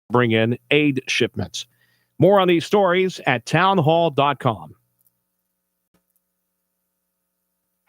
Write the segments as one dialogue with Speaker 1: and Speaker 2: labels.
Speaker 1: bring in aid shipments. More on these stories at townhall.com.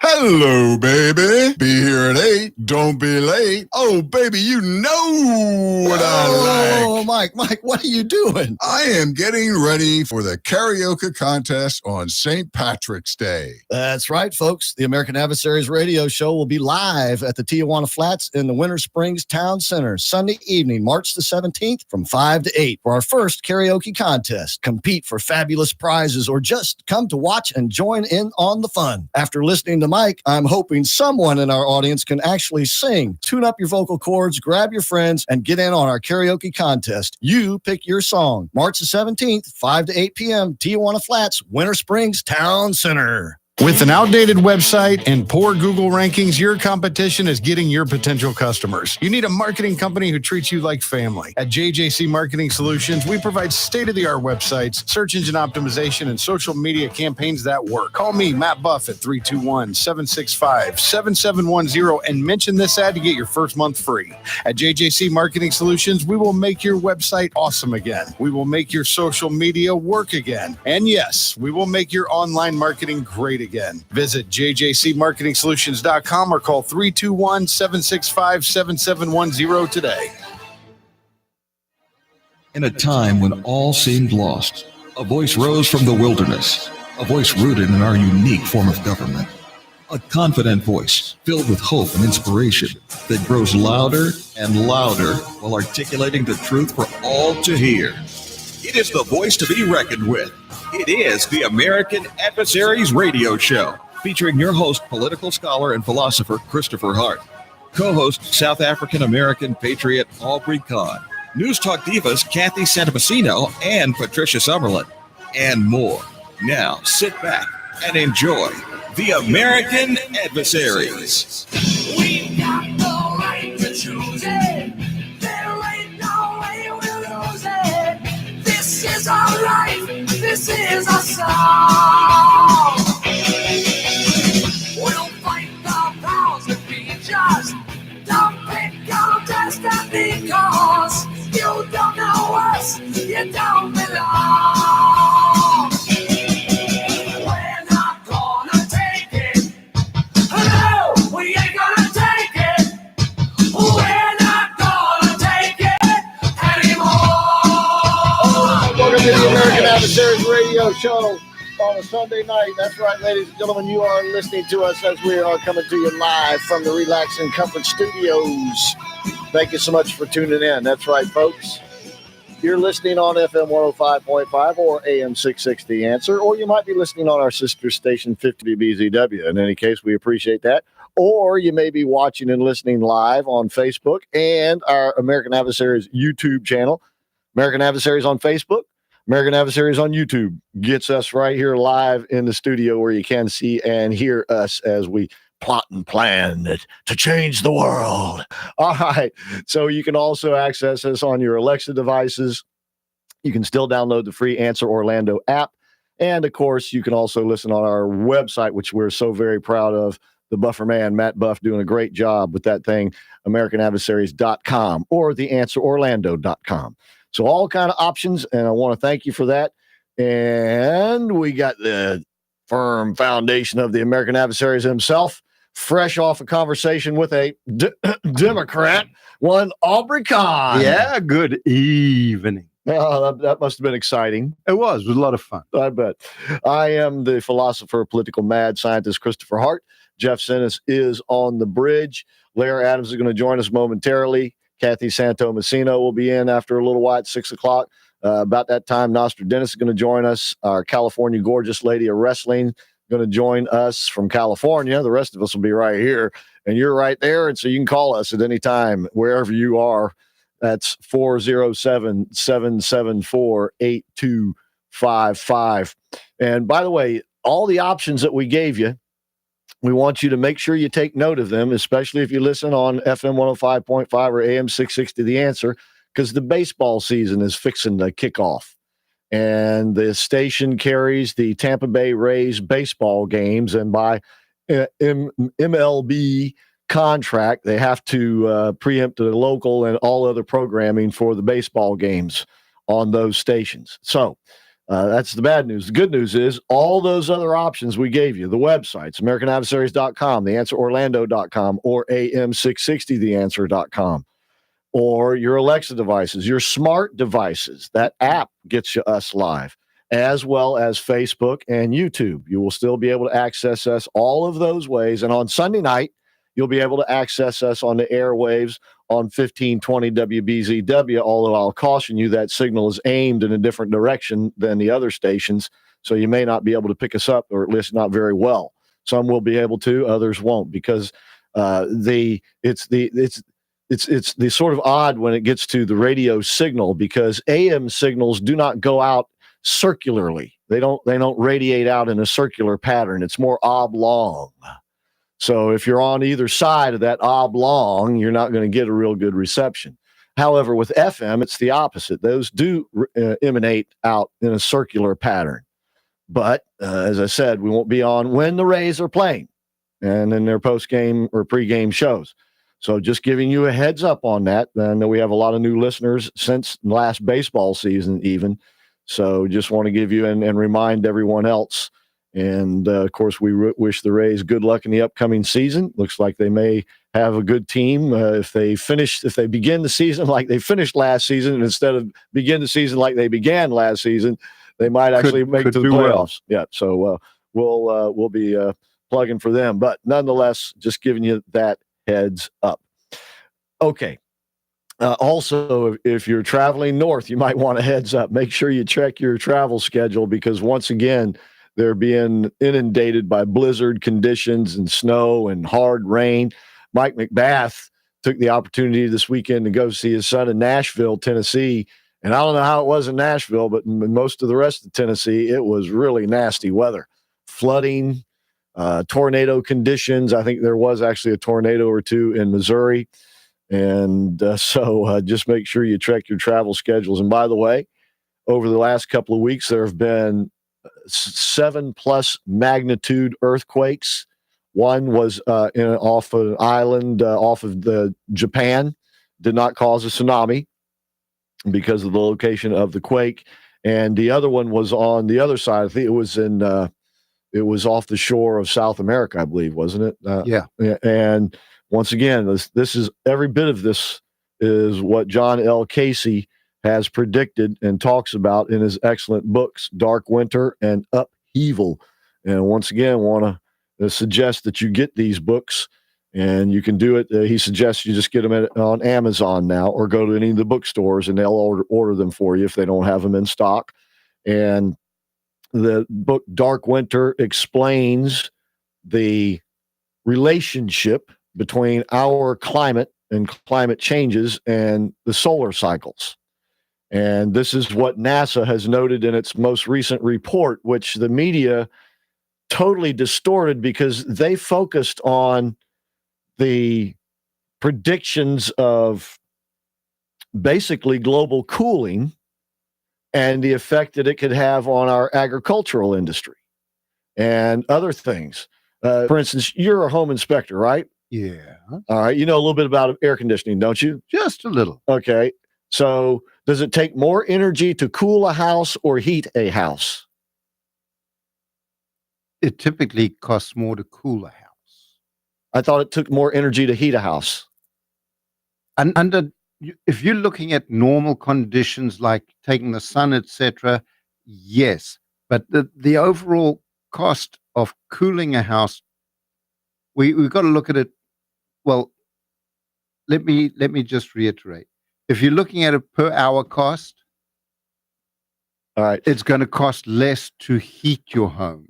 Speaker 2: Hello, baby. Be here at 8. Don't be late. Oh, baby, you know what I like.
Speaker 3: Oh, Mike, what are you doing?
Speaker 2: I am getting ready for the karaoke contest on St. Patrick's Day.
Speaker 3: That's right, folks. The American Adversaries radio show will be live at the Tijuana Flats in the Winter Springs Town Center Sunday evening, March the 17th from 5 to 8 for our first karaoke contest. Compete for fabulous prizes or just come to watch and join in on the fun. After listening to Mike, I'm hoping someone in our audience can actually sing. Tune up your vocal cords, grab your friends, and get in on our karaoke contest. You pick your song. March the 17th, 5 to 8 p.m., Tijuana Flats, Winter Springs Town Center.
Speaker 4: With an outdated website and poor Google rankings, your competition is getting your potential customers. You need a marketing company who treats you like family. At JJC Marketing Solutions, we provide state-of-the-art websites, search engine optimization, and social media campaigns that work. Call me, Matt Buff, at 321-765-7710 and mention this ad to get your first month free. At JJC Marketing Solutions, we will make your website awesome again. We will make your social media work again. And yes, we will make your online marketing great again. Visit jjcmarketingsolutions.com or call 321-765-7710 today.
Speaker 5: In a time when all seemed lost, a voice rose from the wilderness, a voice rooted in our unique form of government, a confident voice filled with hope and inspiration that grows louder and louder while articulating the truth for all to hear. It is the voice to be reckoned with. It is the American Adversaries radio show, featuring your host, political scholar and philosopher Christopher Hart, co-host South African American patriot Aubrey Kahn, News Talk divas Kathy Santamassino and Patricia Summerlin, and more. Now sit back and enjoy the American Adversaries.
Speaker 6: We've got the right to choose it. There ain't no way we'll lose it. This is our life. This is our song. We'll fight the powers that be just. Don't pick our destiny, cause you don't know us, you don't belong. We're not gonna take it. No, we ain't gonna take it. We're not gonna take it anymore.
Speaker 3: Welcome to the American Adversaries radio show on a Sunday night. That's right, ladies and gentlemen, you are listening to us as we are coming to you live from the Relax and Comfort Studios. Thank you so much for tuning in. That's right, folks. You're listening on FM 105.5 or AM 660 The Answer, or you might be listening on our sister station 50 BZW. In any case, we appreciate that. Or you may be watching and listening live on Facebook and our American Adversaries YouTube channel. American Adversaries on Facebook, American Adversaries on YouTube gets us right here live in the studio where you can see and hear us as we plot and plan to change the world. All right. So you can also access us on your Alexa devices. You can still download the free Answer Orlando app. And of course, you can also listen on our website, which we're so very proud of. The Buffer Man, Matt Buff, doing a great job with that thing, AmericanAdversaries.com or TheAnswerOrlando.com. So all kind of options, and I want to thank you for that. And we got the firm foundation of the American Adversaries himself, fresh off a conversation with a Democrat, one Aubrey Kahn.
Speaker 7: Yeah, good evening.
Speaker 3: Oh, that must have been exciting.
Speaker 7: It was a lot of fun.
Speaker 3: I bet. I am the philosopher, political mad scientist, Christopher Hart. Jeff Sinis is on the bridge. Larry Adams is going to join us momentarily. Kathy Santamassino will be in after a little while at 6 o'clock. About that time, Nostradamus is going to join us. Our California gorgeous lady of wrestling going to join us from California. The rest of us will be right here, and you're right there. And so you can call us at any time, wherever you are. That's 407-774-8255. And by the way, all the options that we gave you, we want you to make sure you take note of them, especially if you listen on FM 105.5 or AM 660 The Answer, because the baseball season is fixing to kick off. And the station carries the Tampa Bay Rays baseball games. And by MLB contract. They have to preempt the local and all other programming for the baseball games on those stations. So that's the bad news. The good news is all those other options we gave you, the websites, AmericanAdversaries.com, TheAnswerOrlando.com, or AM660TheAnswer.com, or your Alexa devices, your smart devices. That app gets you us live, as well as Facebook and YouTube. You will still be able to access us all of those ways. And on Sunday night, you'll be able to access us on the airwaves on 1520 WBZW, although I'll caution you that signal is aimed in a different direction than the other stations, so you may not be able to pick us up, or at least not very well. Some will be able to, others won't, because it's the sort of odd when it gets to the radio signal, because AM signals do not go out circularly. They don't radiate out in a circular pattern. It's more oblong. So if you're on either side of that oblong, you're not going to get a real good reception. However, with FM, it's the opposite. Those do emanate out in a circular pattern. But as I said, we won't be on when the Rays are playing and in their post-game or pre-game shows. So just giving you a heads up on that. I know we have a lot of new listeners since last baseball season even. So just want to give you and remind everyone else. And, of course, we wish the Rays good luck in the upcoming season. Looks like they may have a good team if they begin the season like they finished last season, and instead of begin the season like they began last season, they might actually make it to the playoffs. Well. Yeah, so we'll be plugging for them. But nonetheless, just giving you that heads up. Okay. Also, if you're traveling north, you might want a heads up. Make sure you check your travel schedule, because once again, they're being inundated by blizzard conditions and snow and hard rain. Mike McBath took the opportunity this weekend to go see his son in Nashville, Tennessee. And I don't know how it was in Nashville, but in most of the rest of Tennessee, it was really nasty weather. Flooding, tornado conditions. I think there was actually a tornado or two in Missouri. And so just make sure you check your travel schedules. And by the way, over the last couple of weeks, there have been 7+ magnitude earthquakes. One was off an island off of Japan, did not cause a tsunami because of the location of the quake. And the other one was on the other side. I think it was it was off the shore of South America, I believe, wasn't it?
Speaker 7: Yeah.
Speaker 3: And once again, this is every bit of this is what John L. Casey has predicted and talks about in his excellent books, Dark Winter and Upheaval. And once again, want to suggest that you get these books, and you can do it. He suggests you just get them on Amazon now, or go to any of the bookstores, and they'll order them for you if they don't have them in stock. And the book Dark Winter explains the relationship between our climate and climate changes and the solar cycles. And this is what NASA has noted in its most recent report, which the media totally distorted because they focused on the predictions of basically global cooling and the effect that it could have on our agricultural industry and other things. For instance, you're a home inspector, right?
Speaker 7: Yeah.
Speaker 3: All right. You know a little bit about air conditioning, don't you?
Speaker 7: Just a little.
Speaker 3: Okay. So does it take more energy to cool a house or heat a house?
Speaker 7: It typically costs more to cool a house.
Speaker 3: I thought it took more energy to heat a house.
Speaker 7: And if you're looking at normal conditions like taking the sun, etc., yes. But the overall cost of cooling a house, we've got to look at it. Well, let me just reiterate. If you're looking at a per hour cost,
Speaker 3: all right,
Speaker 7: it's going to cost less to heat your home.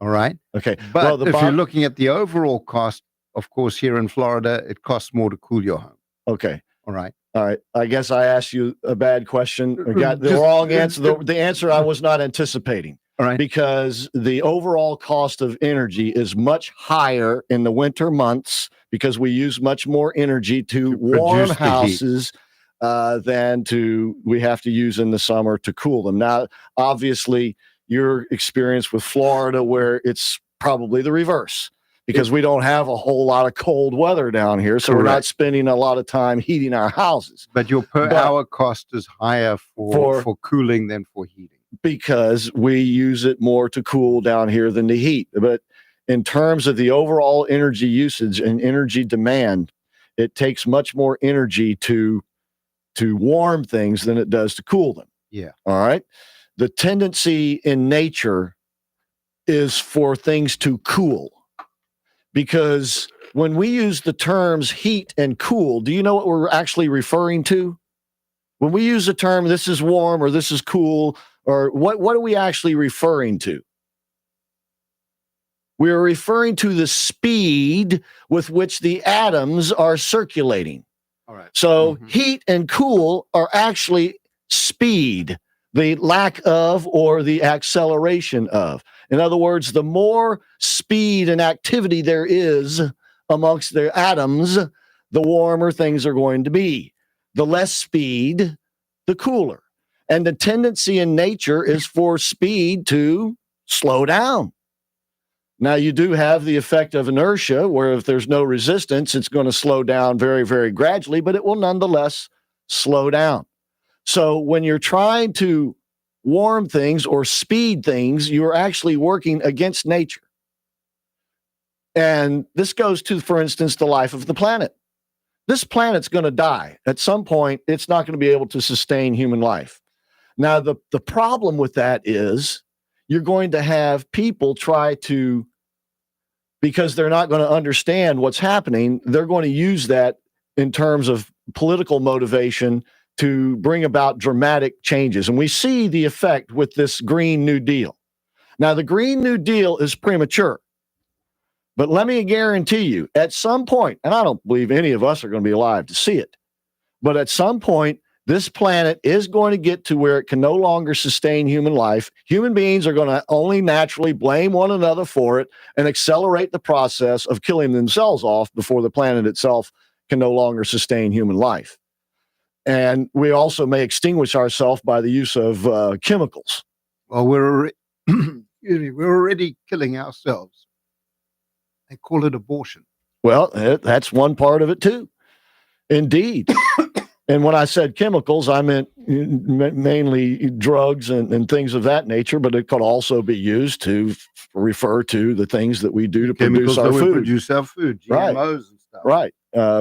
Speaker 7: All right.
Speaker 3: Okay.
Speaker 7: But if you're looking at the overall cost, of course, here in Florida, it costs more to cool your home.
Speaker 3: Okay.
Speaker 7: All right.
Speaker 3: All right. I guess I asked you a bad question. I got the wrong answer. The answer I was not anticipating.
Speaker 7: All right.
Speaker 3: Because the overall cost of energy is much higher in the winter months because we use much more energy to warm houses than we have to use in the summer to cool them. Now, obviously, your experience with Florida, where it's probably the reverse, because we don't have a whole lot of cold weather down here. So we're not
Speaker 7: Correct.
Speaker 3: spending a lot of time heating our houses.
Speaker 7: But your per
Speaker 3: But-
Speaker 7: hour cost is higher for cooling than for heating.
Speaker 3: Because we use it more to cool down here than to heat. But in terms of the overall energy usage and energy demand, it takes much more energy to warm things than it does to cool them.
Speaker 7: Yeah.
Speaker 3: All right. The tendency in nature is for things to cool, because when we use the terms heat and cool, do you know what we're actually referring to? When we use the term, this is warm or this is cool, or what are we actually referring to? We are referring to the speed with which the atoms are circulating.
Speaker 7: All right.
Speaker 3: So
Speaker 7: Mhm.
Speaker 3: heat and cool are actually speed, the lack of or the acceleration of. In other words, the more speed and activity there is amongst the atoms, the warmer things are going to be. The less speed, the cooler. And the tendency in nature is for speed to slow down. Now, you do have the effect of inertia, where if there's no resistance, it's going to slow down very, very gradually, but it will nonetheless slow down. So when you're trying to warm things or speed things, you're actually working against nature. And this goes to, for instance, the life of the planet. This planet's going to die. At some point, it's not going to be able to sustain human life. Now, the problem with that is you're going to have people try to, because they're not going to understand what's happening, they're going to use that in terms of political motivation to bring about dramatic changes. And we see the effect with this Green New Deal. Now, the Green New Deal is premature. But let me guarantee you, at some point, and I don't believe any of us are going to be alive to see it, but at some point, this planet is going to get to where it can no longer sustain human life. Human beings are going to only naturally blame one another for it and accelerate the process of killing themselves off before the planet itself can no longer sustain human life. And we also may extinguish ourselves by the use of chemicals.
Speaker 7: Well, we're already killing ourselves. They call it abortion.
Speaker 3: Well, that's one part of it too. Indeed. And when I said chemicals, I meant mainly drugs and things of that nature, but it could also be used to refer to the things that we do to produce
Speaker 7: Chemicals
Speaker 3: our
Speaker 7: that we
Speaker 3: food.
Speaker 7: produce our food,
Speaker 3: Right.
Speaker 7: GMOs and stuff.
Speaker 3: Right.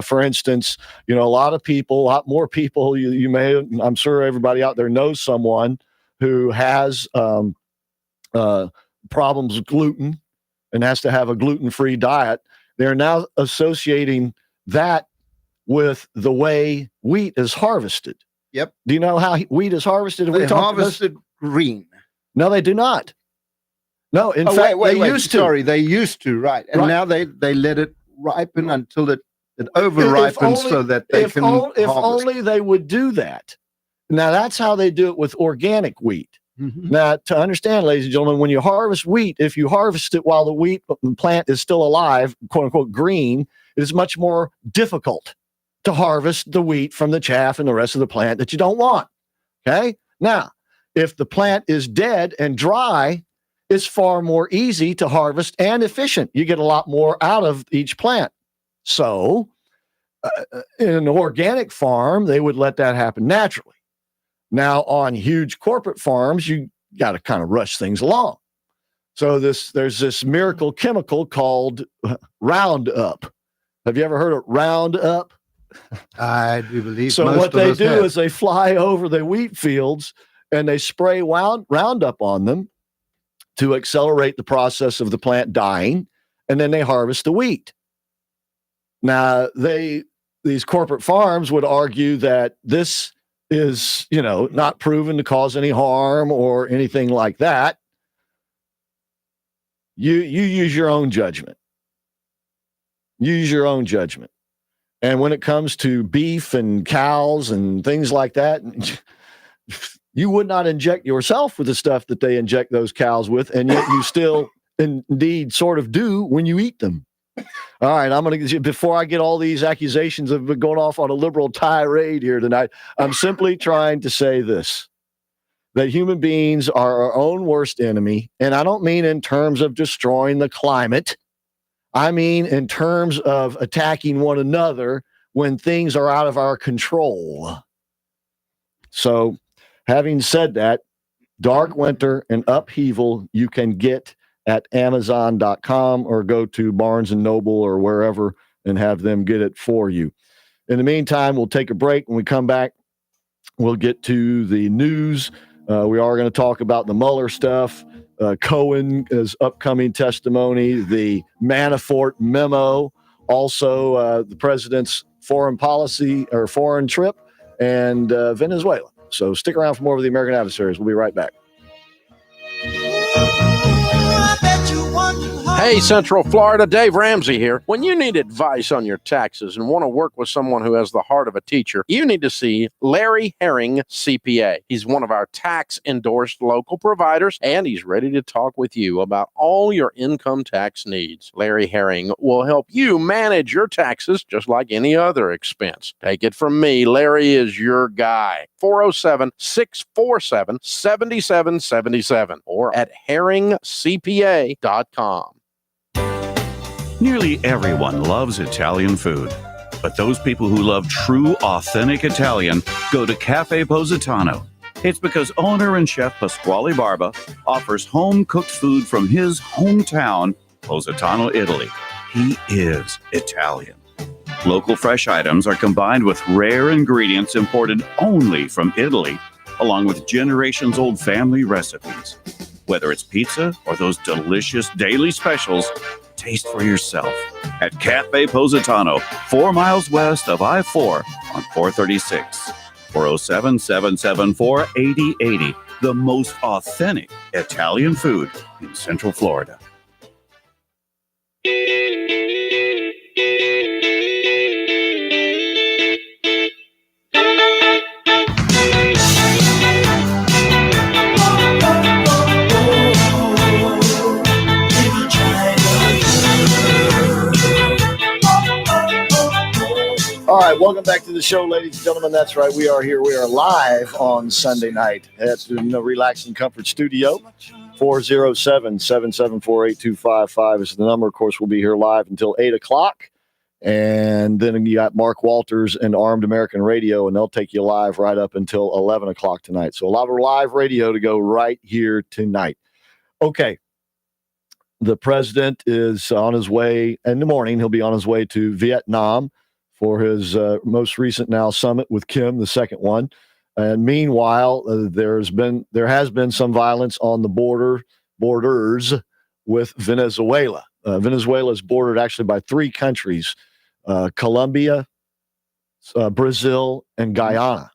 Speaker 3: For instance, a lot more people, you may, I'm sure everybody out there knows someone who has problems with gluten and has to have a gluten-free diet. They're now associating that with the way wheat is harvested.
Speaker 7: Yep.
Speaker 3: Do you know how wheat is harvested? Have we
Speaker 7: They
Speaker 3: talked about this?
Speaker 7: harvested green.
Speaker 3: No, they do not. No, in fact,
Speaker 7: wait,
Speaker 3: they used to.
Speaker 7: Sorry, they used to, right. And
Speaker 3: Right.
Speaker 7: now they let it ripen until it over ripens so that they
Speaker 3: if
Speaker 7: can
Speaker 3: if
Speaker 7: harvest.
Speaker 3: only they would do that. Now, that's how they do it with organic wheat.
Speaker 7: Mhm.
Speaker 3: Now, to understand, ladies and gentlemen, when you harvest wheat, if you harvest it while the wheat plant is still alive, quote unquote green, it is much more difficult to harvest the wheat from the chaff and the rest of the plant that you don't want. Okay? Now, if the plant is dead and dry, it's far more easy to harvest and efficient. You get a lot more out of each plant. So, in an organic farm, they would let that happen naturally. Now, on huge corporate farms, you got to kind of rush things along. So there's this miracle chemical called Roundup. Have you ever heard of Roundup?
Speaker 7: I do believe
Speaker 3: So
Speaker 7: most
Speaker 3: what
Speaker 7: of
Speaker 3: they
Speaker 7: us
Speaker 3: do
Speaker 7: have.
Speaker 3: is they fly over the wheat fields and they spray Roundup on them to accelerate the process of the plant dying, and then they harvest the wheat. Now, these corporate farms would argue that this is, not proven to cause any harm or anything like that. You use your own judgment. Use your own judgment. And when it comes to beef and cows and things like that, you would not inject yourself with the stuff that they inject those cows with, and yet you still indeed sort of do when you eat them. All right, I'm going to, before I get all these accusations of going off on a liberal tirade here tonight, I'm simply trying to say this, that human beings are our own worst enemy. And I don't mean in terms of destroying the climate. I mean in terms of attacking one another when things are out of our control. So, having said that, Dark Winter and Upheaval you can get at Amazon.com or go to Barnes & Noble or wherever and have them get it for you. In the meantime, we'll take a break. When we come back, we'll get to the news. We are going to talk about the Mueller stuff, Cohen's upcoming testimony, the Manafort memo, also the president's foreign policy or foreign trip, and Venezuela. So stick around for more of the American Adversaries. We'll be right back.
Speaker 8: Hey, Central Florida, Dave Ramsey here. When you need advice on your taxes and want to work with someone who has the heart of a teacher, you need to see Larry Herring, CPA. He's one of our tax-endorsed local providers, and he's ready to talk with you about all your income tax needs. Larry Herring will help you manage your taxes just like any other expense. Take it from me, Larry is your guy. 407-647-7777 or at herringcpa.com.
Speaker 9: Nearly everyone loves Italian food, but those people who love true, authentic Italian go to Cafe Positano. It's because owner and chef Pasquale Barba offers home-cooked food from his hometown, Positano, Italy. He is Italian. Local fresh items are combined with rare ingredients imported only from Italy, along with generations-old family recipes. Whether it's pizza or those delicious daily specials, taste for yourself at Cafe Positano, 4 miles west of I-4 on 436. 407-774-8080. The most authentic Italian food in Central Florida.
Speaker 3: All right, welcome back to the show, ladies and gentlemen. That's right, we are here. We are live on Sunday night at the Relax and Comfort Studio. 407-774-8255 is the number. Of course, we'll be here live until 8 o'clock. And then you got Mark Walters and Armed American Radio, and they'll take you live right up until 11 o'clock tonight. So a lot of live radio to go right here tonight. Okay. The president is on his way in the morning. He'll be on his way to Vietnam for his most recent now summit with Kim, the second one. And meanwhile, there has been some violence on the borders with Venezuela. Venezuela is bordered actually by 3 countries, Colombia, Brazil, and Guyana.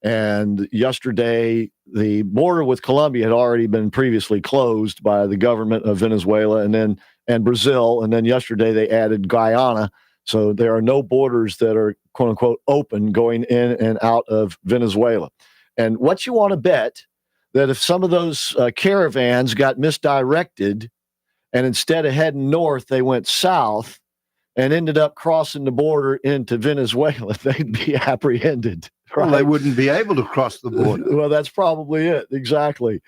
Speaker 3: And yesterday, the border with Colombia had already been previously closed by the government of Venezuela and Brazil. And then yesterday they added Guyana. So there are no borders that are, quote unquote, open going in and out of Venezuela. And what you want to bet that if some of those caravans got misdirected and instead of heading north, they went south and ended up crossing the border into Venezuela, they'd be apprehended. Right?
Speaker 7: Well, they wouldn't be able to cross the border.
Speaker 3: Well, that's probably it. Exactly.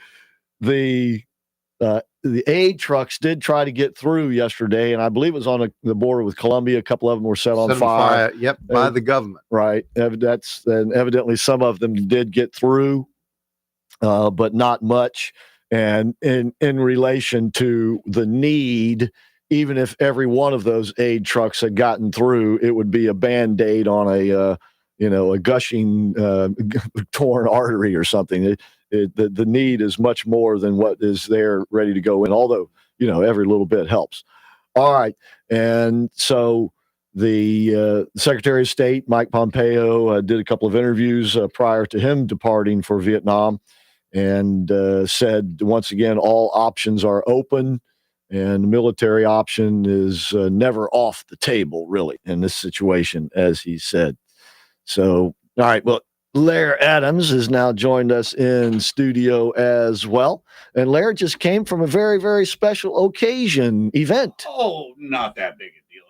Speaker 3: The aid trucks did try to get through yesterday, and I believe it was on the border with Colombia. A couple of them were set on fire.
Speaker 7: Yep, by the government.
Speaker 3: Right. And evidently some of them did get through, but not much. And in relation to the need, even if every one of those aid trucks had gotten through, it would be a Band-Aid on a gushing, torn artery or something. The need is much more than what is there ready to go in, although, every little bit helps. All right. And so the Secretary of State, Mike Pompeo, did a couple of interviews prior to him departing for Vietnam and said, once again, all options are open and the military option is never off the table, really, in this situation, as he said. So, all right. Well, Lair Adams has now joined us in studio as well. And Lair just came from a very, very special event.
Speaker 9: Oh, not that big a deal.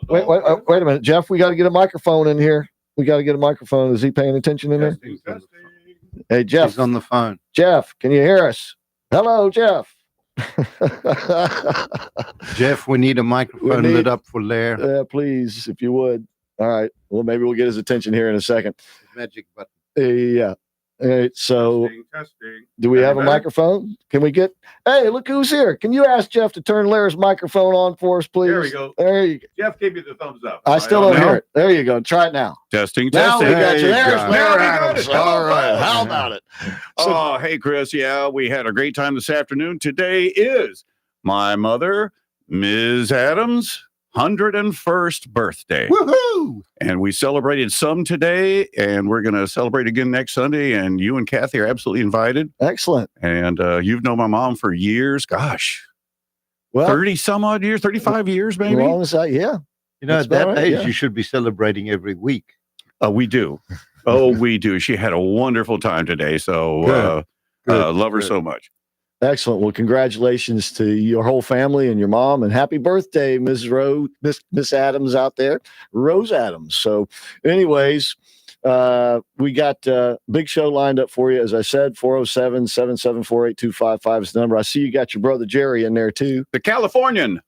Speaker 3: Wait a minute, Jeff. We got to get a microphone in here. We got to get a microphone. Is he paying attention in there? Hey, Jeff.
Speaker 7: He's on the phone.
Speaker 3: Jeff, can you hear us? Hello, Jeff.
Speaker 7: Jeff, we need a microphone lit up for Lair.
Speaker 3: Please, if you would. All right. Well, maybe we'll get his attention here in a second.
Speaker 7: Magic button.
Speaker 3: Yeah. All right. So,
Speaker 2: Testing.
Speaker 3: do we have a microphone? Can we get? Hey, look who's here. Can you ask Jeff to turn Lair's microphone on for us, please?
Speaker 2: There we go.
Speaker 3: There you go.
Speaker 2: Jeff gave you the thumbs up.
Speaker 3: I still don't hear it. There you go. Try it now.
Speaker 9: Testing,
Speaker 3: Now we
Speaker 9: testing.
Speaker 3: got you. There's
Speaker 2: Now
Speaker 3: Lair
Speaker 2: we got
Speaker 3: Adams.
Speaker 2: it.
Speaker 3: All right. How about it?
Speaker 9: Oh, hey, Chris. Yeah, we had a great time this afternoon. Today is my mother, Ms. Adams' 101st birthday.
Speaker 7: Woohoo!
Speaker 9: And we celebrated some today, and we're going to celebrate again next Sunday. And you and Kathy are absolutely invited.
Speaker 3: Excellent.
Speaker 9: And you've known my mom for years. Gosh,
Speaker 3: Well,
Speaker 9: 30 some odd years, 35 years, maybe.
Speaker 3: long as yeah.
Speaker 7: You know,
Speaker 3: That's
Speaker 7: at that
Speaker 3: about right,
Speaker 7: age,
Speaker 3: yeah.
Speaker 7: you should be celebrating every week.
Speaker 9: We do. Oh, we do. She had a wonderful time today. So
Speaker 7: Good.
Speaker 9: love her
Speaker 7: Good.
Speaker 9: so much.
Speaker 3: Excellent. Well, congratulations to your whole family and your mom, and happy birthday, Miss Adams out there, Rose Adams. So, anyways, we got a big show lined up for you. As I said, 407-774-8255 is the number. I see you got your brother Jerry in there too.
Speaker 9: The Californian.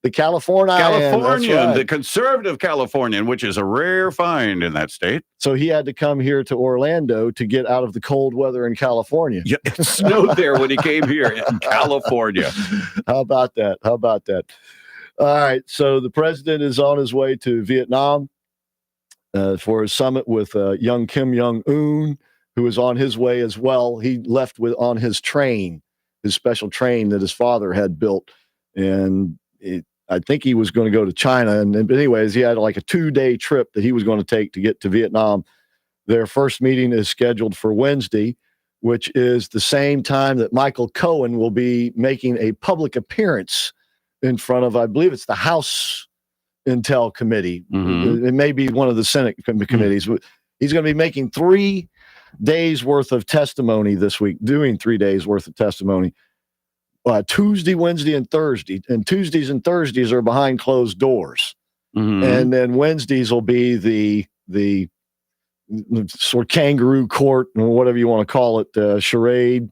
Speaker 3: The Californian,
Speaker 9: The conservative Californian, which is a rare find in that state.
Speaker 3: So he had to come here to Orlando to get out of the cold weather in California.
Speaker 9: Yeah, it snowed there when he came here in California.
Speaker 3: How about that? All right. So the president is on his way to Vietnam for a summit with young Kim Jong-un, who is on his way as well. He left on his train, his special train that his father had built. And I think he was going to go to China. But anyways, he had like a 2-day trip that he was going to take to get to Vietnam. Their first meeting is scheduled for Wednesday, which is the same time that Michael Cohen will be making a public appearance in front of, I believe it's the House Intel Committee.
Speaker 9: Mhm.
Speaker 3: It may be one of the Senate committees. He's going to be making 3 days worth of testimony this week, doing 3 days worth of testimony. Tuesday, Wednesday, and Thursday. And Tuesdays and Thursdays are behind closed doors.
Speaker 9: Mhm.
Speaker 3: And then Wednesdays will be the sort of kangaroo court, or whatever you want to call it, charade,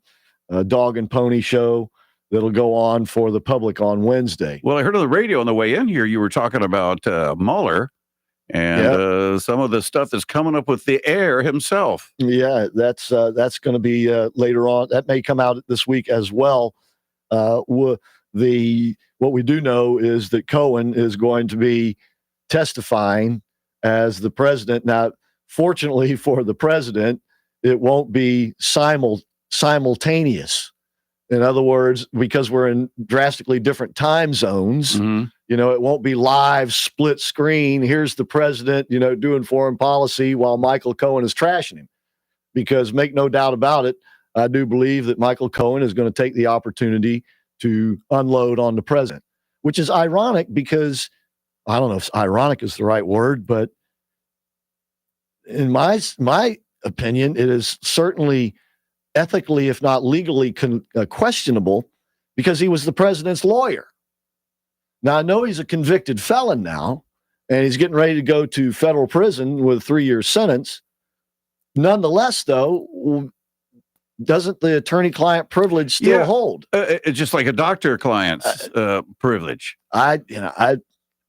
Speaker 3: dog and pony show that'll go on for the public on Wednesday.
Speaker 9: Well, I heard on the radio on the way in here, you were talking about Mueller and some of the stuff that's coming up with the heir himself.
Speaker 3: Yeah, that's going to be later on. That may come out this week as well. What we do know is that Cohen is going to be testifying as the president. Now, fortunately for the president, it won't be simultaneous. In other words, because we're in drastically different time zones,
Speaker 9: Mhm.
Speaker 3: it won't be live split screen. Here's the president, doing foreign policy while Michael Cohen is trashing him. Because make no doubt about it, I do believe that Michael Cohen is going to take the opportunity to unload on the president, which is ironic because I don't know if ironic is the right word, but in my opinion, it is certainly ethically, if not legally, questionable because he was the president's lawyer. Now, I know he's a convicted felon now, and he's getting ready to go to federal prison with a 3-year sentence. Nonetheless, though, doesn't the attorney-client privilege still hold?
Speaker 9: It's just like a doctor-client's privilege.
Speaker 3: And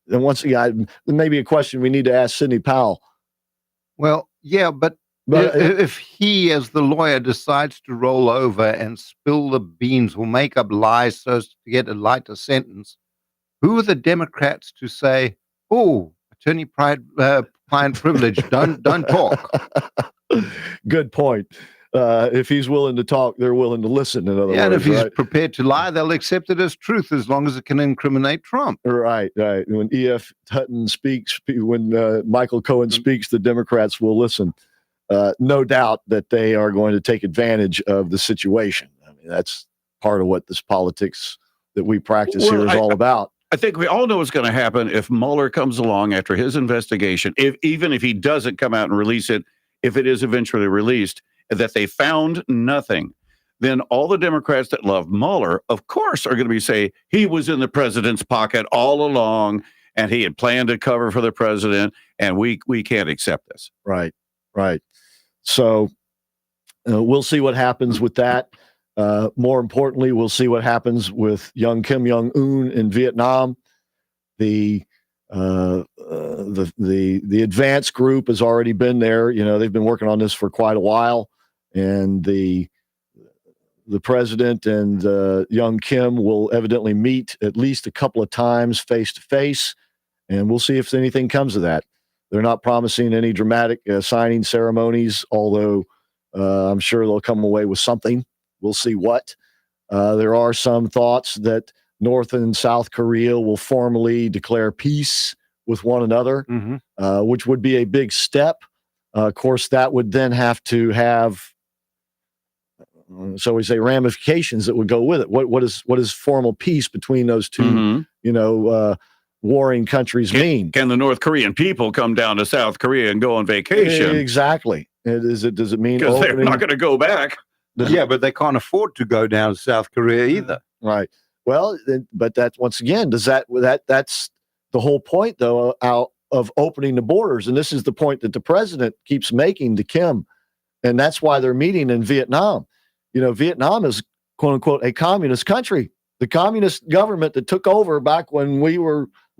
Speaker 3: once again, maybe a question we need to ask Sidney Powell.
Speaker 7: Well, yeah, but if he, as the lawyer, decides to roll over and spill the beans or make up lies so as to get a lighter sentence, who are the Democrats to say, "Oh, attorney-client privilege, don't talk"?
Speaker 3: Good point. If he's willing to talk, they're willing to listen. In other words,
Speaker 7: And if he's
Speaker 3: right?
Speaker 7: prepared to lie, they'll accept it as truth as long as it can incriminate Trump.
Speaker 3: Right. When E.F. Hutton speaks, when Michael Cohen speaks, the Democrats will listen. No doubt that they are going to take advantage of the situation. I mean, that's part of what this politics that we practice here is all about.
Speaker 9: I think we all know what's going to happen if Mueller comes along after his investigation, even if he doesn't come out and release it, if it is eventually released, that they found nothing. Then all the Democrats that love Mueller, of course, are going to say he was in the president's pocket all along and he had planned to cover for the president, and we can't accept this.
Speaker 3: Right. So we'll see what happens with that. More importantly, we'll see what happens with young Kim Jong-un in Vietnam. The advanced group has already been there. They've been working on this for quite a while, and the president and young Kim will evidently meet at least a couple of times face to face, and we'll see if anything comes of that. They're not promising any dramatic signing ceremonies, although I'm sure they'll come away with something. We'll see what. There are some thoughts that North and South Korea will formally declare peace with one another, which would be a big step. Of course, that would then have to have, so we say, ramifications that would go with it. What is formal peace between those two, warring countries mean?
Speaker 9: Can the North Korean people come down to South Korea and go on vacation?
Speaker 3: Exactly. Does it mean
Speaker 9: because they're not going to go back?
Speaker 7: Yeah, but they can't afford to go down to South Korea either.
Speaker 3: Right. Well, but that once again, that's the whole point, though, out of opening the borders. And this is the point that the president keeps making to Kim. And that's why they're meeting in Vietnam. Vietnam is, quote unquote, a communist country. The communist government that took over back when we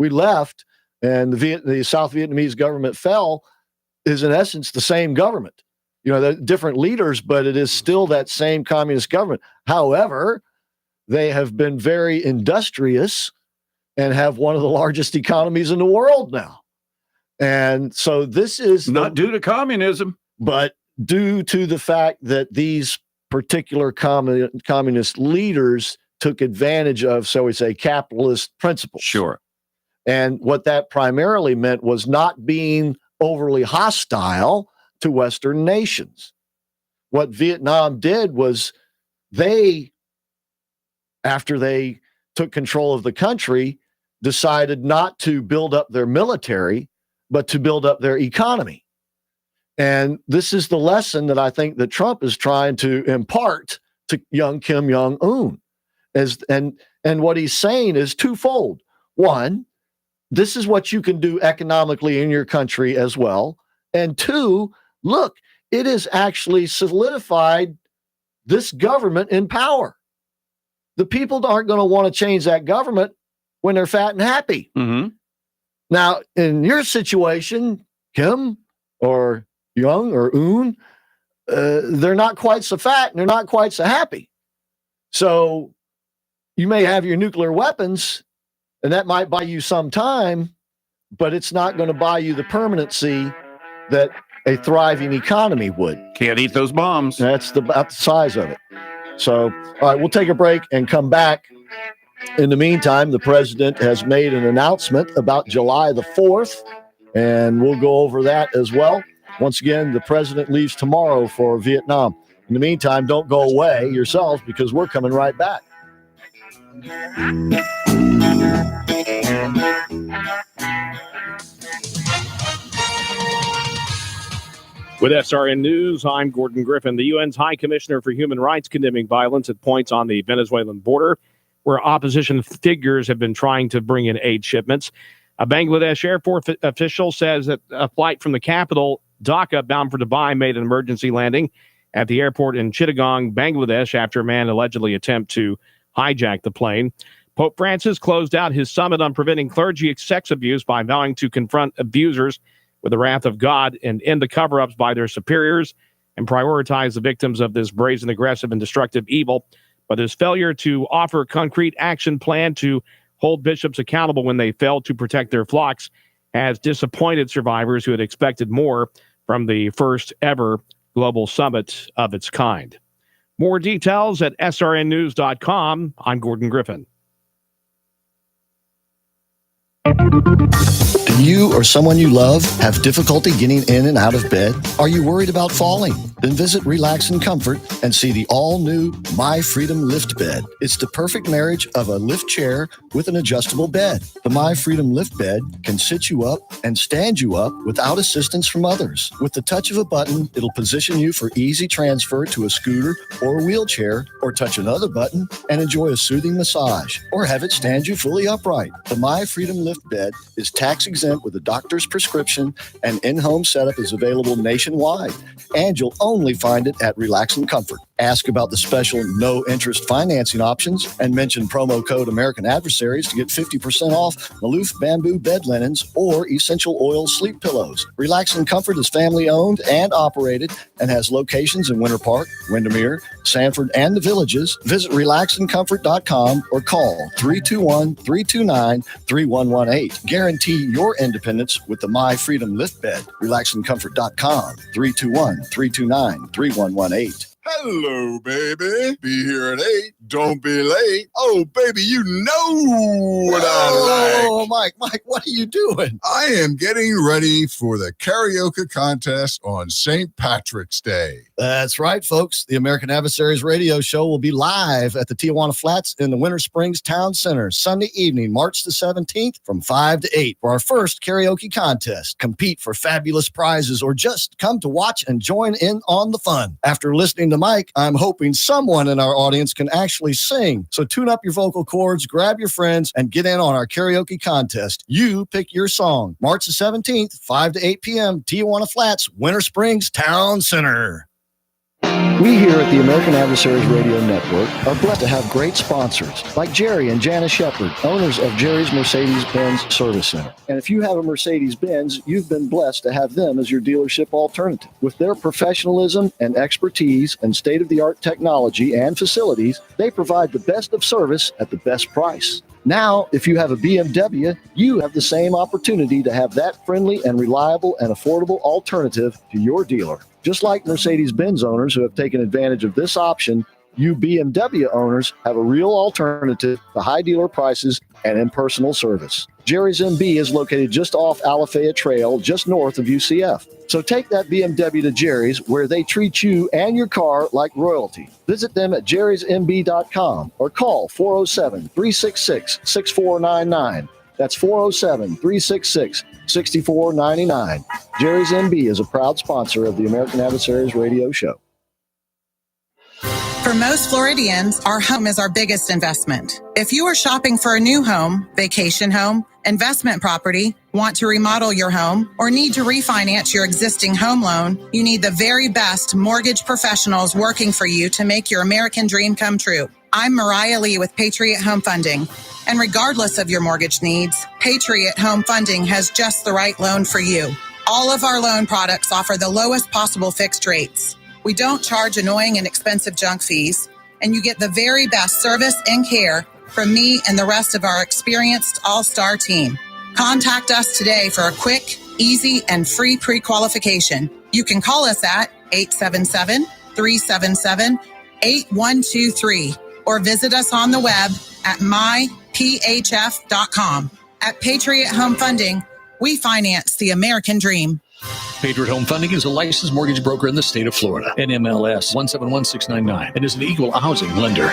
Speaker 3: left and the South Vietnamese government fell is in essence the same government. They're different leaders, but it is still that same communist government. However, they have been very industrious and have one of the largest economies in the world now. And so this is
Speaker 9: not due to communism,
Speaker 3: but due to the fact that these particular communist leaders took advantage of, so we say, capitalist principles.
Speaker 9: Sure.
Speaker 3: And what that primarily meant was not being overly hostile to Western nations. What Vietnam did was after they took control of the country, decided not to build up their military, but to build up their economy. And this is the lesson that I think that Trump is trying to impart to young Kim Jong-un. And what he's saying is twofold. One, this is what you can do economically in your country as well. And two, look, it has actually solidified this government in power. The people aren't going to want to change that government when they're fat and happy. Now, in your situation, Kim or Young or Un, they're not quite so fat and they're not quite so happy. So you may have your nuclear weapons, and that might buy you some time, but it's not going to buy you the permanency that a thriving economy would.
Speaker 9: Can't eat those bombs.
Speaker 3: That's about the size of it. So, all right, we'll take a break and come back. In the meantime, the president has made an announcement about July the 4th, and we'll go over that as well. Once again, the president leaves tomorrow for Vietnam. In the meantime, don't go away yourselves because we're coming right back.
Speaker 1: With SRN News, I'm Gordon Griffin. The UN's High Commissioner for Human Rights condemning violence at points on the Venezuelan border where opposition figures have been trying to bring in aid shipments. A Bangladesh airport official says that a flight from the capital, Dhaka, bound for Dubai, made an emergency landing at the airport in Chittagong, Bangladesh, after a man allegedly attempted to hijack the plane. Pope Francis closed out his summit on preventing clergy sex abuse by vowing to confront abusers with the wrath of God and end the cover-ups by their superiors and prioritize the victims of this brazen, aggressive, and destructive evil. But his failure to offer a concrete action plan to hold bishops accountable when they failed to protect their flocks has disappointed survivors who had expected more from the first ever global summit of its kind. More details at srnnews.com. I'm Gordon Griffin.
Speaker 3: Do you or someone you love have difficulty getting in and out of bed? Are you worried about falling? Then visit Relax and Comfort and see the all-new My Freedom Lift Bed. It's the perfect marriage of a lift chair with an adjustable bed. The My Freedom Lift Bed can sit you up and stand you up without assistance from others. With the touch of a button, it'll position you for easy transfer to a scooter or a wheelchair, or touch another button and enjoy a soothing massage, or have it stand you fully upright. The My Freedom Lift Bed is tax exempt sent with a doctor's prescription, and in-home setup is available nationwide. And you'll only find it at Relax and Comfort. Ask about the special no-interest financing options and mention promo code American Adversaries to get 50% off Maloof bamboo bed linens or essential oil sleep pillows. Relax and Comfort is family-owned and operated and has locations in Winter Park, Windermere, Sanford, and the Villages. Visit relaxandcomfort.com or call 321-329-3118. Guarantee your independence with the My Freedom Lift Bed. Relaxandcomfort.com, 321-329-3118.
Speaker 2: Hello, baby. Be here at 8. Don't be late. Oh, baby, you know what I like.
Speaker 3: Oh, Mike, what are you doing?
Speaker 2: I am getting ready for the karaoke contest on St. Patrick's Day.
Speaker 3: That's right, folks. The American Adversaries radio show will be live at the Tijuana Flats in the Winter Springs Town Center Sunday evening, March the 17th from 5 to 8 for our first karaoke contest. Compete for fabulous prizes or just come to watch and join in on the fun. After listening to Mike, I'm hoping someone in our audience can actually sing. So tune up your vocal cords, grab your friends, and get in on our karaoke contest. You pick your song. March the 17th, 5 to 8 p.m., Tijuana Flats, Winter Springs Town Center. We here at the American Adversaries Radio Network are blessed to have great sponsors like Jerry and Janice Shepard, owners of Jerry's Mercedes-Benz Service Center. And if you have a Mercedes-Benz, you've been blessed to have them as your dealership alternative. With their professionalism and expertise and state-of-the-art technology and facilities, they provide the best of service at the best price. Now, if you have a BMW, you have the same opportunity to have that friendly and reliable and affordable alternative to your dealer. Just like Mercedes-Benz owners who have taken advantage of this option, you BMW owners have a real alternative to high dealer prices and impersonal service. Jerry's MB is located just off Alafaya Trail, just north of UCF. So take that BMW to Jerry's, where they treat you and your car like royalty. Visit them at jerrysmb.com or call 407-366-6499. That's 407-366-6499. Jerry's MB is a proud sponsor of the American Adversaries Radio Show.
Speaker 10: For most Floridians, our home is our biggest investment. If you are shopping for a new home, vacation home, investment property, want to remodel your home, or need to refinance your existing home loan, you need the very best mortgage professionals working for you to make your American dream come true. I'm Mariah Lee with Patriot Home Funding. And regardless of your mortgage needs, Patriot Home Funding has just the right loan for you. All of our loan products offer the lowest possible fixed rates. We don't charge annoying and expensive junk fees, and you get the very best service and care from me and the rest of our experienced all-star team. Contact us today for a quick, easy, and free pre-qualification. You can call us at 877-377-8123 or visit us on the web at myphf.com. At Patriot Home Funding, we finance the American dream.
Speaker 11: Patriot Home Funding is a licensed mortgage broker in the state of Florida. NMLS 171699 and is an equal housing lender.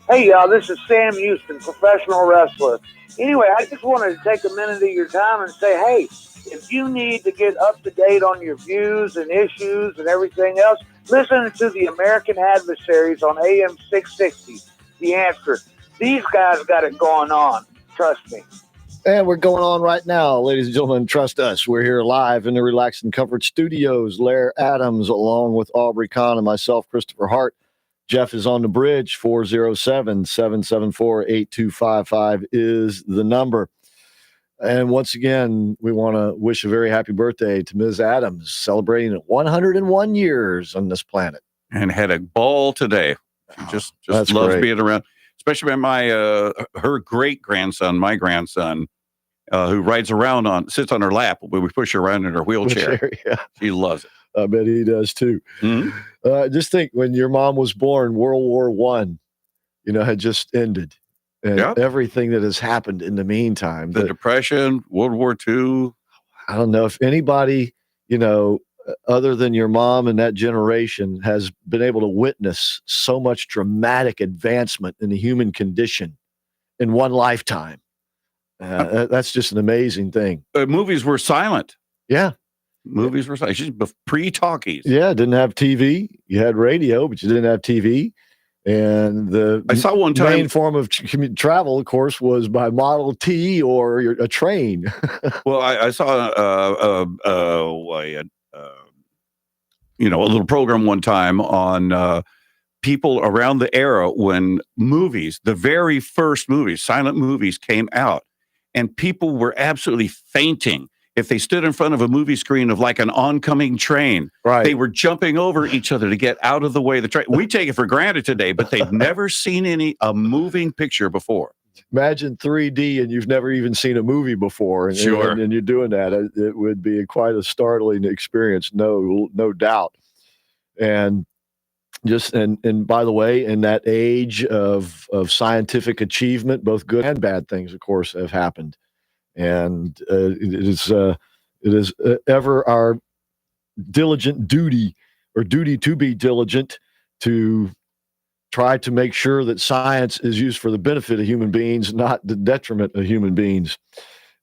Speaker 12: Hey, y'all, this is Sam Houston, professional wrestler. Anyway, I just wanted to take a minute of your time and say, hey, if you need to get up to date on your views and issues and everything else, listen to the American Adversaries on AM 660. The Answer. These guys got it going on. Trust me.
Speaker 3: And we're going on right now, ladies and gentlemen. Trust us. We're here live in the Relax and Comfort Studios. Lair Adams, along with Aubrey Kahn and myself, Christopher Hart. Jeff is on the bridge. 407-774-8255 is the number. And once again, we want to wish a very happy birthday to Ms. Adams, celebrating 101 years on this planet.
Speaker 9: And had a ball today. Just loves
Speaker 3: great.
Speaker 9: being around, especially my her great grandson, my grandson, who sits on her lap when we push her around in her wheelchair.
Speaker 3: Yeah.
Speaker 9: She loves it.
Speaker 3: I bet he does too.
Speaker 9: Mm-hmm.
Speaker 3: Just think, when your mom was born, World War I, had just ended, and everything that has happened in the meantime.
Speaker 9: The Depression, World War II.
Speaker 3: I don't know if anybody, other than your mom and that generation, has been able to witness so much dramatic advancement in the human condition in one lifetime. That's just an amazing thing.
Speaker 9: Movies were silent.
Speaker 3: Yeah.
Speaker 9: Movies were silent. Pre-talkies.
Speaker 3: Yeah, didn't have TV. You had radio, but you didn't have TV. And
Speaker 9: I saw one time
Speaker 3: main form of travel, of course, was by Model T or a train.
Speaker 9: Well, I saw a little program one time on people around the era when movies, the very first movies, silent movies came out, and people were absolutely fainting if they stood in front of a movie screen of like an oncoming train.
Speaker 3: Right.
Speaker 9: They were jumping over each other to get out of the way of the train. We take it for granted today, but they've never seen a moving picture before.
Speaker 3: Imagine 3D and you've never even seen a movie before, and,
Speaker 9: Sure.
Speaker 3: and you're doing that. It would be quite a startling experience, no doubt. And and by the way, in that age of scientific achievement, both good and bad things, of course, have happened. And it is ever our diligent duty to be diligent to try to make sure that science is used for the benefit of human beings, not the detriment of human beings.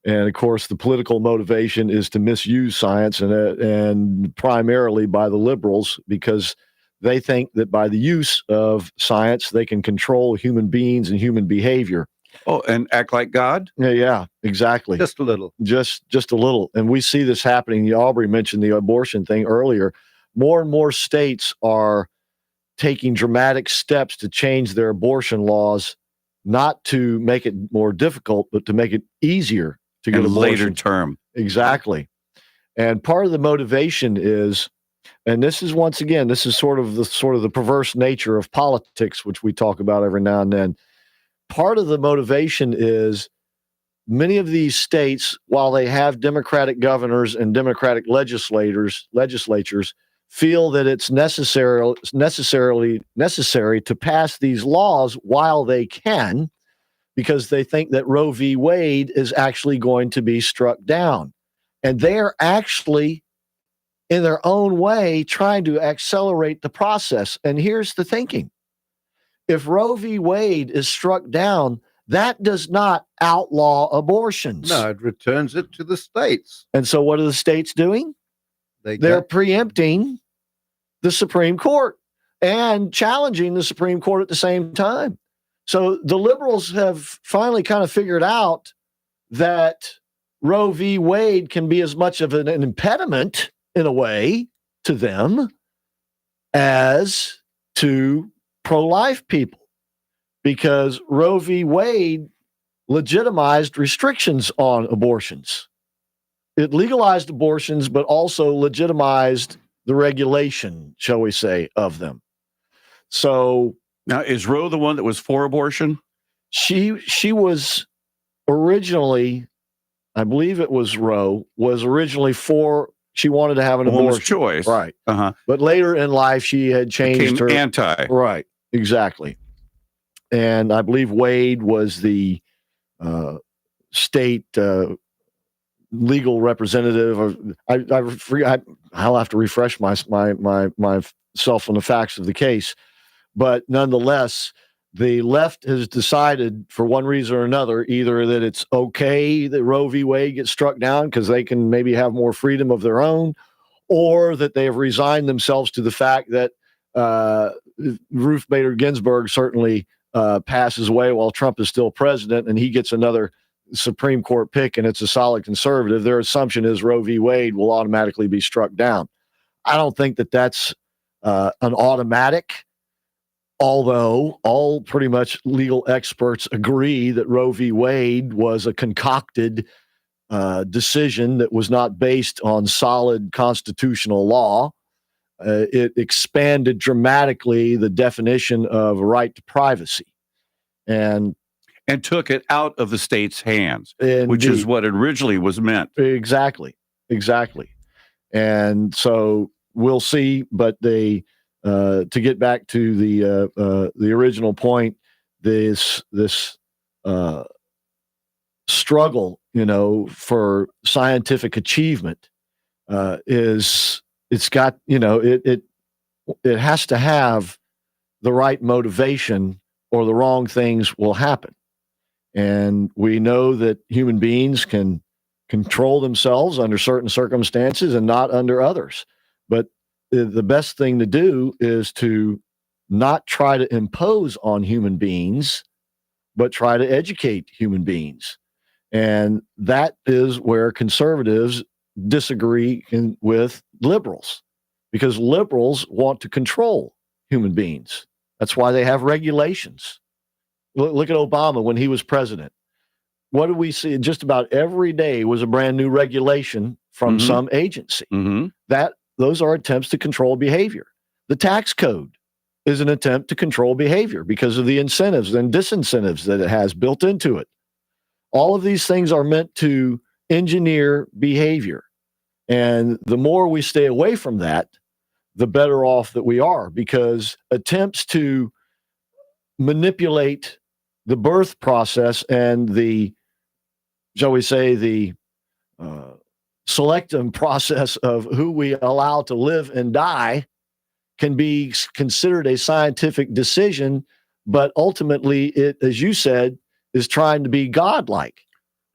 Speaker 3: And of course, the political motivation is to misuse science, and primarily by the liberals, because they think that by the use of science, they can control human beings and human behavior.
Speaker 9: Oh, and act like God?
Speaker 3: Yeah, exactly.
Speaker 7: Just a little.
Speaker 3: Just a little. And we see this happening. Aubrey mentioned the abortion thing earlier. More and more states are taking dramatic steps to change their abortion laws, not to make it more difficult, but to make it easier to get abortion.
Speaker 9: Later term.
Speaker 3: Exactly. And part of the motivation is, and this is once again, this is sort of the perverse nature of politics, which we talk about every now and then. Part of the motivation is many of these states, while they have Democratic governors and Democratic legislatures, feel that it's necessary to pass these laws while they can, because they think that Roe v. Wade is actually going to be struck down. And they are actually, in their own way, trying to accelerate the process. And here's the thinking. If Roe v. Wade is struck down, that does not outlaw abortions.
Speaker 7: No, it returns it to the states.
Speaker 3: And so what are the states doing? They're preempting the Supreme Court and challenging the Supreme Court at the same time. So the liberals have finally kind of figured out that Roe v. Wade can be as much of an impediment, in a way, to them as to pro-life people, because Roe v. Wade legitimized restrictions on abortions. It legalized abortions, but also legitimized the regulation, shall we say, of them. So
Speaker 9: now, is Roe the one that was for abortion?
Speaker 3: She was originally, I believe it was Roe, was originally for. She wanted to have an abortion.
Speaker 9: Woman's choice,
Speaker 3: right?
Speaker 9: Uh-huh.
Speaker 3: But later in life, she had changed her
Speaker 9: anti.
Speaker 3: Right, exactly. And I believe Wade was the state legal representative. I'll have to refresh myself on the facts of the case. But nonetheless, the left has decided, for one reason or another, either that it's okay that Roe v. Wade gets struck down because they can maybe have more freedom of their own, or that they have resigned themselves to the fact that Ruth Bader Ginsburg certainly passes away while Trump is still president, and he gets another Supreme Court pick, and it's a solid conservative. Their assumption is Roe v. Wade will automatically be struck down. I don't think that that's an automatic, although all pretty much legal experts agree that Roe v. Wade was a concocted decision that was not based on solid constitutional law. It expanded dramatically the definition of a right to privacy, and
Speaker 9: took it out of the state's hands,
Speaker 3: Indeed.
Speaker 9: Which is what originally was meant.
Speaker 3: Exactly. And so we'll see. But they, to get back to the original point, this struggle, for scientific achievement it's got, it has to have the right motivation, or the wrong things will happen. And we know that human beings can control themselves under certain circumstances and not under others. But the best thing to do is to not try to impose on human beings, but try to educate human beings. And that is where conservatives disagree with liberals, because liberals want to control human beings. That's why they have regulations. Look at Obama when he was president. What do we see? Just about every day was a brand new regulation from some agency. Those are attempts to control behavior. The tax code is an attempt to control behavior because of the incentives and disincentives that it has built into it. All of these things are meant to engineer behavior. And the more we stay away from that, the better off that we are, because attempts to manipulate the birth process and the, shall we say, the selective process of who we allow to live and die can be considered a scientific decision, but ultimately it, as you said, is trying to be godlike,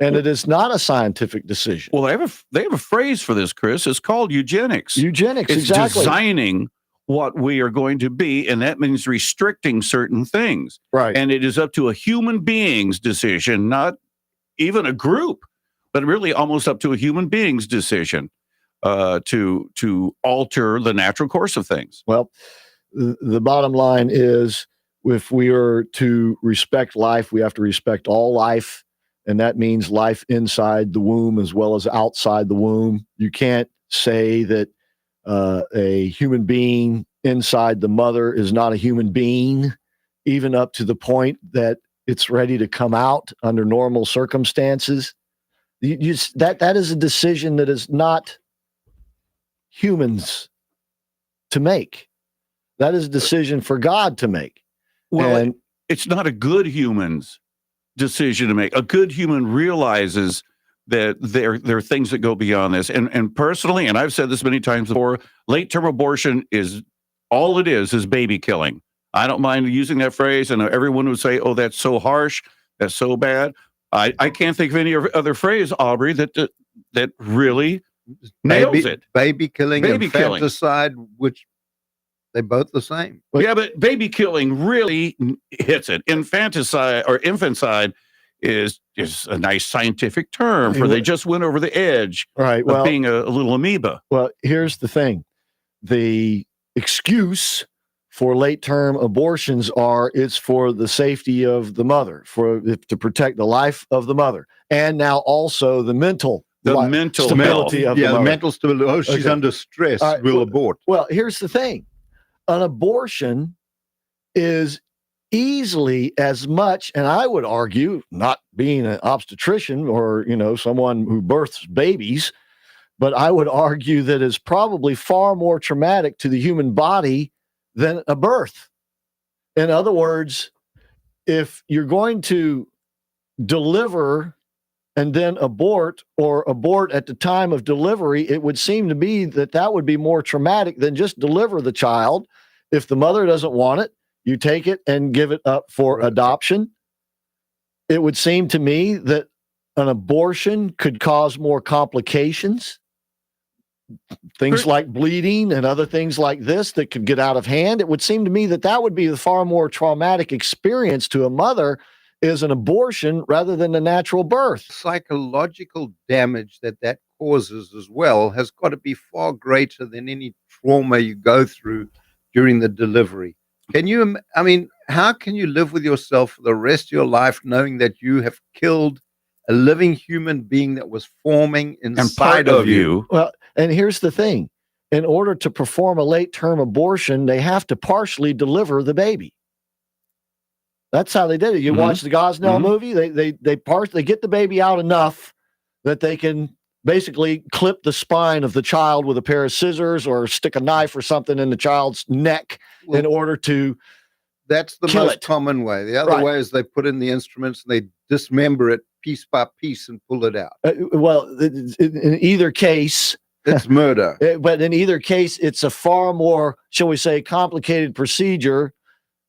Speaker 3: and it is not a scientific decision.
Speaker 9: Well, they have a phrase for this, Chris. It's called eugenics.
Speaker 3: Eugenics,
Speaker 9: it's
Speaker 3: exactly.
Speaker 9: Designing what we are going to be, and that means restricting certain things.
Speaker 3: Right.
Speaker 9: And it is up to a human being's decision, not even a group, but really almost up to a human being's decision to alter the natural course of things.
Speaker 3: Well, the bottom line is, if we are to respect life, we have to respect all life. And that means life inside the womb as well as outside the womb. You can't say that a human being inside the mother is not a human being, even up to the point that it's ready to come out under normal circumstances. That is a decision that is not humans to make. That is a decision for God to make.
Speaker 9: Well, it's not a good human's decision to make. A good human realizes that there are things that go beyond this. And personally, and I've said this many times before, late-term abortion is all it is baby killing. I don't mind using that phrase, and everyone would say, oh, that's so harsh, that's so bad. I can't think of any other phrase, Aubrey, that really nails it.
Speaker 7: Baby killing and infanticide, which they're both the same.
Speaker 9: Yeah, but baby killing really hits it. Infanticide or infanticide is a nice scientific term for they just went over the edge of being a little amoeba.
Speaker 3: Well, here's the thing. The excuse for late-term abortions it's for the safety of the mother, to protect the life of the mother, and now also the mental stability of the mother.
Speaker 7: The mental stability. Oh, she's under stress. We'll abort.
Speaker 3: Well, here's the thing. An abortion is easily as much, and I would argue, not being an obstetrician or, someone who births babies, but I would argue that is probably far more traumatic to the human body than a birth. In other words, if you're going to deliver and then abort, or abort at the time of delivery, it would seem to me that would be more traumatic than just deliver the child. If the mother doesn't want it, you take it and give it up for adoption. It would seem to me that an abortion could cause more complications, things like bleeding and other things like this that could get out of hand. It would seem to me that would be the far more traumatic experience to a mother, is an abortion rather than a natural birth.
Speaker 7: Psychological damage that causes as well has got to be far greater than any trauma you go through during the delivery. How can you live with yourself for the rest of your life knowing that you have killed a living human being that was forming inside of you?
Speaker 3: Well, and here's the thing. In order to perform a late-term abortion, they have to partially deliver the baby. That's how they did it. You watch the Gosnell movie, they get the baby out enough that they can basically clip the spine of the child with a pair of scissors or stick a knife or something in the child's neck in order to
Speaker 7: That's the most common way. The other way is they put in the instruments and they dismember it piece by piece and pull it out.
Speaker 3: In either case,
Speaker 7: it's murder.
Speaker 3: But in either case, it's a far more, shall we say, complicated procedure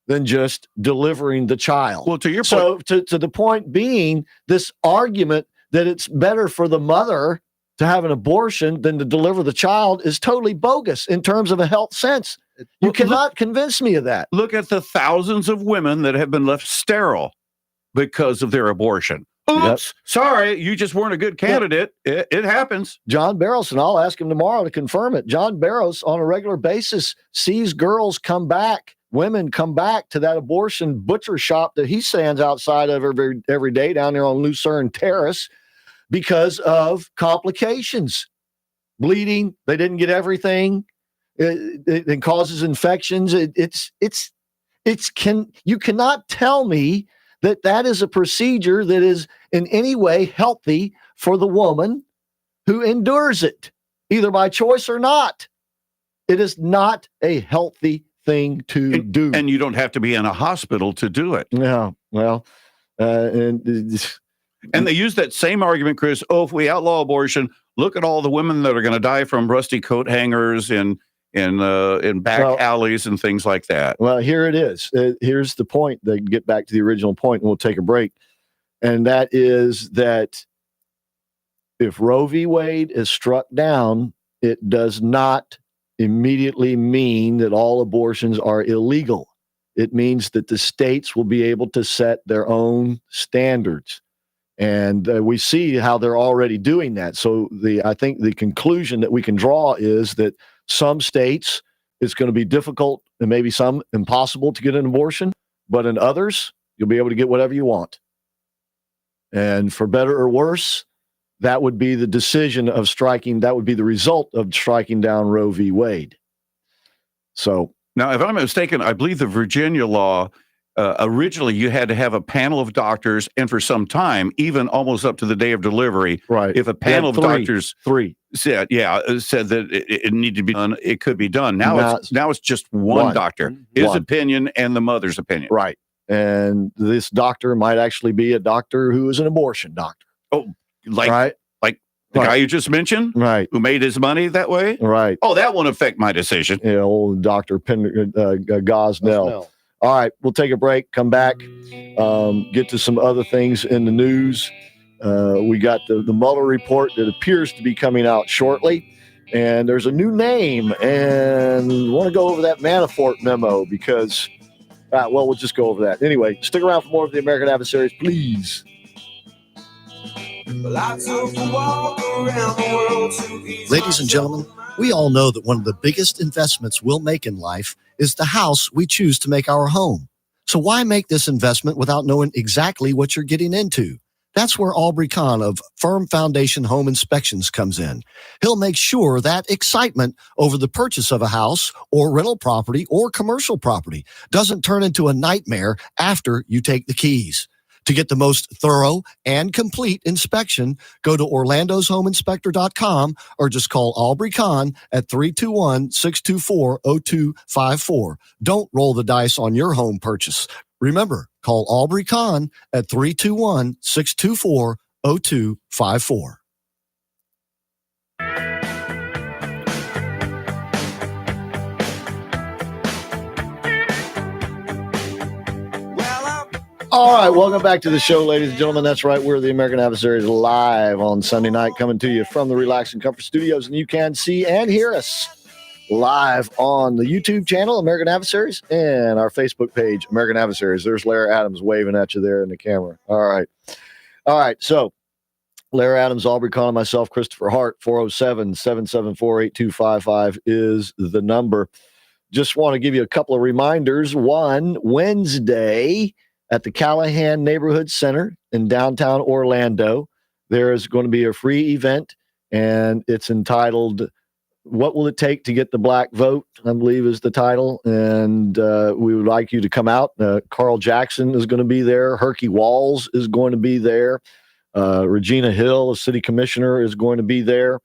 Speaker 3: than just delivering the child.
Speaker 9: Well, to your point.
Speaker 3: So to the point being, this argument that it's better for the mother to have an abortion than to deliver the child is totally bogus in terms of a health sense. You cannot convince me of that.
Speaker 9: Look at the thousands of women that have been left sterile because of their abortion. Oops, sorry, you just weren't a good candidate. It happens.
Speaker 3: John Barros, and I'll ask him tomorrow to confirm it. John Barros, on a regular basis, sees girls come back, women come back to that abortion butcher shop that he stands outside of every day down there on Lucerne Terrace because of complications. Bleeding, they didn't get everything. It causes infections. You cannot tell me that is a procedure that is in any way healthy for the woman who endures it, either by choice or not. It is not a healthy thing to do.
Speaker 9: And you don't have to be in a hospital to do it.
Speaker 3: Yeah, well,
Speaker 9: and they use that same argument, Chris. Oh, if we outlaw abortion, look at all the women that are going to die from rusty coat hangers in back alleys and things like that.
Speaker 3: Well, here it is. Here's the point. They get back to the original point, and we'll take a break. And that is that if Roe v. Wade is struck down, it does not immediately mean that all abortions are illegal. It means that the states will be able to set their own standards. And we see how they're already doing that. So I think the conclusion that we can draw is that some states, it's going to be difficult and maybe some impossible to get an abortion, but in others, you'll be able to get whatever you want. And for better or worse, that would be the decision of striking. That would be the result of striking down Roe v. Wade. So
Speaker 9: now, if I'm not mistaken, I believe the Virginia law, originally you had to have a panel of doctors, and for some time, even almost up to the day of delivery,
Speaker 3: right?
Speaker 9: If a panel of doctors said that it needed to be done, it could be done. Now it's just one doctor, his opinion and the mother's opinion,
Speaker 3: right? And this doctor might actually be a doctor who is an abortion doctor.
Speaker 9: Oh, like the guy you just mentioned,
Speaker 3: right?
Speaker 9: Who made his money that way,
Speaker 3: right?
Speaker 9: Oh, that won't affect my decision.
Speaker 3: Yeah, old Dr. Gosnell. All right, we'll take a break, come back, get to some other things in the news. We got the Mueller report that appears to be coming out shortly, and there's a new name, and we want to go over that Manafort memo because, we'll just go over that. Anyway, stick around for more of the American Adversaries, please.
Speaker 13: Ladies and gentlemen, we all know that one of the biggest investments we'll make in life is the house we choose to make our home. So why make this investment without knowing exactly what you're getting into? That's where Aubrey-Kahn of Firm Foundation Home Inspections comes in. He'll make sure that excitement over the purchase of a house or rental property or commercial property doesn't turn into a nightmare after you take the keys. To get the most thorough and complete inspection, go to orlandoshomeinspector.com or just call Aubrey-Kahn at 321-624-0254. Don't roll the dice on your home purchase. Remember, call Aubrey-Kahn at 321-624-0254.
Speaker 3: All right, welcome back to the show, ladies and gentlemen. That's right, we're the American Adversaries live on Sunday night, coming to you from the Relax and Comfort Studios, and you can see and hear us live on the YouTube channel, American Adversaries, and our Facebook page, American Adversaries. There's Larry Adams waving at you there in the camera. All right, so Larry Adams, Aubrey-Kahn, and myself, Christopher Hart, 407-774-8255 is the number. Just want to give you a couple of reminders. One, Wednesday, at the Callahan Neighborhood Center in downtown Orlando, there is going to be a free event, and it's entitled, What Will It Take to Get the Black Vote? I believe is the title, and we would like you to come out. Carl Jackson is going to be there. Herky Walls is going to be there. Regina Hill, a city commissioner, is going to be there,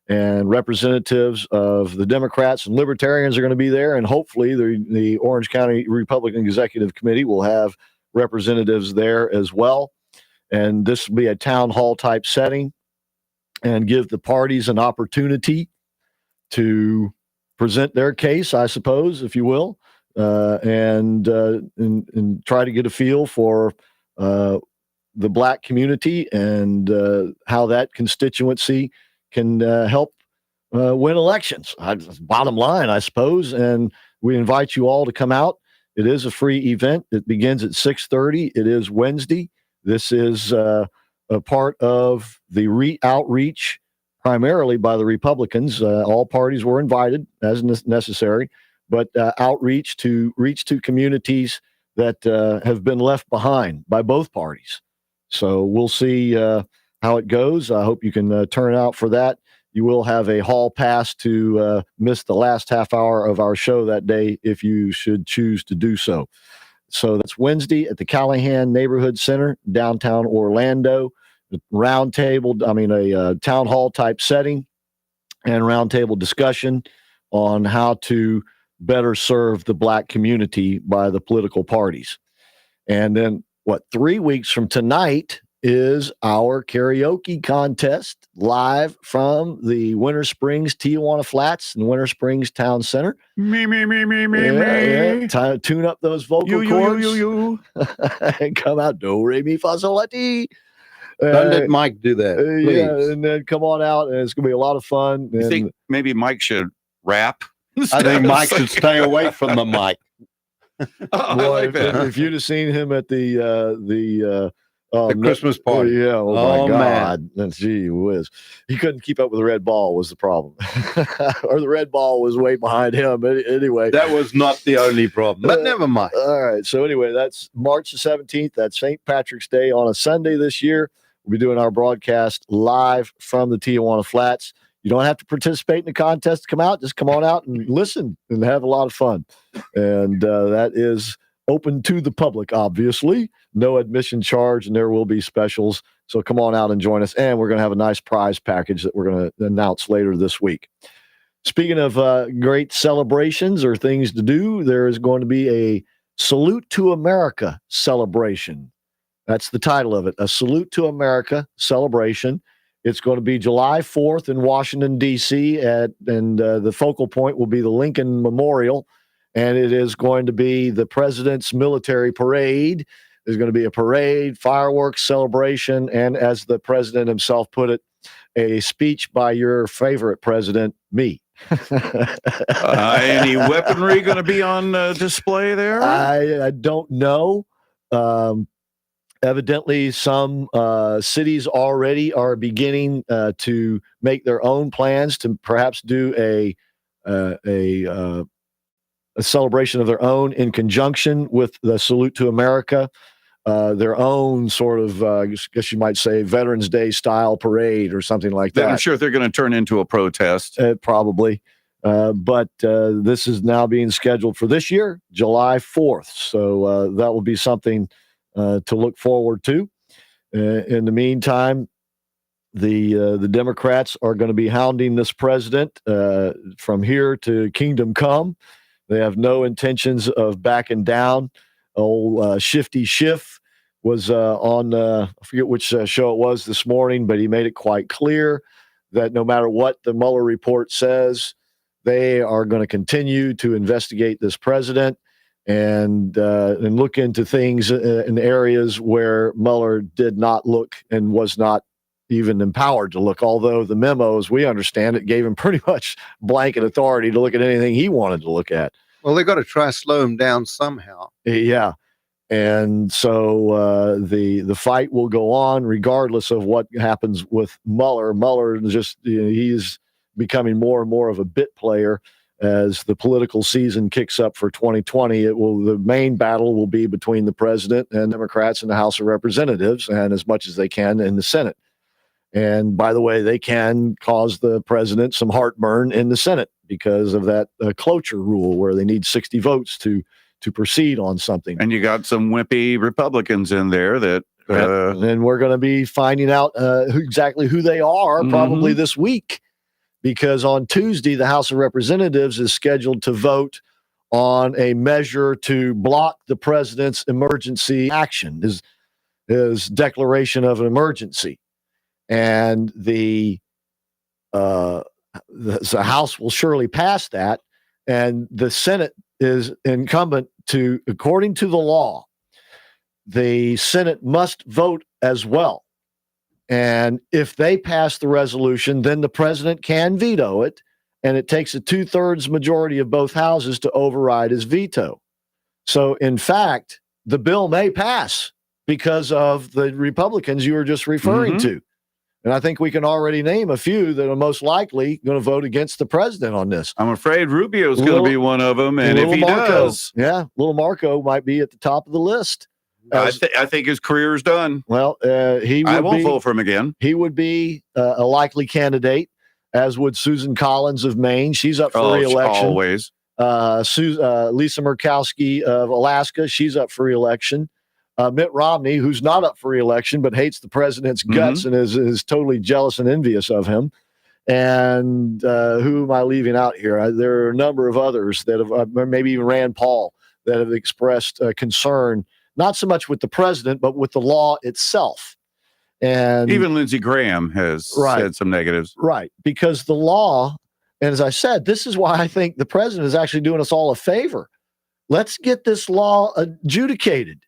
Speaker 3: and representatives of the Democrats and Libertarians are going to be there, and hopefully the Orange County Republican Executive Committee will have representatives there as well. And this will be a town hall type setting and give the parties an opportunity to present their case, I suppose, if you will, and try to get a feel for the Black community and how that constituency can help win elections. Bottom line, I suppose. And we invite you all to come out. It is a free event. It begins at 6:30. It is Wednesday. This is a part of the outreach primarily by the Republicans. All parties were invited as necessary, but outreach to reach to communities that have been left behind by both parties. So we'll see how it goes. I hope you can turn out for that. You will have a hall pass to miss the last half hour of our show that day if you should choose to do so. So that's Wednesday at the Callahan Neighborhood Center, downtown Orlando. A town hall type setting and roundtable discussion on how to better serve the Black community by the political parties. And then 3 weeks from tonight is our karaoke contest live from the Winter Springs Tijuana Flats and Winter Springs Town Center.
Speaker 9: Me.
Speaker 3: Tune up those vocal cords. And come out, do, re, mi, fa, sol, la, ti.
Speaker 7: Don't let Mike do that, please.
Speaker 3: Yeah, and then come on out, and it's going to be a lot of fun.
Speaker 9: You think maybe Mike should rap?
Speaker 7: I think Mike should stay away from the mic.
Speaker 3: If you'd have seen him at the
Speaker 7: Christmas party.
Speaker 3: Yeah. Oh my God.
Speaker 7: Man.
Speaker 3: Gee whiz. He couldn't keep up with the red ball was the problem. Or the red ball was way behind him. Anyway.
Speaker 7: That was not the only problem, but never mind.
Speaker 3: All right. So anyway, that's March the 17th. That's St. Patrick's Day on a Sunday this year. We'll be doing our broadcast live from the Tijuana Flats. You don't have to participate in the contest to come out. Just come on out and listen and have a lot of fun. And that is open to the public, obviously. No admission charge, and there will be specials. So come on out and join us. And we're going to have a nice prize package that we're going to announce later this week. Speaking of great celebrations or things to do, there is going to be a Salute to America celebration. That's the title of it, a Salute to America celebration. It's going to be July 4th in Washington, D.C., and the focal point will be the Lincoln Memorial. And it is going to be the president's military parade. There's going to be a parade, fireworks, celebration, and as the president himself put it, a speech by your favorite president, me.
Speaker 9: Any weaponry going to be on display there?
Speaker 3: I don't know. Evidently, some cities already are beginning to make their own plans to perhaps do a celebration of their own in conjunction with the Salute to America, their own sort of, I guess you might say, Veterans Day style parade or something like that.
Speaker 9: I'm sure they're going to turn into a protest.
Speaker 3: Probably. But this is now being scheduled for this year, July 4th. So that will be something to look forward to. In the meantime, the Democrats are going to be hounding this president from here to kingdom come. They have no intentions of backing down. Old Shifty Schiff was on, I forget which show it was this morning, but he made it quite clear that no matter what the Mueller report says, they are going to continue to investigate this president and look into things in areas where Mueller did not look and was not even empowered to look, although the memo, as we understand it, gave him pretty much blanket authority to look at anything he wanted to look at.
Speaker 7: Well, they got to try to slow him down somehow.
Speaker 3: Yeah. And so the fight will go on regardless of what happens with Mueller. Mueller just, he's becoming more and more of a bit player as the political season kicks up for 2020. The main battle will be between the president and Democrats in the House of Representatives, and as much as they can in the Senate. And by the way, they can cause the president some heartburn in the Senate because of that cloture rule where they need 60 votes to proceed on something.
Speaker 9: And you got some wimpy Republicans in there that...
Speaker 3: and we're going to be finding out exactly who they are probably this week, because on Tuesday, the House of Representatives is scheduled to vote on a measure to block the president's emergency action, his declaration of an emergency. And the House will surely pass that, and the Senate is incumbent to, according to the law, the Senate must vote as well. And if they pass the resolution, then the president can veto it. And it takes a 2/3 majority of both houses to override his veto. So, in fact, the bill may pass because of the Republicans you were just referring to. And I think we can already name a few that are most likely going to vote against the president on this.
Speaker 9: I'm afraid Rubio's going to be one of them. And if he does,
Speaker 3: little Marco might be at the top of the list.
Speaker 9: I think his career is done.
Speaker 3: Well, I
Speaker 9: won't vote for him again.
Speaker 3: He would be a likely candidate, as would Susan Collins of Maine. She's up for re-election.
Speaker 9: Always.
Speaker 3: Lisa Murkowski of Alaska, she's up for re-election. Mitt Romney, who's not up for re-election but hates the president's guts and is totally jealous and envious of him. And who am I leaving out here? There are a number of others that have, maybe even Rand Paul, that have expressed concern, not so much with the president, but with the law itself. And
Speaker 9: even Lindsey Graham has said some negatives.
Speaker 3: Right, because the law, and as I said, this is why I think the president is actually doing us all a favor. Let's get this law adjudicated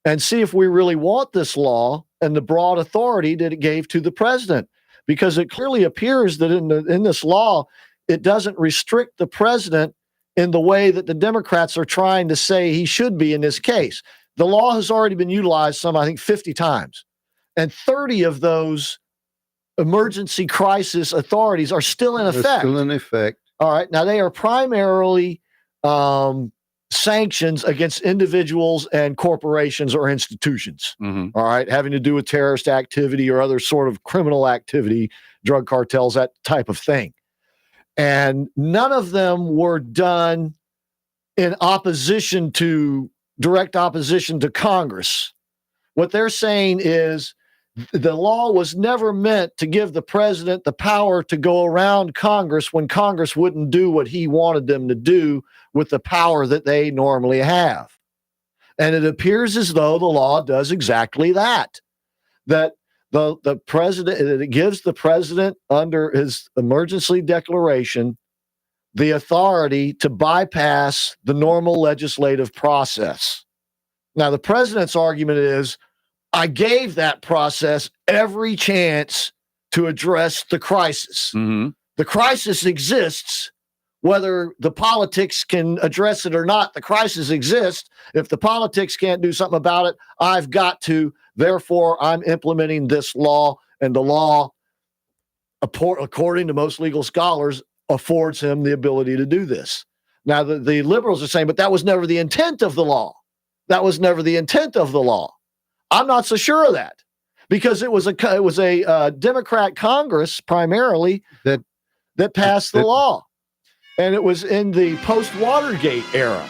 Speaker 3: and see if we really want this law and the broad authority that it gave to the president. Because it clearly appears that in this law, it doesn't restrict the president in the way that the Democrats are trying to say he should be in this case. The law has already been utilized I think 50 times. And 30 of those emergency crisis authorities are still in effect.
Speaker 7: Still in effect.
Speaker 3: All right. Now, they are primarily sanctions against individuals and corporations or institutions, all right, having to do with terrorist activity or other sort of criminal activity, drug cartels, that type of thing. And none of them were done in direct opposition to Congress. What they're saying is the law was never meant to give the president the power to go around Congress when Congress wouldn't do what he wanted them to do with the power that they normally have. And it appears as though the law does exactly that, that the president, it gives the president under his emergency declaration the authority to bypass the normal legislative process. Now, the president's argument is, I gave that process every chance to address the crisis. The crisis exists, whether the politics can address it or not. The crisis exists. If the politics can't do something about it, I've got to. Therefore, I'm implementing this law, and the law, according to most legal scholars, affords him the ability to do this. Now, the liberals are saying, but that was never the intent of the law. That was never the intent of the law. I'm not so sure of that, because it was a Democrat Congress primarily that passed the law, and it was in the post-Watergate era,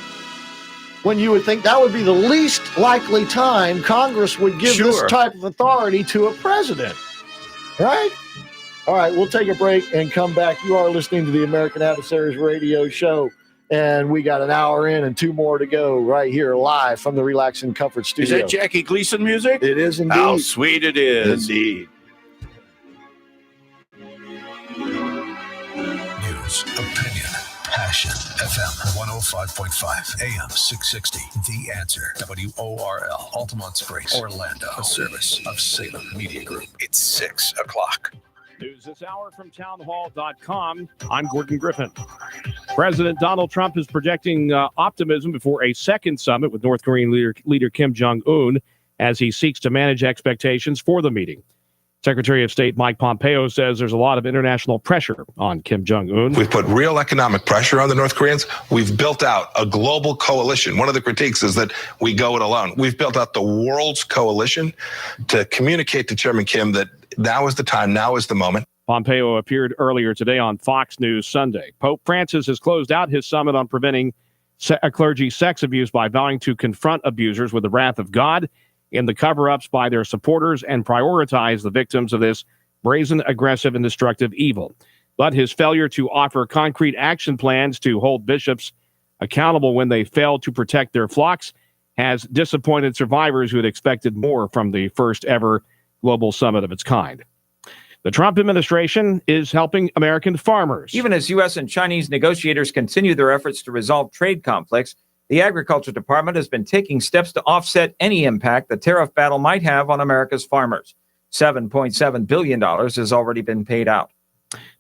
Speaker 3: when you would think that would be the least likely time Congress would give this type of authority to a president, right? All right, we'll take a break and come back. You are listening to the American Adversaries radio show. And we got an hour in and 2 more to go right here live from the Relax and Comfort studio.
Speaker 9: Is that Jackie Gleason music?
Speaker 3: It is indeed.
Speaker 9: How sweet it is.
Speaker 3: Indeed.
Speaker 14: News, opinion, passion. FM 105.5, AM 660. The Answer. WORL. Altamont Springs, Orlando. A service of Salem Media Group. It's 6 o'clock.
Speaker 1: News this hour from townhall.com. I'm Gordon Griffin. President Donald Trump is projecting optimism before a second summit with North Korean leader Kim Jong-un as he seeks to manage expectations for the meeting. Secretary of State Mike Pompeo says there's a lot of international pressure on Kim Jong-un.
Speaker 15: We've put real economic pressure on the North Koreans. We've built out a global coalition. One of the critiques is that we go it alone. We've built out the world's coalition to communicate to Chairman Kim that now is the time, now is the moment.
Speaker 1: Pompeo appeared earlier today on Fox News Sunday. Pope Francis has closed out his summit on preventing clergy sex abuse by vowing to confront abusers with the wrath of God in the cover-ups by their supporters and prioritize the victims of this brazen, aggressive, and destructive evil. But his failure to offer concrete action plans to hold bishops accountable when they failed to protect their flocks has disappointed survivors who had expected more from the first ever global summit of its kind. The Trump administration is helping American farmers.
Speaker 16: Even as U.S. and Chinese negotiators continue their efforts to resolve trade conflicts, the Agriculture Department has been taking steps to offset any impact the tariff battle might have on America's farmers. $7.7 billion has already been paid out.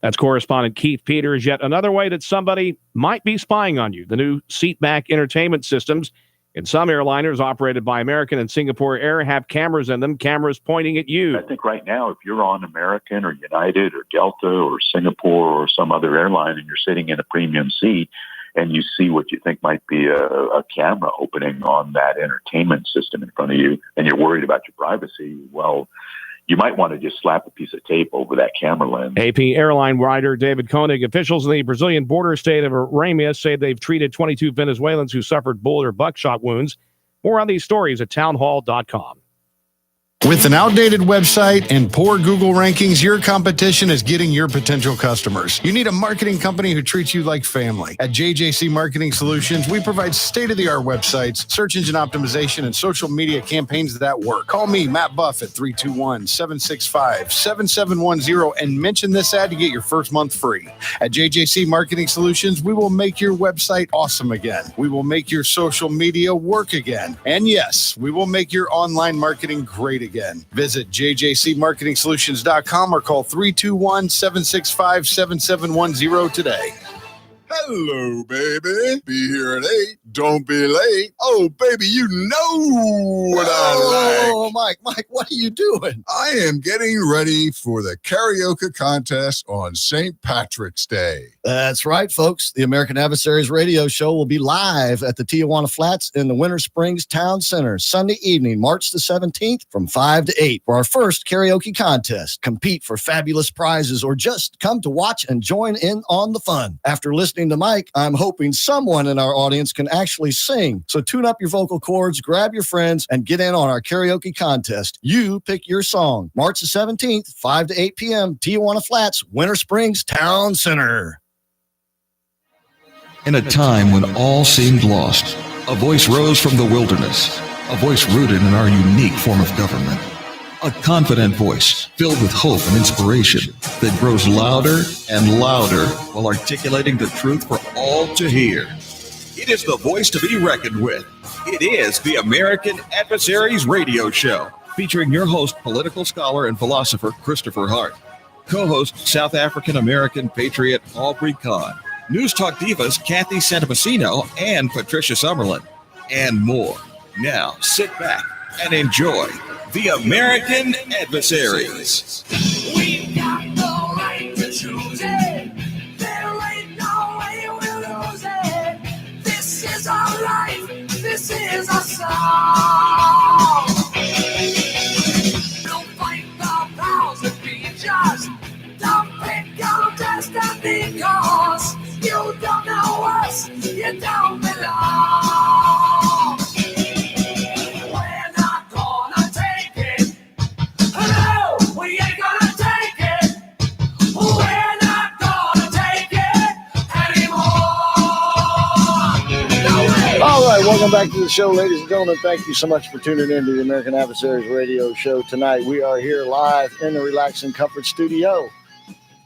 Speaker 1: That's correspondent Keith Peters. Yet another way that somebody might be spying on you. The new seatback entertainment systems in some airliners operated by American and Singapore Air have cameras in them, cameras pointing at you.
Speaker 17: I think right now, if you're on American or United or Delta or Singapore or some other airline and you're sitting in a premium seat and you see what you think might be a camera opening on that entertainment system in front of you and you're worried about your privacy, well, you might want to just slap a piece of tape over that camera lens.
Speaker 1: AP airline writer David Koenig, officials in the Brazilian border state of Roraima say they've treated 22 Venezuelans who suffered bullet or buckshot wounds. More on these stories at townhall.com.
Speaker 4: With an outdated website and poor Google rankings, your competition is getting your potential customers. You need a marketing company who treats you like family. At JJC Marketing Solutions, we provide state-of-the-art websites, search engine optimization, and social media campaigns that work. Call me, Matt Buff, at 321-765-7710 and mention this ad to get your first month free. At JJC Marketing Solutions, we will make your website awesome again. We will make your social media work again. And yes, we will make your online marketing great again. Visit jjcmarketingsolutions.com or call 321-765-7710 today.
Speaker 2: Hello, baby. Be here at 8. Don't be late. Oh, baby, you know what I like.
Speaker 13: Oh, Mike, what are you doing?
Speaker 2: I am getting ready for the karaoke contest on St. Patrick's Day.
Speaker 13: That's right, folks. The American Adversaries radio show will be live at the Tijuana Flats in the Winter Springs Town Center Sunday evening, March the 17th from 5 to 8 for our first karaoke contest. Compete for fabulous prizes or just come to watch and join in on the fun. After listening to Mike, I'm hoping someone in our audience can actually sing. So tune up your vocal cords, grab your friends, and get in on our karaoke contest. You pick your song. March the 17th, 5 to 8 p.m., Tijuana Flats, Winter Springs Town Center.
Speaker 5: In a time when all seemed lost, a voice rose from the wilderness, a voice rooted in our unique form of government. A confident voice filled with hope and inspiration that grows louder and louder while articulating the truth for all to hear. It is the voice to be reckoned with. It is the American Adversaries radio show, featuring your host, political scholar and philosopher Christopher Hart, co-host South African American patriot Aubrey Kahn, News Talk divas Kathy Santomassino and Patricia Summerlin, and more. Now sit back and enjoy the American Adversaries.
Speaker 6: We've got the right to choose it. There ain't no way we'll lose it. This is our life. This is our song. Don't fight the powers that be just. Don't pick your destiny because you don't know us. You don't belong. We ain't gonna take it. We're not gonna take it anymore. No way.
Speaker 3: All right, welcome back to the show, ladies and gentlemen. Thank you so much for tuning in to the American Adversaries radio show tonight. We are here live in the Relax and Comfort studio.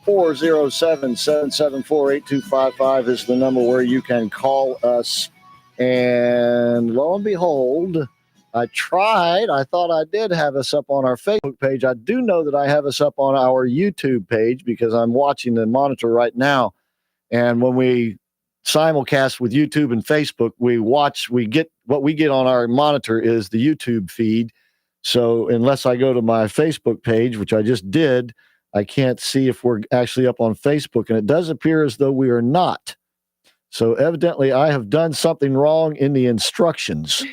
Speaker 3: 407-774-8255 is the number where you can call us. And lo and behold, I thought I did have us up on our Facebook page. I do know that I have us up on our YouTube page because I'm watching the monitor right now. And when we simulcast with YouTube and Facebook, we get what we get on our monitor is the YouTube feed. So unless I go to my Facebook page, which I just did, I can't see if we're actually up on Facebook. And it does appear as though we are not. So evidently I have done something wrong in the instructions.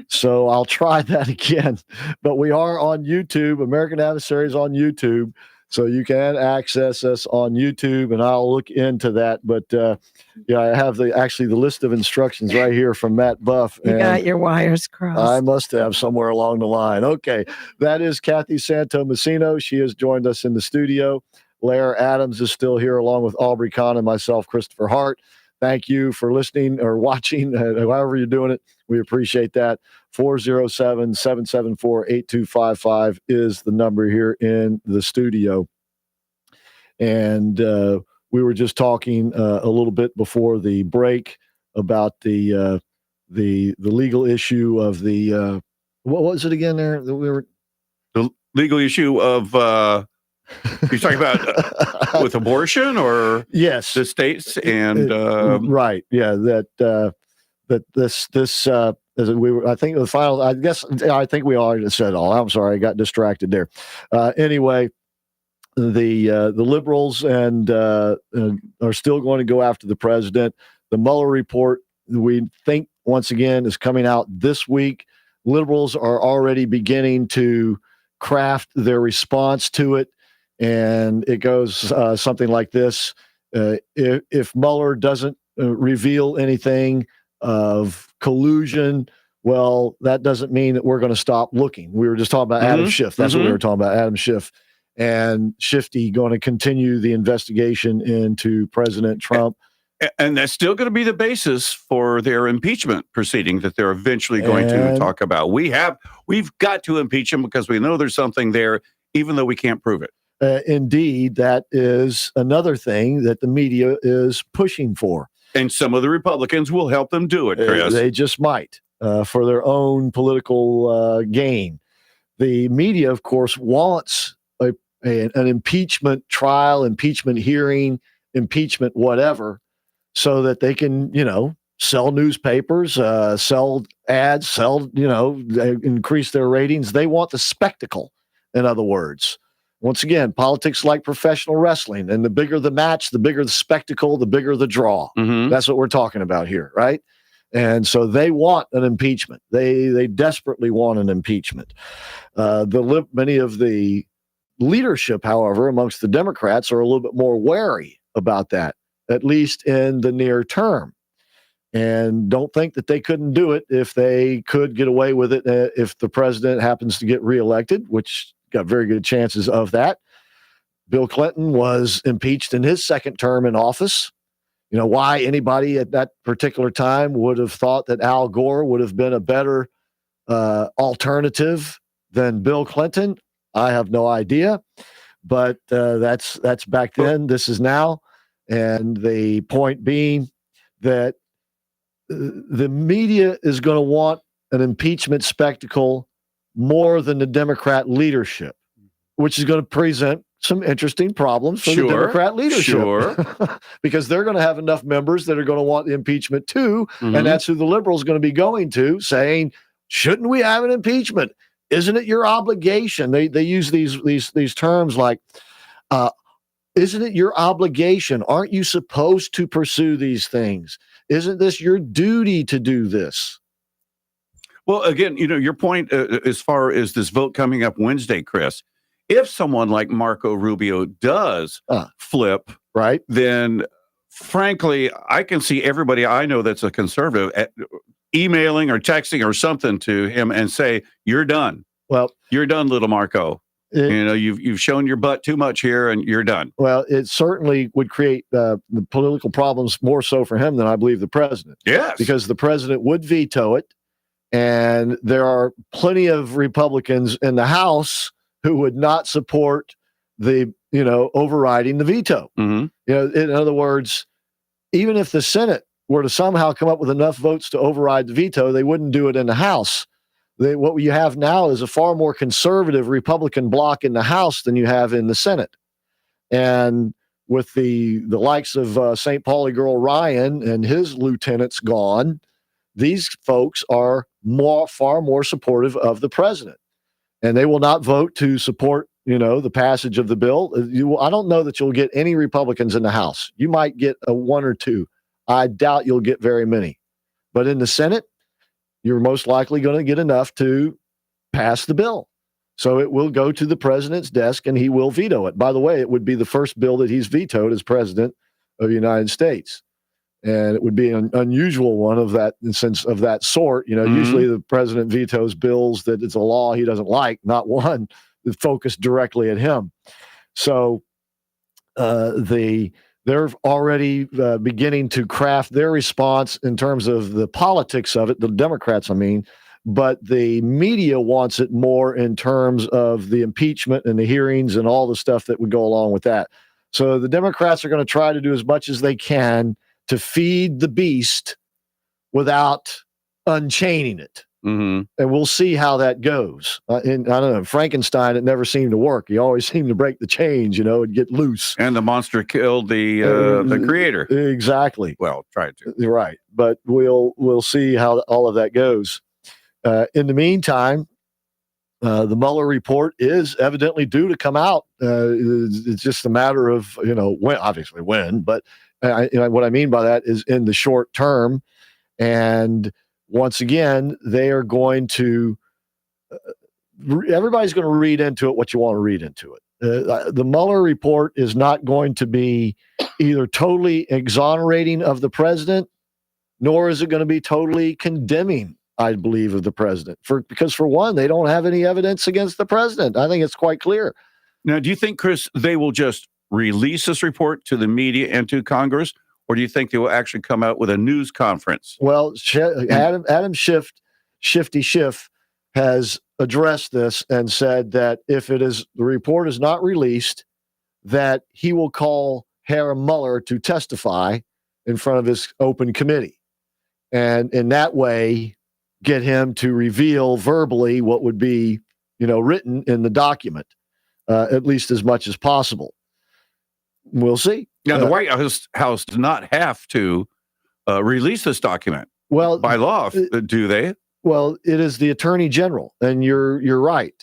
Speaker 3: So I'll try that again. But we are on YouTube, American Adversaries on YouTube. So you can access us on YouTube, and I'll look into that. But yeah, I have the list of instructions right here from Matt Buff.
Speaker 18: You got your wires crossed.
Speaker 3: I must have somewhere along the line. Okay, that is Kathy Santomassino. She has joined us in the studio. Lair Adams is still here along with Aubrey Kahn and myself, Christopher Hart. Thank you for listening or watching, however you're doing it. We appreciate that. 407-774-8255 is the number here in the studio. And we were just talking a little bit before the break about the legal issue of the what was it again there that we were
Speaker 9: legal issue of you're talking about with abortion or
Speaker 3: yes,
Speaker 9: the states and
Speaker 3: right, yeah, that this as we were, I think the final. I think we already said it all. I'm sorry, I got distracted there. Anyway, the liberals and are still going to go after the president. The Mueller report, we think, once again, is coming out this week. Liberals are already beginning to craft their response to it, and it goes something like this: if Mueller doesn't reveal anything of collusion, well, that doesn't mean that we're going to stop looking. We were just talking about Adam Schiff. That's what we were talking about, Adam Schiff. And Shifty going to continue the investigation into President Trump.
Speaker 9: And that's still going to be the basis for their impeachment proceeding that they're eventually going to talk about. We've got to impeach him because we know there's something there, even though we can't prove it.
Speaker 3: Indeed, that is another thing that the media is pushing for.
Speaker 9: And some of the Republicans will help them do it, Chris.
Speaker 3: They just might for their own political gain. The media, of course, wants an impeachment trial, impeachment hearing, impeachment whatever, so that they can, sell newspapers, sell ads, increase their ratings. They want the spectacle, in other words. Once again, politics like professional wrestling, and the bigger the match, the bigger the spectacle, the bigger the draw. That's what we're talking about here, right? And so they want an impeachment. They desperately want an impeachment. Many of the leadership, however, amongst the Democrats are a little bit more wary about that, at least in the near term, and don't think that they couldn't do it if they could get away with it if the president happens to get reelected, which got very good chances of that. Bill Clinton was impeached in his second term in office. Why anybody at that particular time would have thought that Al Gore would have been a better alternative than Bill Clinton, I have no idea, but that's back then. This is now, and the point being that the media is going to want an impeachment spectacle more than the Democrat leadership, which is going to present some interesting problems for the Democrat leadership, because they're going to have enough members that are going to want the impeachment too, and that's who the liberals are going to be going to, saying, "Shouldn't we have an impeachment? Isn't it your obligation?" They use these terms like, "Isn't it your obligation? Aren't you supposed to pursue these things? Isn't this your duty to do this?"
Speaker 9: Well, again, your point as far as this vote coming up Wednesday, Chris, if someone like Marco Rubio does flip,
Speaker 3: right,
Speaker 9: then frankly, I can see everybody I know that's a conservative emailing or texting or something to him and say, "You're done.
Speaker 3: Well,
Speaker 9: you're done, little Marco. You've shown your butt too much here, and you're done."
Speaker 3: Well, it certainly would create the political problems more so for him than I believe the president.
Speaker 9: Yes,
Speaker 3: because the president would veto it, and there are plenty of Republicans in the House who would not support the overriding the veto.
Speaker 9: Mm-hmm.
Speaker 3: In other words, even if the Senate were to somehow come up with enough votes to override the veto, they wouldn't do it in the House. What you have now is a far more conservative Republican bloc in the House than you have in the Senate. And with the likes of St. Pauli girl Ryan and his lieutenants gone, these folks are far more supportive of the president. And they will not vote to support, the passage of the bill. I don't know that you'll get any Republicans in the House. You might get one or two. I doubt you'll get very many. But in the Senate, you're most likely going to get enough to pass the bill. So it will go to the president's desk and he will veto it. By the way, it would be the first bill that he's vetoed as president of the United States. And it would be an unusual one of that sort. Usually the president vetoes bills that it's a law he doesn't like, not one that focus directly at him. So they're already beginning to craft their response in terms of the politics of it, the Democrats, but the media wants it more in terms of the impeachment and the hearings and all the stuff that would go along with that. So the Democrats are going to try to do as much as they can to feed the beast without unchaining it. And we'll see how that goes. And I don't know, Frankenstein, it never seemed to work. He always seemed to break the chains, and get loose.
Speaker 9: And the monster killed the creator.
Speaker 3: Exactly.
Speaker 9: Well, tried to.
Speaker 3: Right. But we'll see how all of that goes. In the meantime, the Mueller report is evidently due to come out. It's just a matter of, when, obviously when, but what I mean by that is in the short term. And once again, they are going to, everybody's going to read into it what you want to read into it. The Mueller report is not going to be either totally exonerating of the president, nor is it going to be totally condemning, I believe, of the president. Because for one, they don't have any evidence against the president. I think it's quite clear.
Speaker 9: Now, do you think, Chris, they will just release this report to the media and to Congress, or do you think they will actually come out with a news conference?
Speaker 3: Well, Adam Shifty Schiff has addressed this and said that if the report is not released, that he will call Herr Mueller to testify in front of his open committee. And in that way, get him to reveal verbally what would be, written in the document, at least as much as possible. We'll see.
Speaker 9: Now, the White House does not have to release this document.
Speaker 3: Well,
Speaker 9: by law, do they?
Speaker 3: Well, it is the Attorney General, and you're right.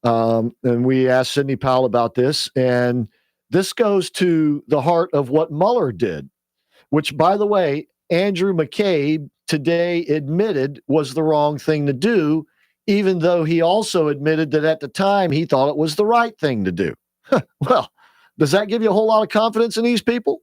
Speaker 3: And we asked Sidney Powell about this, and this goes to the heart of what Mueller did, which, by the way, Andrew McCabe today admitted was the wrong thing to do, even though he also admitted that at the time he thought it was the right thing to do. Well, does that give you a whole lot of confidence in these people?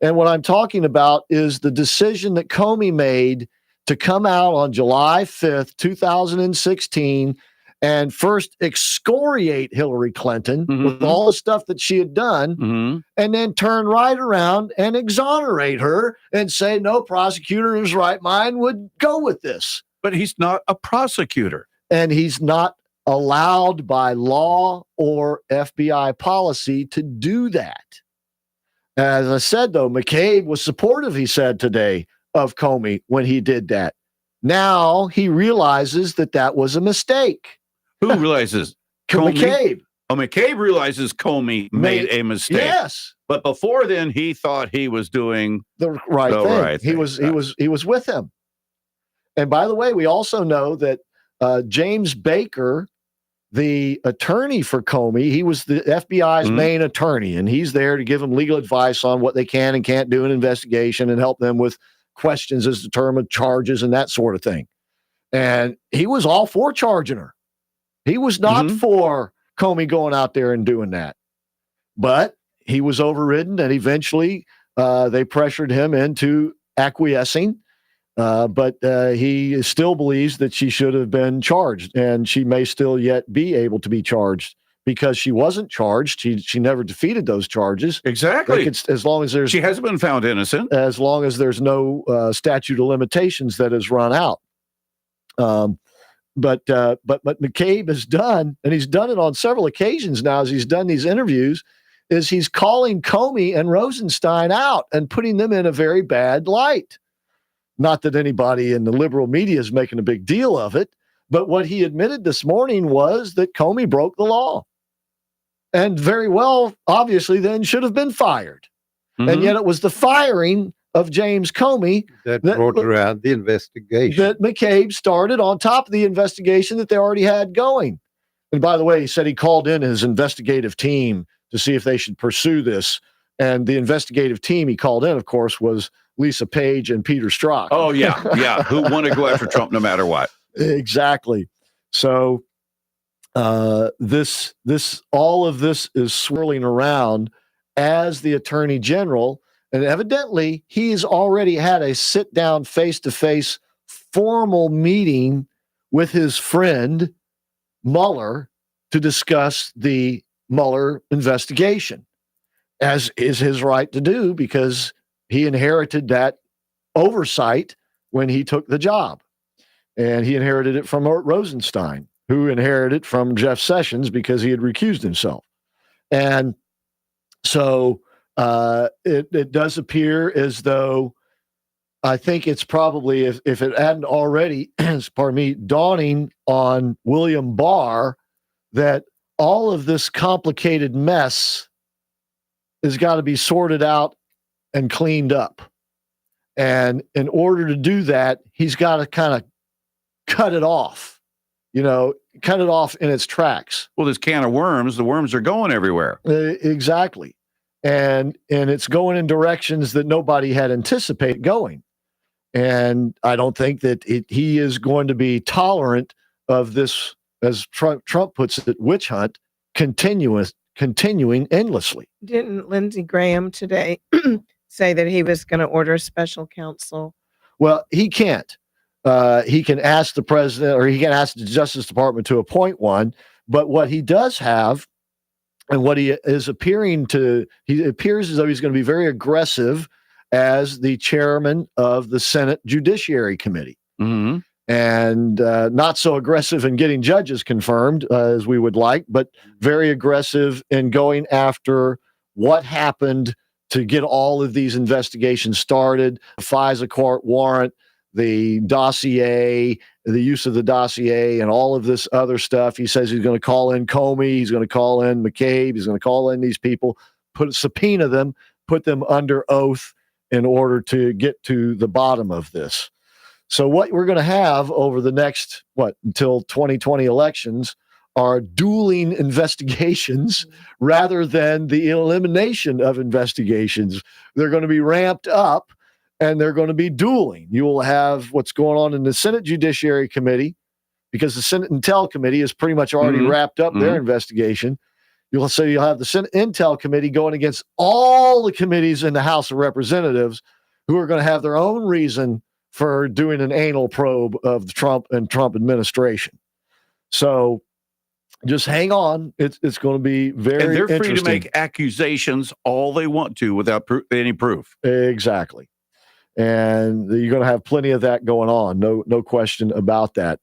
Speaker 3: And what I'm talking about is the decision that Comey made to come out on July 5th, 2016, and first excoriate Hillary Clinton with all the stuff that she had done, and then turn right around and exonerate her and say no prosecutor in his right mind would go with this.
Speaker 9: But he's not a prosecutor.
Speaker 3: And he's not allowed by law or FBI policy to do that. As I said, though, McCabe was supportive, he said today, of Comey when he did that. Now he realizes that was a mistake.
Speaker 9: Who realizes?
Speaker 3: McCabe.
Speaker 9: Oh, McCabe realizes Comey made a mistake.
Speaker 3: Yes.
Speaker 9: But before then, he thought he was doing
Speaker 3: the right thing. He was with him. And by the way, we also know that James Baker, the attorney for Comey, he was the FBI's main attorney, and he's there to give them legal advice on what they can and can't do in investigation and help them with questions as to determine charges and that sort of thing. And he was all for charging her. He was not for Comey going out there and doing that. But he was overridden, and eventually they pressured him into acquiescing. But he still believes that she should have been charged, and she may still yet be able to be charged because she wasn't charged. She never defeated those charges.
Speaker 9: Exactly.
Speaker 3: As long as
Speaker 9: she hasn't been found innocent.
Speaker 3: As long as there's no statute of limitations that has run out. But McCabe has done, and he's done it on several occasions now as he's done these interviews, is he's calling Comey and Rosenstein out and putting them in a very bad light. Not that anybody in the liberal media is making a big deal of it, but what he admitted this morning was that Comey broke the law. And very well, obviously, then should have been fired. And yet it was the firing of James Comey
Speaker 7: that brought around the investigation.
Speaker 3: That McCabe started on top of the investigation that they already had going. And by the way, he said he called in his investigative team to see if they should pursue this. And the investigative team he called in, of course, was Lisa Page and Peter Strzok.
Speaker 9: Oh, yeah. Yeah. Who want to go after Trump no matter what.
Speaker 3: Exactly. So all of this is swirling around as the Attorney General. And evidently, he's already had a sit-down, face-to-face formal meeting with his friend Mueller to discuss the Mueller investigation, as is his right to do because he inherited that oversight when he took the job. And he inherited it from Rosenstein, who inherited it from Jeff Sessions because he had recused himself. And so it does appear as though I think it's probably, if it hadn't already, pardon me, dawning on William Barr that all of this complicated mess has got to be sorted out and cleaned up. And in order to do that, he's got to kind of cut it off, cut it off in its tracks.
Speaker 9: Well, this can of worms, the worms are going everywhere.
Speaker 3: Exactly. And it's going in directions that nobody had anticipated going. And I don't think that he is going to be tolerant of this, as Trump puts it, witch hunt continuing endlessly.
Speaker 18: Didn't Lindsey Graham today say that he was going to order a special counsel?
Speaker 3: Well, he can't. He can ask the president, or he can ask the Justice Department to appoint one. But what he does have, and what he is he appears as though he's going to be very aggressive as the chairman of the Senate Judiciary Committee.
Speaker 9: Mm-hmm.
Speaker 3: And not so aggressive in getting judges confirmed as we would like, but very aggressive in going after what happened to get all of these investigations started, the FISA court warrant, the dossier, the use of the dossier, and all of this other stuff. He says he's going to call in Comey, he's going to call in McCabe, he's going to call in these people, subpoena them, put them under oath in order to get to the bottom of this. So what we're going to have over the next, until 2020 elections are dueling investigations rather than the elimination of investigations. They're going to be ramped up and they're going to be dueling. You will have what's going on in the Senate Judiciary Committee, because the Senate Intel Committee has pretty much already wrapped up their investigation. You'll have the Senate Intel Committee going against all the committees in the House of Representatives, who are going to have their own reason for doing an anal probe of the Trump administration. So just hang on. It's going to be very
Speaker 9: And they're free
Speaker 3: interesting.
Speaker 9: to make accusations all they want to without any proof.
Speaker 3: Exactly. And you're going to have plenty of that going on. No question about that.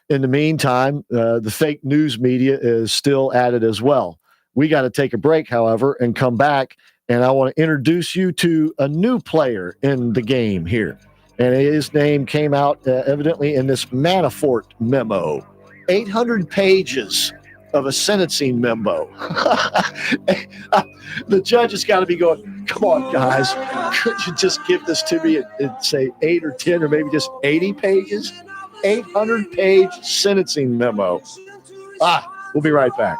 Speaker 3: In the meantime, the fake news media is still at it as well. We got to take a break, however, and come back. And I want to introduce you to a new player in the game here. And his name came out evidently in this Manafort memo. 800 pages of a sentencing memo. The judge has got to be going, come on, guys. Could you just give this to me and say 8 or 10 or maybe just 80 pages? 800-page sentencing memo. We'll be right back.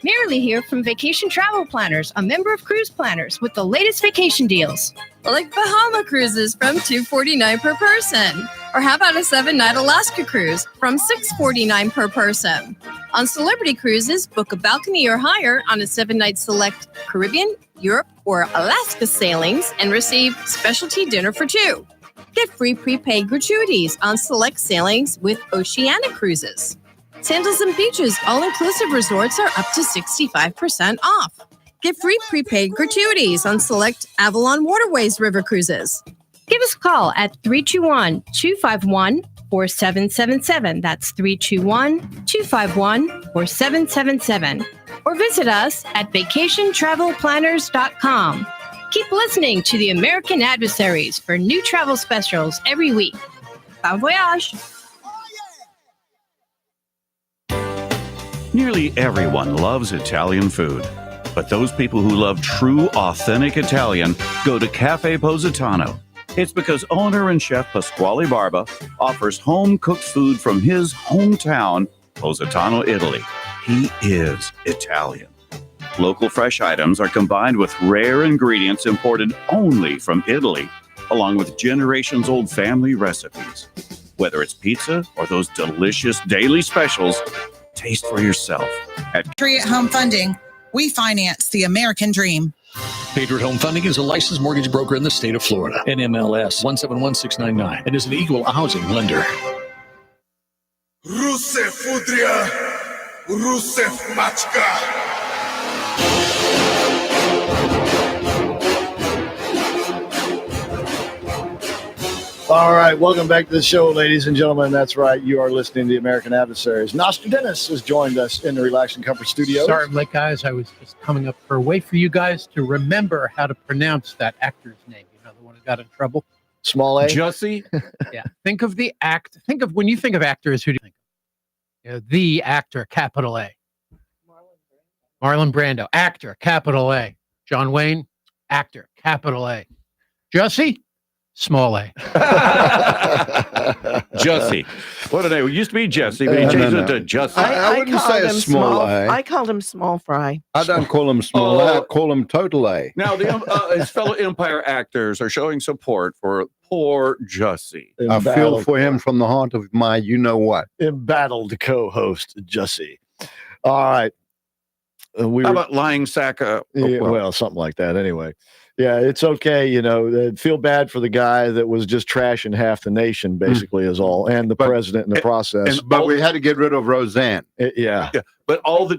Speaker 19: Marilee here from Vacation Travel Planners, a member of Cruise Planners with the latest vacation deals.
Speaker 20: Like Bahama cruises from $249 per person. Or how about a 7-night Alaska cruise from $649 per person? On Celebrity Cruises, book a balcony or higher on a 7-night select Caribbean, Europe, or Alaska sailings and receive specialty dinner for 2. Get free prepaid gratuities on select sailings with Oceanic Cruises. Sandals and Beaches all-inclusive resorts are up to 65% off. Get free prepaid gratuities on select Avalon Waterways River Cruises.
Speaker 19: Give us a call at 321-251-4777. That's 321-251-4777. Or visit us at vacationtravelplanners.com. Keep listening to the American Adversaries for new travel specials every week. Bon voyage!
Speaker 9: Nearly everyone loves Italian food, but those people who love true, authentic Italian go to Cafe Positano. It's because owner and chef Pasquale Barba offers home-cooked food from his hometown, Positano, Italy. He is Italian. Local fresh items are combined with rare ingredients imported only from Italy, along with generations-old family recipes. Whether it's pizza or those delicious daily specials, taste for yourself. At
Speaker 10: Patriot Home Funding, we finance the American dream.
Speaker 11: Patriot Home Funding is a licensed mortgage broker in the state of Florida. NMLS 171699 and is an equal housing lender.
Speaker 6: Rusev Fudria, Rusev Machka.
Speaker 3: All right, welcome back to the show, ladies and gentlemen. That's right, you are listening to the American Adversaries. Nostradamus has joined us in the Relax and Comfort studio.
Speaker 21: Sorry, I'm late, guys. I was just coming up for a way for you guys to remember how to pronounce that actor's name. You know, the one who got in trouble.
Speaker 3: Small A?
Speaker 21: Jussie? Yeah. Think of when you think of actors, who do you think of? You know, the actor, capital A. Marlon Brando, actor, capital A. John Wayne, actor, capital A. Jussie? Small A.
Speaker 9: Jussie. What a name. It used to be Jesse, but he changed it to Jussie.
Speaker 22: I wouldn't
Speaker 18: called
Speaker 22: say a
Speaker 18: him
Speaker 22: small A.
Speaker 18: I called him Small Fry.
Speaker 22: I don't call him small A. I call him total A.
Speaker 9: Now, his fellow Empire actors are showing support for poor Jussie.
Speaker 22: I feel for him from the heart of my you-know-what.
Speaker 3: Embattled co-host, Jussie. All right.
Speaker 9: How about lying sack?
Speaker 3: Well, something like that anyway. Yeah, it's okay. You know, feel bad for the guy that was just trashing half the nation, basically, is all, and the president in the process.
Speaker 22: But we had to get rid of Roseanne.
Speaker 3: Yeah.
Speaker 9: But all the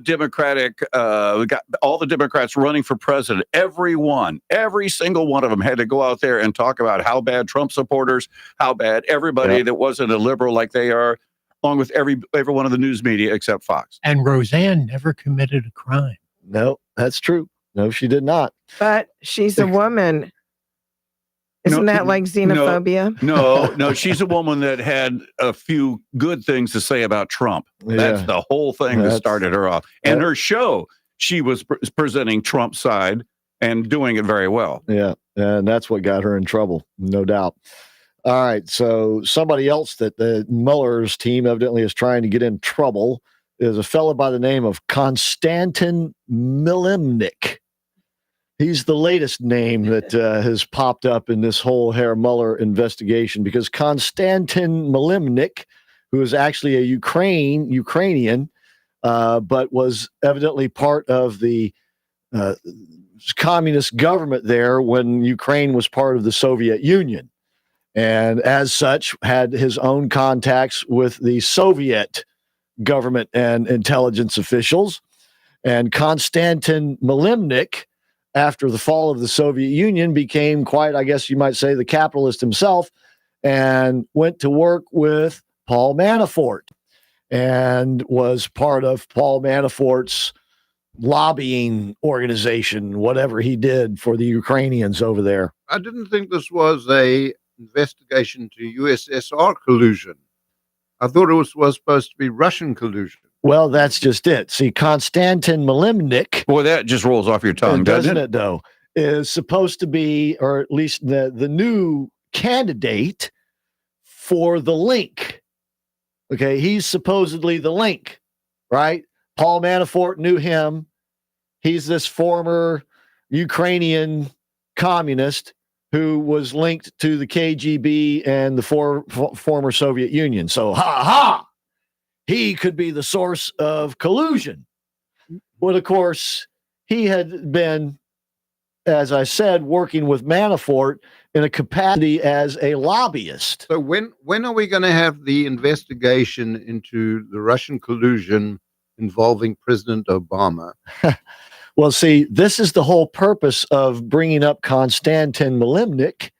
Speaker 9: Democrats running for president, every single one of them had to go out there and talk about how bad Trump supporters, how bad everybody that wasn't a liberal like they are, along with every one of the news media except Fox.
Speaker 21: And Roseanne never committed a crime.
Speaker 3: No, that's true. No, she did not.
Speaker 18: But she's a woman. Isn't that like xenophobia?
Speaker 9: No, she's a woman that had a few good things to say about Trump. That's the whole thing that started her off. And her show, she was presenting Trump's side and doing it very well.
Speaker 3: Yeah, and that's what got her in trouble, no doubt. All right, so somebody else that the Mueller's team evidently is trying to get in trouble is a fellow by the name of Konstantin Milimnik. He's the latest name that has popped up in this whole Herr Mueller investigation, because Konstantin Milimnik, who is actually a Ukrainian, but was evidently part of the communist government there when Ukraine was part of the Soviet Union. And as such, had his own contacts with the Soviet government and intelligence officials. And Konstantin Milimnik, after the fall of the Soviet Union, became quite, I guess you might say, the capitalist himself, and went to work with Paul Manafort and was part of Paul Manafort's lobbying organization, whatever he did for the Ukrainians over there.
Speaker 22: I didn't think this was a investigation to USSR collusion. I thought it was supposed to be Russian collusion.
Speaker 3: Well, that's just it. See, Konstantin Milimnik.
Speaker 9: Boy, that just rolls off your tongue, doesn't it?
Speaker 3: Though, is supposed to be, or at least the new candidate for the link. Okay, he's supposedly the link, right? Paul Manafort knew him. He's this former Ukrainian communist who was linked to the KGB and the former Soviet Union. So, he could be the source of collusion. But of course, he had been, as I said, working with Manafort in a capacity as a lobbyist.
Speaker 22: So when are we going to have the investigation into the Russian collusion involving President Obama?
Speaker 3: Well, see, this is the whole purpose of bringing up Konstantin Milimnik,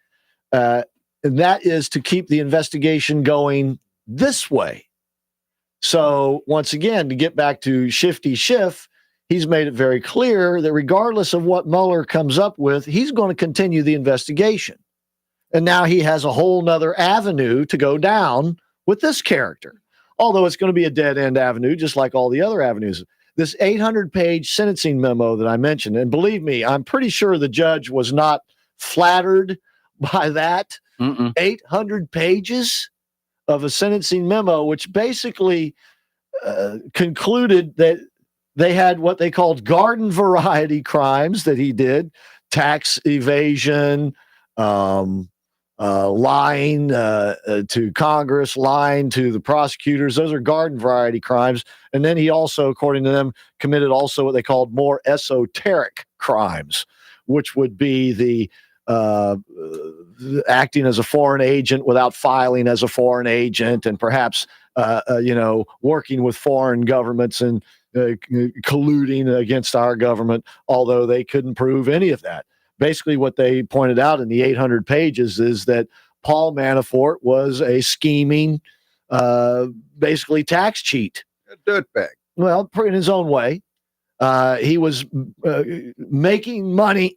Speaker 3: and that is to keep the investigation going this way. So once again, to get back to Shifty Schiff, he's made it very clear that regardless of what Mueller comes up with, he's going to continue the investigation. And now he has a whole nother avenue to go down with this character, although it's going to be a dead-end avenue, just like all the other avenues. This 800-page sentencing memo that I mentioned, and believe me, I'm pretty sure the judge was not flattered by that. 800 pages of a sentencing memo, which basically concluded that they had what they called garden variety crimes that he did: tax evasion, lying to Congress, lying to the prosecutors. Those are garden variety crimes. And then he also, according to them, committed also what they called more esoteric crimes, which would be the acting as a foreign agent without filing as a foreign agent, and perhaps working with foreign governments and colluding against our government, although they couldn't prove any of that. Basically, what they pointed out in the 800 pages is that Paul Manafort was a scheming, basically tax cheat.
Speaker 22: A dirtbag.
Speaker 3: Well, in his own way. He was making money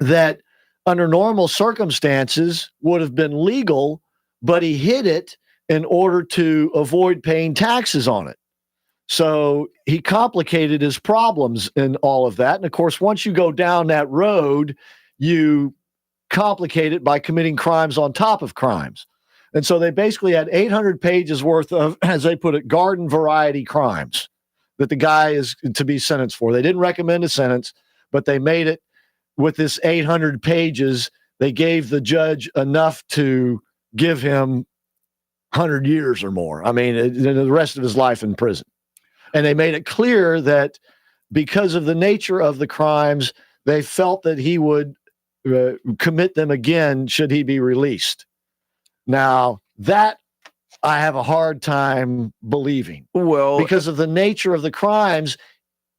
Speaker 3: that under normal circumstances would have been legal, but he hid it in order to avoid paying taxes on it. So he complicated his problems in all of that. And of course, once you go down that road, you complicate it by committing crimes on top of crimes. And so they basically had 800 pages worth of, as they put it, garden variety crimes that the guy is to be sentenced for. They didn't recommend a sentence, but they made it with this 800 pages. They gave the judge enough to give him 100 years or more. I mean, the rest of his life in prison. And they made it clear that because of the nature of the crimes, they felt that he would commit them again should he be released. Now, that I have a hard time believing.
Speaker 9: Well,
Speaker 3: because of the nature of the crimes,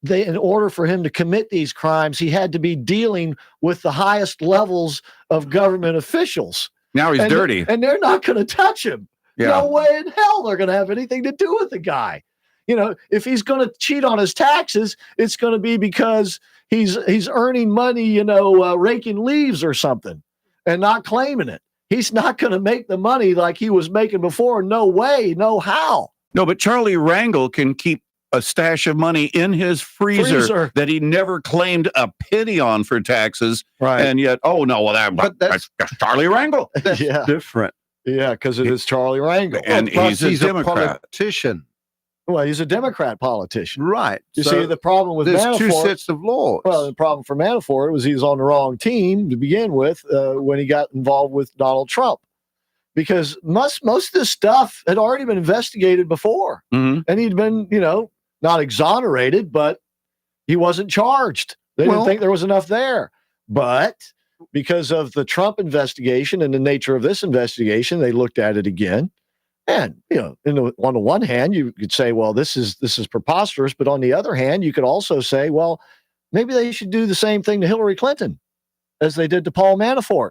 Speaker 3: in order for him to commit these crimes, he had to be dealing with the highest levels of government officials.
Speaker 9: Now he's dirty.
Speaker 3: And they're not going to touch him.
Speaker 9: Yeah.
Speaker 3: No way in hell they're going to have anything to do with the guy. You know, if he's going to cheat on his taxes, it's going to be because he's earning money, raking leaves or something and not claiming it. He's not going to make the money like he was making before. No way, no how.
Speaker 9: No, but Charlie Rangel can keep a stash of money in his freezer that he never claimed a penny on for taxes.
Speaker 3: Right.
Speaker 9: And yet, that's Charlie Rangel.
Speaker 22: That's different.
Speaker 3: Yeah, because it is Charlie Rangel.
Speaker 9: And he's a Democrat.
Speaker 22: politician.
Speaker 3: Well, he's a Democrat politician.
Speaker 22: Right.
Speaker 3: You
Speaker 22: So
Speaker 3: see, the problem with
Speaker 22: there's
Speaker 3: Manafort,
Speaker 22: two sets of laws.
Speaker 3: Well, the problem for Manafort was he was on the wrong team to begin with when he got involved with Donald Trump. Because most of this stuff had already been investigated before.
Speaker 9: Mm-hmm.
Speaker 3: And he'd been, not exonerated, but he wasn't charged. They didn't think there was enough there. But because of the Trump investigation and the nature of this investigation, they looked at it again. And, on the one hand, you could say, well, this is preposterous. But on the other hand, you could also say, well, maybe they should do the same thing to Hillary Clinton as they did to Paul Manafort.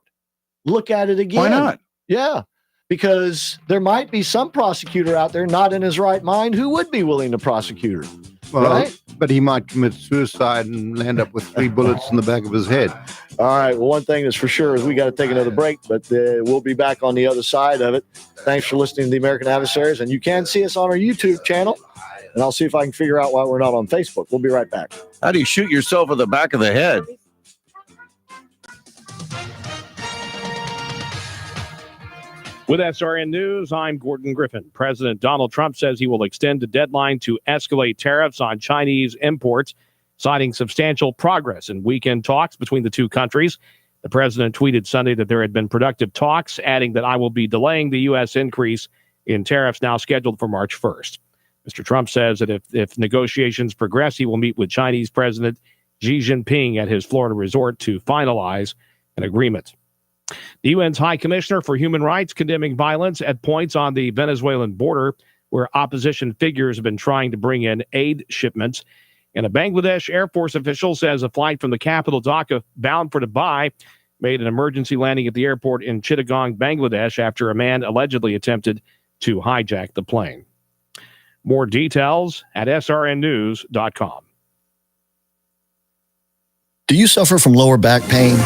Speaker 3: Look at it again.
Speaker 9: Why not?
Speaker 3: Yeah, because there might be some prosecutor out there not in his right mind who would be willing to prosecute her.
Speaker 22: Well,
Speaker 3: right?
Speaker 22: But he might commit suicide and land up with 3 bullets in the back of his head.
Speaker 3: All right. Well, one thing that's for sure is we got to take another break, but we'll be back on the other side of it. Thanks for listening to the American Adversaries. And you can see us on our YouTube channel. And I'll see if I can figure out why we're not on Facebook. We'll be right back.
Speaker 9: How do you shoot yourself in the back of the head?
Speaker 1: With SRN News, I'm Gordon Griffin. President Donald Trump says he will extend the deadline to escalate tariffs on Chinese imports, citing substantial progress in weekend talks between the two countries. The president tweeted Sunday that there had been productive talks, adding that I will be delaying the U.S. increase in tariffs now scheduled for March 1st. Mr. Trump says that if negotiations progress, he will meet with Chinese President Xi Jinping at his Florida resort to finalize an agreement. The UN's High Commissioner for Human Rights condemning violence at points on the Venezuelan border where opposition figures have been trying to bring in aid shipments. And a Bangladesh Air Force official says a flight from the capital Dhaka bound for Dubai made an emergency landing at the airport in Chittagong, Bangladesh, after a man allegedly attempted to hijack the plane. More details at srnnews.com.
Speaker 13: Do you suffer from lower back pain?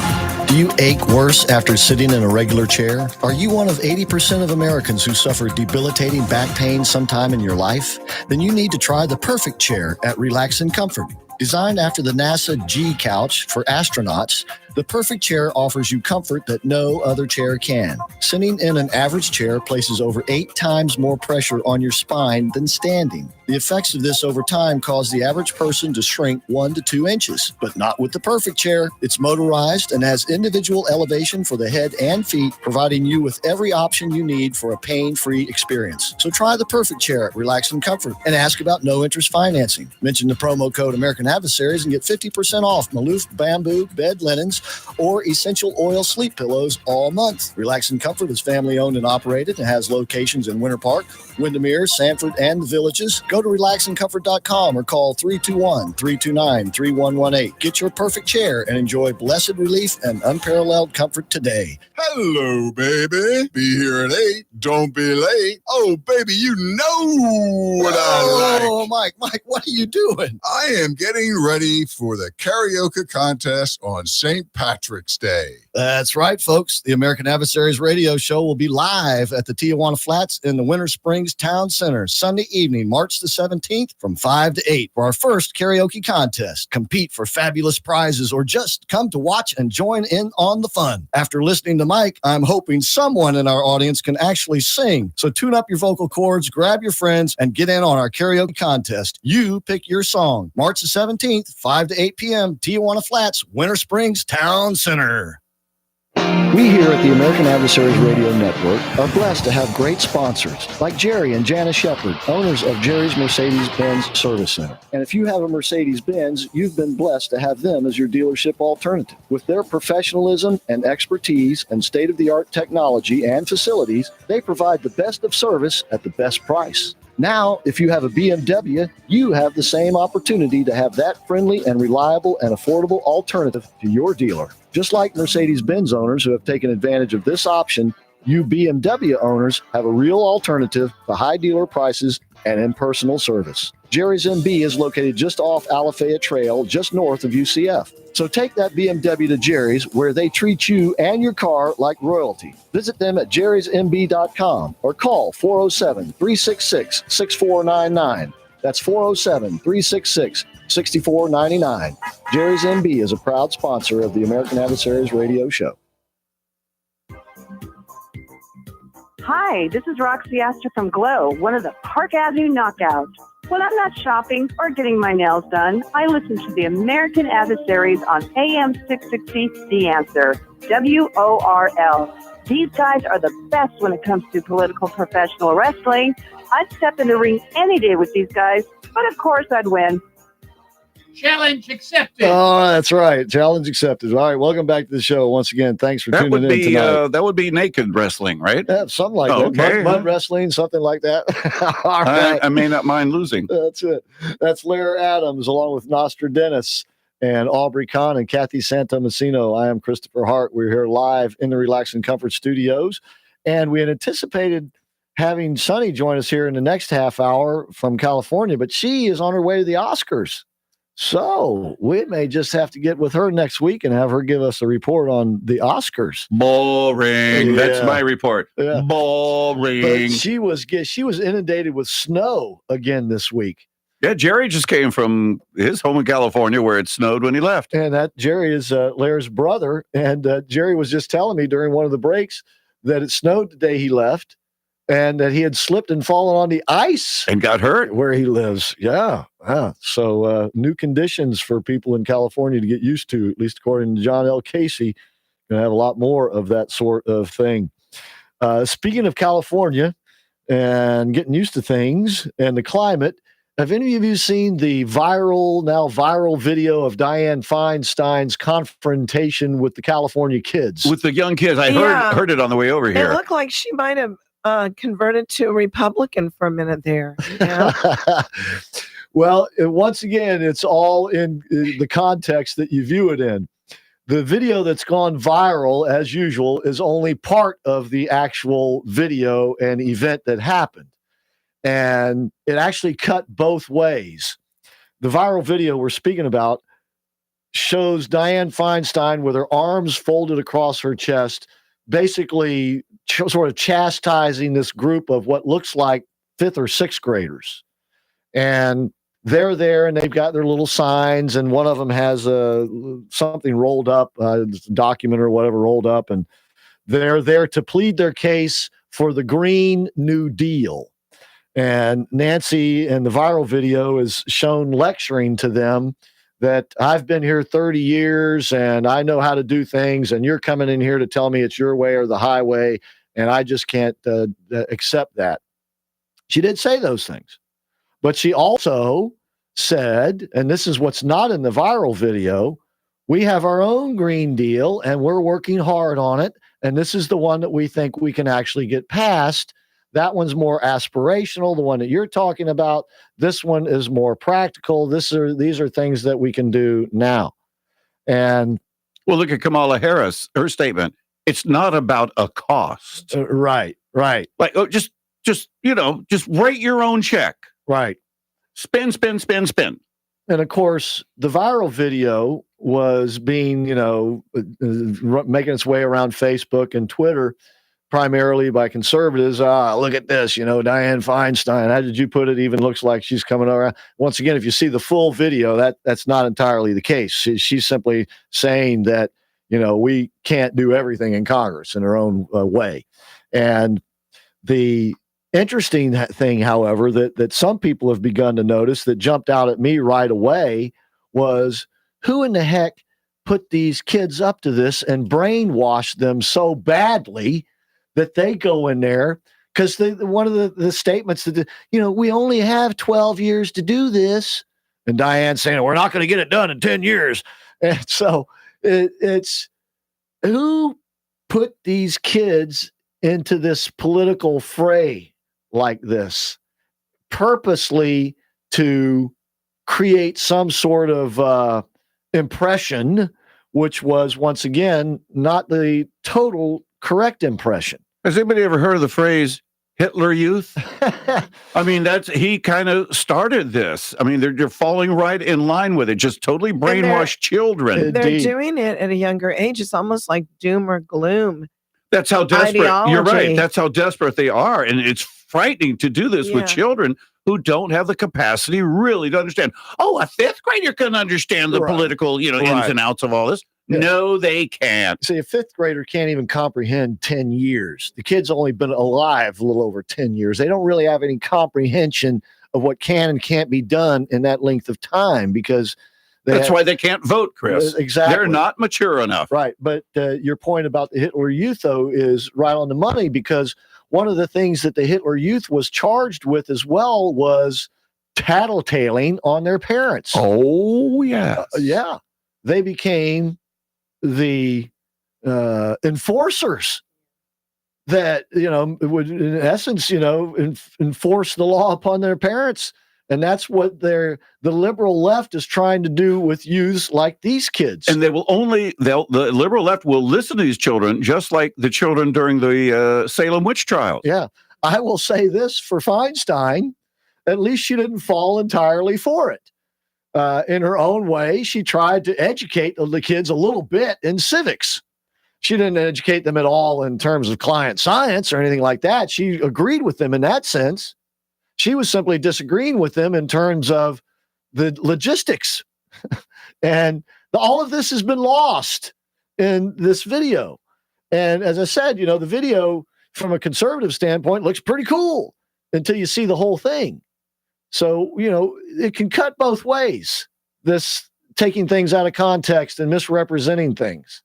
Speaker 13: Do you ache worse after sitting in a regular chair? Are you one of 80% of Americans who suffer debilitating back pain sometime in your life? Then you need to try the perfect chair at Relaxin' Comfort. Designed after the NASA G couch for astronauts, the perfect chair offers you comfort that no other chair can. Sitting in an average chair places over 8 times more pressure on your spine than standing. The effects of this over time cause the average person to shrink 1 to 2 inches, but not with the perfect chair. It's motorized and has individual elevation for the head and feet, providing you with every option you need for a pain-free experience. So try the perfect chair at Relaxin' Comfort and ask about no-interest financing. Mention the promo code American Adversaries and get 50% off Maloof bamboo bed linens pillows or essential oil sleep pillows all month. Relax and Comfort is family owned and operated and has locations in Winter Park, Windermere, Sanford, and the Villages. Go to relaxandcomfort.com or call 321-329-3118. Get your perfect chair and enjoy blessed relief and unparalleled comfort today.
Speaker 2: Hello, baby. Be here at 8. Don't be late. Oh, baby, you know what I like.
Speaker 13: Oh, Mike, what are you doing?
Speaker 2: I am getting ready for the karaoke contest on St. Patrick's Day.
Speaker 13: That's right, folks. The American Adversaries radio show will be live at the Tijuana Flats in the Winter Springs Town Center Sunday evening, March the 17th from 5 to 8 for our first karaoke contest. Compete for fabulous prizes or just come to watch and join in on the fun. After listening to Mike, I'm hoping someone in our audience can actually sing. So tune up your vocal cords, grab your friends, and get in on our karaoke contest. You pick your song. March the 17th, 5 to 8 p.m., Tijuana Flats, Winter Springs Town Center. We here at the American Adversaries Radio Network are blessed to have great sponsors like Jerry and Janice Shepard, owners of Jerry's Mercedes-Benz Service Center. And if you have a Mercedes-Benz, you've been blessed to have them as your dealership alternative. With their professionalism and expertise and state-of-the-art technology and facilities, they provide the best of service at the best price. Now, if you have a BMW, you have the same opportunity to have that friendly and reliable and affordable alternative to your dealer. Just like Mercedes-Benz owners who have taken advantage of this option, you BMW owners have a real alternative to high dealer prices and impersonal service. Jerry's MB is located just off Alafaya Trail, just north of UCF. So take that BMW to Jerry's, where they treat you and your car like royalty. Visit them at jerrysmb.com or call 407-366-6499. That's 407-366-6499. Jerry's MB is a proud sponsor of the American Adversaries Radio Show.
Speaker 8: Hi, this is Roxy Astor from Glow, one of the Park Avenue knockouts. When I'm not shopping or getting my nails done, I listen to the American Adversaries on AM 660, The Answer, WORL. These guys are the best when it comes to political professional wrestling. I'd step in the ring any day with these guys, but of course I'd win.
Speaker 21: Challenge accepted.
Speaker 13: Oh, that's right. Challenge accepted. All right, welcome back to the show once again. Thanks for tuning in tonight.
Speaker 9: That would be naked wrestling, right?
Speaker 13: Yeah, something like that.
Speaker 9: Okay.
Speaker 13: Mud wrestling, something like that. All right.
Speaker 9: I may not mind losing.
Speaker 13: That's it. That's Lair Adams along with Nostradamus and Aubrey Kahn and Kathy Santomassino. I am Christopher Hart. We're here live in the Relax and Comfort studios, and we had anticipated having Sunny join us here in the next half hour from California, but she is on her way to the Oscars. So we may just have to get with her next week and have her give us a report on the Oscars.
Speaker 9: Boring.
Speaker 13: Yeah.
Speaker 9: That's my report.
Speaker 13: Yeah.
Speaker 9: Boring.
Speaker 13: But she was inundated with snow again this week.
Speaker 9: Yeah, Jerry just came from his home in California where it snowed when he left.
Speaker 13: And that Jerry is Lair's brother. And Jerry was just telling me during one of the breaks that it snowed the day he left and that he had slipped and fallen on the ice.
Speaker 9: And got hurt.
Speaker 13: Where he lives. Yeah. So new conditions for people in California to get used to, at least according to John L. Casey. Going to have a lot more of that sort of thing. Speaking of California and getting used to things and the climate, have any of you seen the viral video of Dianne Feinstein's confrontation with the California kids?
Speaker 9: With the young kids. I heard it on the way over
Speaker 18: It
Speaker 9: here.
Speaker 18: looked like she might have converted to a Republican for a minute there. You know?
Speaker 13: Well, once again, it's all in the context that you view it in. The video that's gone viral, as usual, is only part of the actual video and event that happened. And it actually cut both ways. The viral video we're speaking about shows Dianne Feinstein with her arms folded across her chest, basically sort of chastising this group of what looks like 5th or 6th graders. And they're there and they've got their little signs, and one of them has something rolled up, a document or whatever rolled up, and they're there to plead their case for the Green New Deal. And Nancy in the viral video is shown lecturing to them that I've been here 30 years and I know how to do things, and you're coming in here to tell me it's your way or the highway, and I just can't accept that. She did say those things. But she also said, and this is what's not in the viral video,
Speaker 3: We have our own Green Deal, and we're working hard on it. And this is the one that we think we can actually get passed. That one's more aspirational. The one that you're talking about, this one is more practical. These are things that we can do now. And
Speaker 9: well, look at Kamala Harris, her statement. It's not about a cost.
Speaker 3: Right.
Speaker 9: Like, oh, just write your own check.
Speaker 3: Right.
Speaker 9: Spend.
Speaker 3: And of course, the viral video was being, making its way around Facebook and Twitter, primarily by conservatives. Look at this, Dianne Feinstein. How did you put it? Even looks like she's coming around. Once again, if you see the full video, that's not entirely the case. She's simply saying that, we can't do everything in Congress in our own way. And the interesting thing, however, that some people have begun to notice that jumped out at me right away was who in the heck put these kids up to this and brainwashed them so badly that they go in there. Because one of the statements that, we only have 12 years to do this. And Diane saying, we're not going to get it done in 10 years. And so it's who put these kids into this political fray like this purposely to create some sort of impression, which was, once again, not the total correct impression.
Speaker 9: Has anybody ever heard of the phrase Hitler Youth? I mean, he kind of started this. I mean, they're falling right in line with it, just totally brainwashed children.
Speaker 18: They're doing it at a younger age. It's almost like doom or gloom.
Speaker 9: That's how desperate.
Speaker 18: Ideology.
Speaker 9: You're right. That's how desperate they are. And it's frightening to do this with children who don't have the capacity really to understand. Oh, a fifth grader can understand the political, ins and outs of all this. Yeah. No, they can't.
Speaker 3: See, a fifth grader can't even comprehend 10 years. The kid's only been alive a little over 10 years. They don't really have any comprehension of what can and can't be done in that length of time because
Speaker 9: that's why they can't vote, Chris.
Speaker 3: Exactly.
Speaker 9: They're not mature enough.
Speaker 3: Right. But your point about the Hitler Youth, though, is right on the money because one of the things that the Hitler Youth was charged with as well was tattletaling on their parents.
Speaker 9: Oh, yeah.
Speaker 3: Yeah. They became the enforcers that, would, in essence, enforce the law upon their parents. And that's what the liberal left is trying to do with youths like these kids.
Speaker 9: And the liberal left will listen to these children, just like the children during the Salem witch trials.
Speaker 3: Yeah. I will say this for Feinstein, at least she didn't fall entirely for it. In her own way, she tried to educate the kids a little bit in civics. She didn't educate them at all in terms of client science or anything like that. She agreed with them in that sense. She was simply disagreeing with them in terms of the logistics. And all of this has been lost in this video. And as I said, the video from a conservative standpoint looks pretty cool until you see the whole thing. So, it can cut both ways, this taking things out of context and misrepresenting things.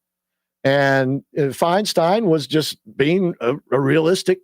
Speaker 3: And Feinstein was just being a realistic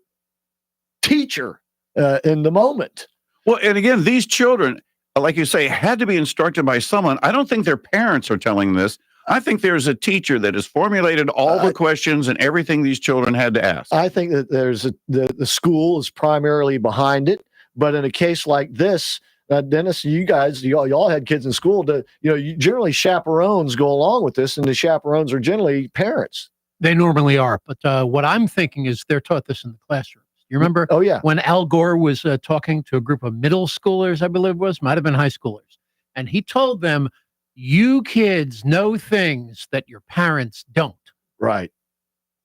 Speaker 3: teacher in the moment.
Speaker 9: Well, and again, these children, like you say, had to be instructed by someone. I don't think their parents are telling this. I think there's a teacher that has formulated all the questions and everything these children had to ask.
Speaker 3: I think that there's the school is primarily behind it. But in a case like this, Dennis, you guys, y'all had kids in school. Generally chaperones go along with this, and the chaperones are generally parents.
Speaker 21: They normally are. But what I'm thinking is they're taught this in the classrooms. You remember?
Speaker 3: Oh, yeah.
Speaker 21: When Al Gore was talking to a group of middle schoolers, I believe it was, might have been high schoolers. And he told them, you kids know things that your parents don't.
Speaker 3: Right.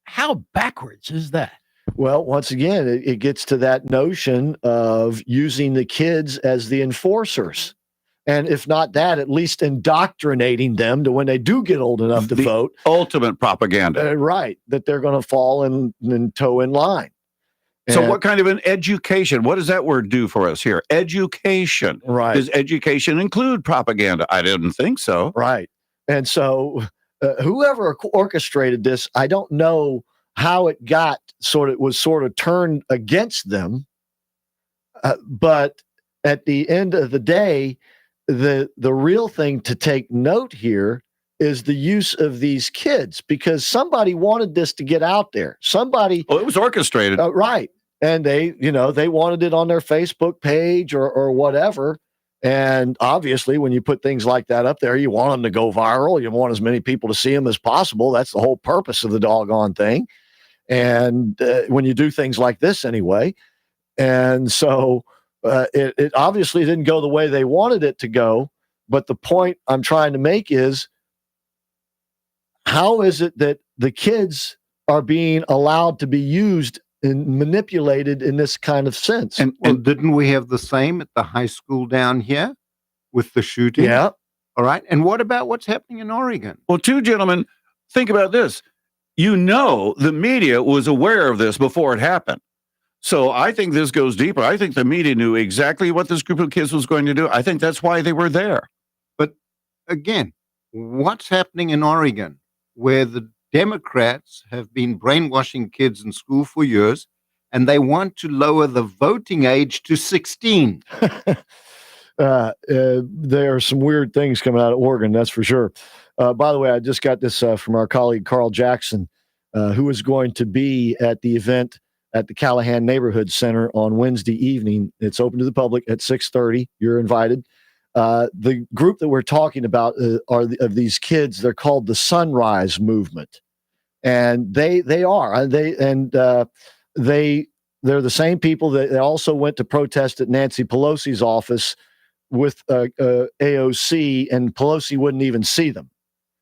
Speaker 21: How backwards is that?
Speaker 3: Well, once again, it gets to that notion of using the kids as the enforcers. And if not that, at least indoctrinating them to when they do get old enough to vote.
Speaker 9: Ultimate propaganda.
Speaker 3: Right. That they're going to fall and toe in line.
Speaker 9: So what kind of an education? What does that word do for us here? Education.
Speaker 3: Right.
Speaker 9: Does education include propaganda? I didn't think so.
Speaker 3: Right. And so whoever orchestrated this, I don't know how it was sort of turned against them. But at the end of the day, the real thing to take note here is the use of these kids, because somebody wanted this to get out there. Somebody,
Speaker 9: it was orchestrated,
Speaker 3: right? And they wanted it on their Facebook page or whatever. And obviously, when you put things like that up there, you want them to go viral. You want as many people to see them as possible. That's the whole purpose of the doggone thing. And when you do things like this anyway. And so it obviously didn't go the way they wanted it to go. But the point I'm trying to make is, how is it that the kids are being allowed to be used and manipulated in this kind of sense?
Speaker 22: And didn't we have the same at the high school down here with the shooting?
Speaker 3: Yeah.
Speaker 22: All right. And what about what's happening in Oregon?
Speaker 9: Well, two gentlemen, think about this. The media was aware of this before it happened. So I think this goes deeper. I think the media knew exactly what this group of kids was going to do. I think that's why they were there.
Speaker 22: But again, what's happening in Oregon, where the Democrats have been brainwashing kids in school for years, and they want to lower the voting age to 16.
Speaker 3: There are some weird things coming out of Oregon, that's for sure. By the way, I just got this from our colleague Carl Jackson, who is going to be at the event at the Callahan Neighborhood Center on Wednesday evening. It's open to the public at 6:30. You're invited. The group that we're talking about of these kids. They're called the Sunrise Movement, and they're the same people that they also went to protest at Nancy Pelosi's office with AOC, and Pelosi wouldn't even see them.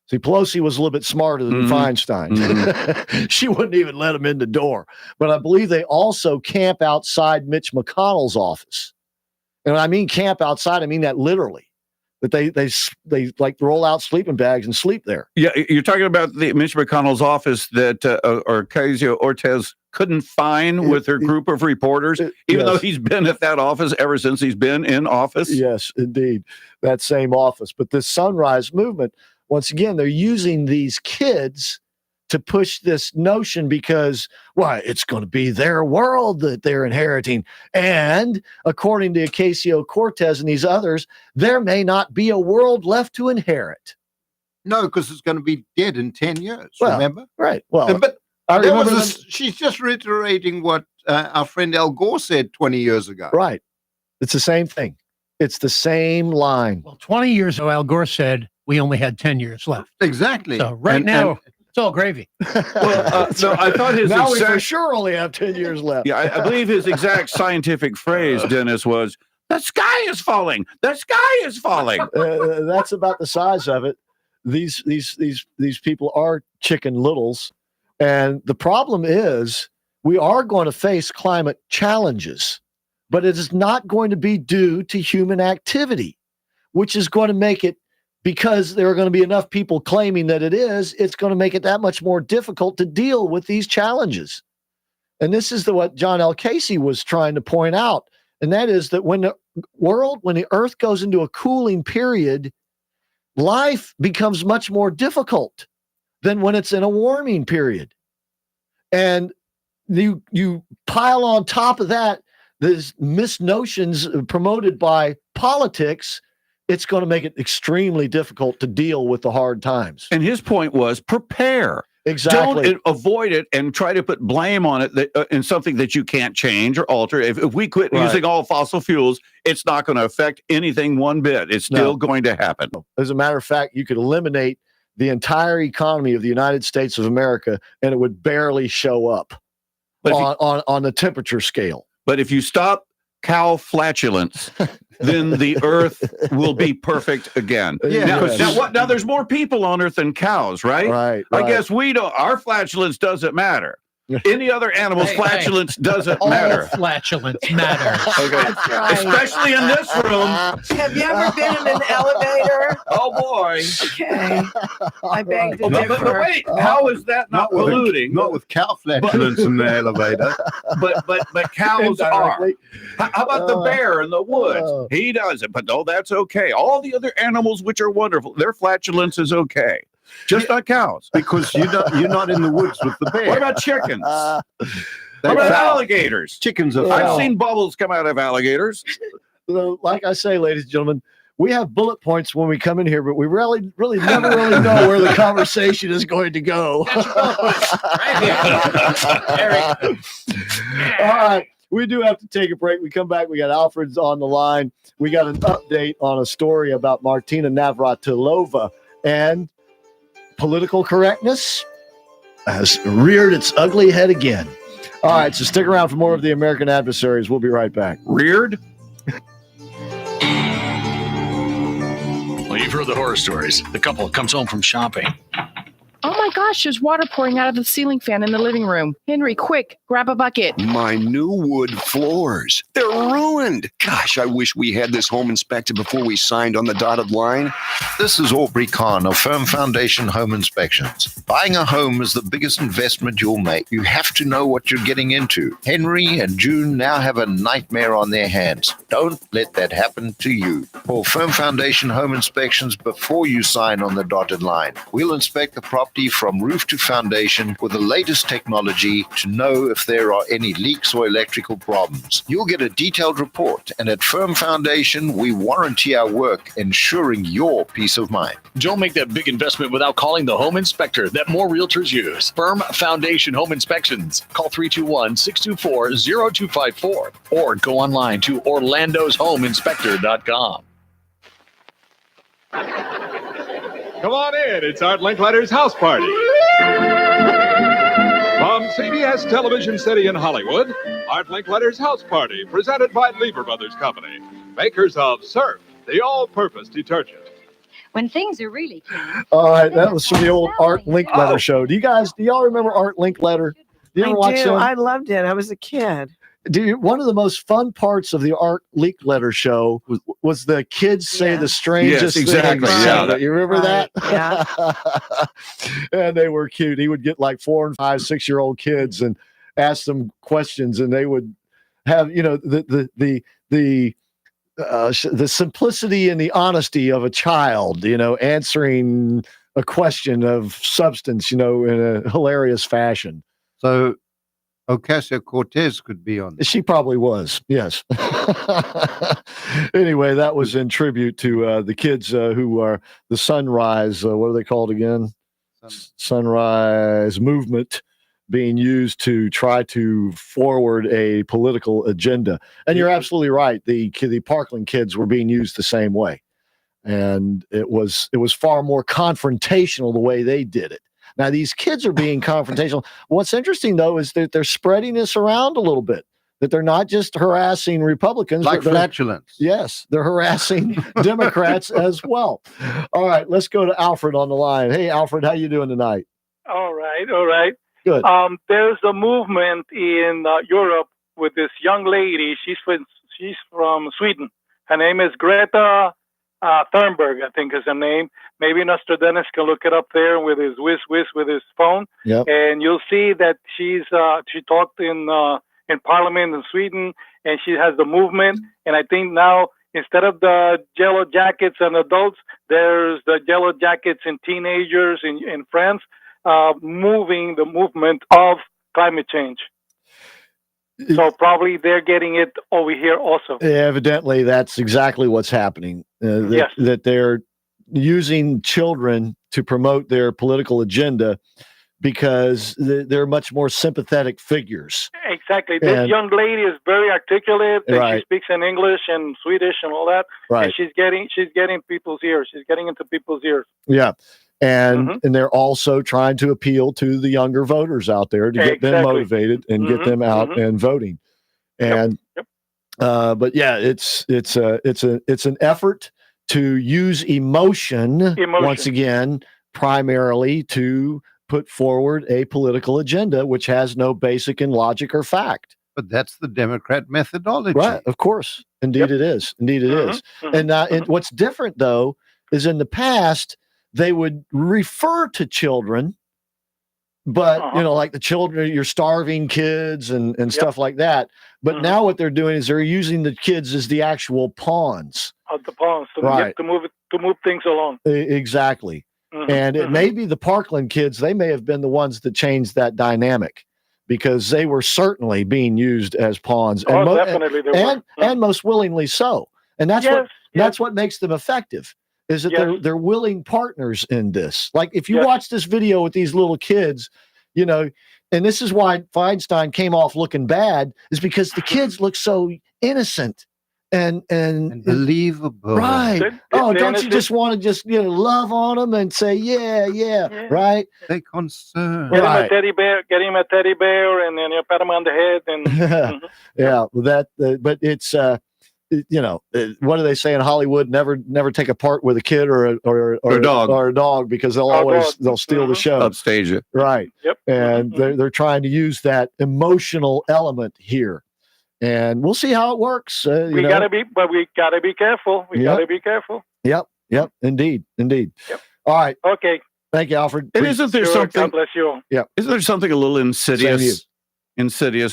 Speaker 3: See, Pelosi was a little bit smarter than Feinstein. Mm-hmm. She wouldn't even let them in the door. But I believe they also camp outside Mitch McConnell's office. And when I mean camp outside, I mean that literally. That they like roll out sleeping bags and sleep there.
Speaker 9: Yeah, you're talking about the Mitch McConnell's office that Ocasio-Cortez couldn't find with her group of reporters, even though he's been at that office ever since he's been in office.
Speaker 3: Yes, indeed, that same office. But this Sunrise Movement, once again, they're using these kids to push this notion because, it's going to be their world that they're inheriting. And according to Ocasio-Cortez and these others, there may not be a world left to inherit.
Speaker 22: No, because it's going to be dead in 10 years, remember?
Speaker 3: Right. Well,
Speaker 22: but
Speaker 3: I remember
Speaker 22: she's just reiterating what our friend Al Gore said 20 years ago.
Speaker 3: Right. It's the same thing. It's the same line.
Speaker 21: Well, 20 years ago, Al Gore said we only had 10 years left.
Speaker 22: Exactly.
Speaker 21: So now, it's all gravy.
Speaker 9: So I thought his
Speaker 3: now we for sure only have 10 years left.
Speaker 9: Yeah, I believe his exact scientific phrase, Dennis, was, "The sky is falling. The sky is falling."
Speaker 3: That's about the size of it. These people are Chicken Littles, and the problem is we are going to face climate challenges, but it is not going to be due to human activity, which is going to make it, because there are going to be enough people claiming that it's going to make it that much more difficult to deal with these challenges. And this is what John L. Casey was trying to point out. And that is that when the earth goes into a cooling period, life becomes much more difficult than when it's in a warming period. And you pile on top of that, these misnotions promoted by politics, it's going to make it extremely difficult to deal with the hard times.
Speaker 9: And his point was prepare.
Speaker 3: Exactly.
Speaker 9: Don't avoid it and try to put blame on it in something that you can't change or alter. If we quit using all fossil fuels, it's not going to affect anything one bit. It's still going to happen.
Speaker 3: As a matter of fact, you could eliminate the entire economy of the United States of America, and it would barely show up on the temperature scale.
Speaker 9: But if you stop cow flatulence, then the earth will be perfect again. Now there's more people on earth than cows, right?
Speaker 3: Right.
Speaker 9: I guess our flatulence doesn't matter. Any other animal's flatulence doesn't matter.
Speaker 21: All flatulence matter.
Speaker 9: Okay.
Speaker 18: Right.
Speaker 9: Especially in this room.
Speaker 18: Have you ever been in an elevator?
Speaker 9: Oh boy.
Speaker 18: Okay. I beg to differ.
Speaker 9: But wait, how is that not polluting?
Speaker 22: Not with cow flatulence in the elevator.
Speaker 9: But cows are. How about the bear in the woods? He doesn't, but no, that's okay. All the other animals, which are wonderful, their flatulence is okay. Just not cows.
Speaker 22: Because you're not in the woods with the bear.
Speaker 9: What about chickens? What about alligators?
Speaker 22: Chickens are
Speaker 9: I've seen bubbles come out of alligators.
Speaker 3: Like I say, ladies and gentlemen, we have bullet points when we come in here, but we really never really know where the conversation is going to go. All right. We do have to take a break. We come back. We got Alfred's on the line. We got an update on a story about Martina Navratilova, and political correctness has reared its ugly head again. All right, so stick around for more of the American Adversaries. We'll be right back.
Speaker 1: Reared?
Speaker 11: Well, you've heard the horror stories. The couple comes home from shopping.
Speaker 12: Oh my gosh, there's water pouring out of the ceiling fan in the living room. Henry, quick, grab a bucket.
Speaker 14: My new wood floors. They're ruined. Gosh, I wish we had this home inspected before we signed on the dotted line.
Speaker 23: This is Aubrey Kahn of Firm Foundation Home Inspections. Buying a home is the biggest investment you'll make. You have to know what you're getting into. Henry and June now have a nightmare on their hands. Don't let that happen to you. Call Firm Foundation Home Inspections before you sign on the dotted line. We'll inspect the property from roof to foundation with the latest technology to know if there are any leaks or electrical problems. You'll get a detailed report, and at Firm Foundation, we warranty our work, ensuring your peace of mind.
Speaker 11: Don't make that big investment without calling the home inspector that more realtors use. Firm Foundation Home Inspections. Call 321-624-0254 or go online to orlandoshomeinspector.com.
Speaker 24: Come on in. It's Art Linkletter's house party. From CBS Television City in Hollywood, Art Linkletter's house party, presented by Lever Brothers Company, makers of Surf, the all-purpose detergent.
Speaker 25: When things are really clean.
Speaker 3: All right, that was from the old Art Linkletter show. Do y'all remember Art Linkletter? Do you ever watch that?
Speaker 18: I loved it. I was a kid.
Speaker 3: One of the most fun parts of the Art Linkletter show was the kids say the strangest
Speaker 1: exactly.
Speaker 3: things.
Speaker 1: Yeah.
Speaker 3: You remember that?
Speaker 18: Yeah.
Speaker 3: And they were cute. He would get like 4 and 5, 6-year-old kids and ask them questions, and they would have, the simplicity and the honesty of a child, answering a question of substance, in a hilarious fashion.
Speaker 22: So Ocasio-Cortez could be on this.
Speaker 3: She probably was, yes. Anyway, that was in tribute to the kids who are the Sunrise, what are they called again? Sunrise Movement, being used to try to forward a political agenda. And you're absolutely right. The Parkland kids were being used the same way. And it was far more confrontational the way they did it. Now, these kids are being confrontational. What's interesting, though, is that they're spreading this around a little bit, that they're not just harassing Republicans.
Speaker 22: Like flatulence.
Speaker 3: Yes, they're harassing Democrats as well. All right, let's go to Alfred on the line. Hey, Alfred, how you doing tonight?
Speaker 26: All right.
Speaker 3: Good.
Speaker 26: There's a movement in Europe with this young lady. She's from Sweden. Her name is Greta Thunberg, I think is her name. Maybe Nostradamus can look it up there with his with his phone.
Speaker 3: Yep.
Speaker 26: And you'll see that she talked in Parliament in Sweden, and she has the movement. And I think now instead of the yellow jackets and adults, there's the yellow jackets and teenagers in France, moving the movement of climate change. So probably they're getting it over here also.
Speaker 3: Evidently, that's exactly what's happening.
Speaker 26: Yes.
Speaker 3: That they're using children to promote their political agenda because they're much more sympathetic figures.
Speaker 26: Exactly. This young lady is very articulate, and
Speaker 3: Right.
Speaker 26: she speaks in English and Swedish and all that.
Speaker 3: Right.
Speaker 26: And she's getting people's ears. She's getting into people's ears.
Speaker 3: Yeah. And they're also trying to appeal to the younger voters out there to get them
Speaker 26: Exactly.
Speaker 3: motivated and get them out and voting. And but yeah, it's an effort to use emotion once again, primarily to put forward a political agenda which has no basic in logic or fact.
Speaker 22: But that's the Democrat methodology.
Speaker 3: Right, of course. Indeed it is. Indeed it is. And what's different, though, is in the past, they would refer to children, but, like the children, you're starving kids and stuff like that. But now what they're doing is they're using the kids as the actual pawns.
Speaker 26: Of the pawns to move things along.
Speaker 3: Exactly. And it may be the Parkland kids, they may have been the ones that changed that dynamic because they were certainly being used as pawns.
Speaker 26: Definitely they were.
Speaker 3: And most willingly so. And that's That's what makes them effective. Is that they're willing partners in this. Like if you watch this video with these little kids, and this is why Feinstein came off looking bad, is because the kids look so innocent and
Speaker 22: believable.
Speaker 3: Right. Don't you just want to just love on them and say, yeah, right?
Speaker 22: They concern.
Speaker 26: Get him a teddy bear, and then you pat him on the head. And
Speaker 3: Yeah, but it's what do they say in Hollywood? Never take a part with a kid or a dog because they'll steal the show,
Speaker 4: upstage it.
Speaker 3: Right.
Speaker 26: Yep.
Speaker 3: And they're trying to use that emotional element here, and we'll see how it works.
Speaker 26: we gotta be careful. We gotta be careful.
Speaker 3: Yep. Indeed. Yep. All right.
Speaker 26: Okay.
Speaker 3: Thank you, Alfred.
Speaker 4: And isn't there something?
Speaker 26: God bless you.
Speaker 3: Yeah.
Speaker 4: Isn't there something a little insidious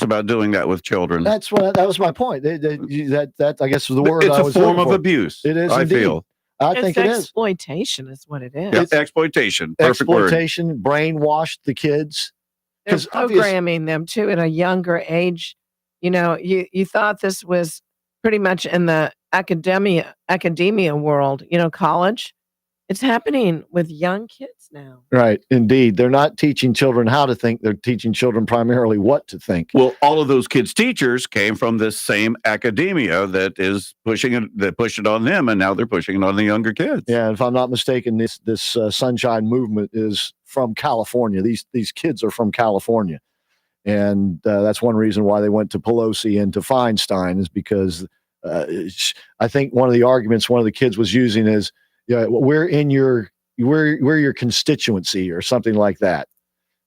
Speaker 4: about doing that with children?
Speaker 3: That was my point. That I guess was the word.
Speaker 4: It's
Speaker 3: I
Speaker 4: a
Speaker 3: was
Speaker 4: form
Speaker 3: looking
Speaker 4: of
Speaker 3: for.
Speaker 4: abuse.
Speaker 3: It is.
Speaker 4: I
Speaker 3: indeed.
Speaker 4: feel.
Speaker 3: I think it is.
Speaker 18: Exploitation is what it is.
Speaker 4: Yeah, exploitation. Perfect word.
Speaker 3: Exploitation. Brainwashed the kids.
Speaker 18: They're programming them too at a younger age. You thought this was pretty much in the academia world. College. It's happening with young kids now.
Speaker 3: Right. Indeed. They're not teaching children how to think. They're teaching children primarily what to think.
Speaker 4: Well, all of those kids' teachers came from this same academia that is pushing it. They pushed it on them, and now they're pushing it on the younger kids.
Speaker 3: Yeah. If I'm not mistaken, this sunshine movement is from California. These kids are from California. And that's one reason why they went to Pelosi and to Feinstein is because I think one of the arguments one of the kids was using is, we're your constituency or something like that.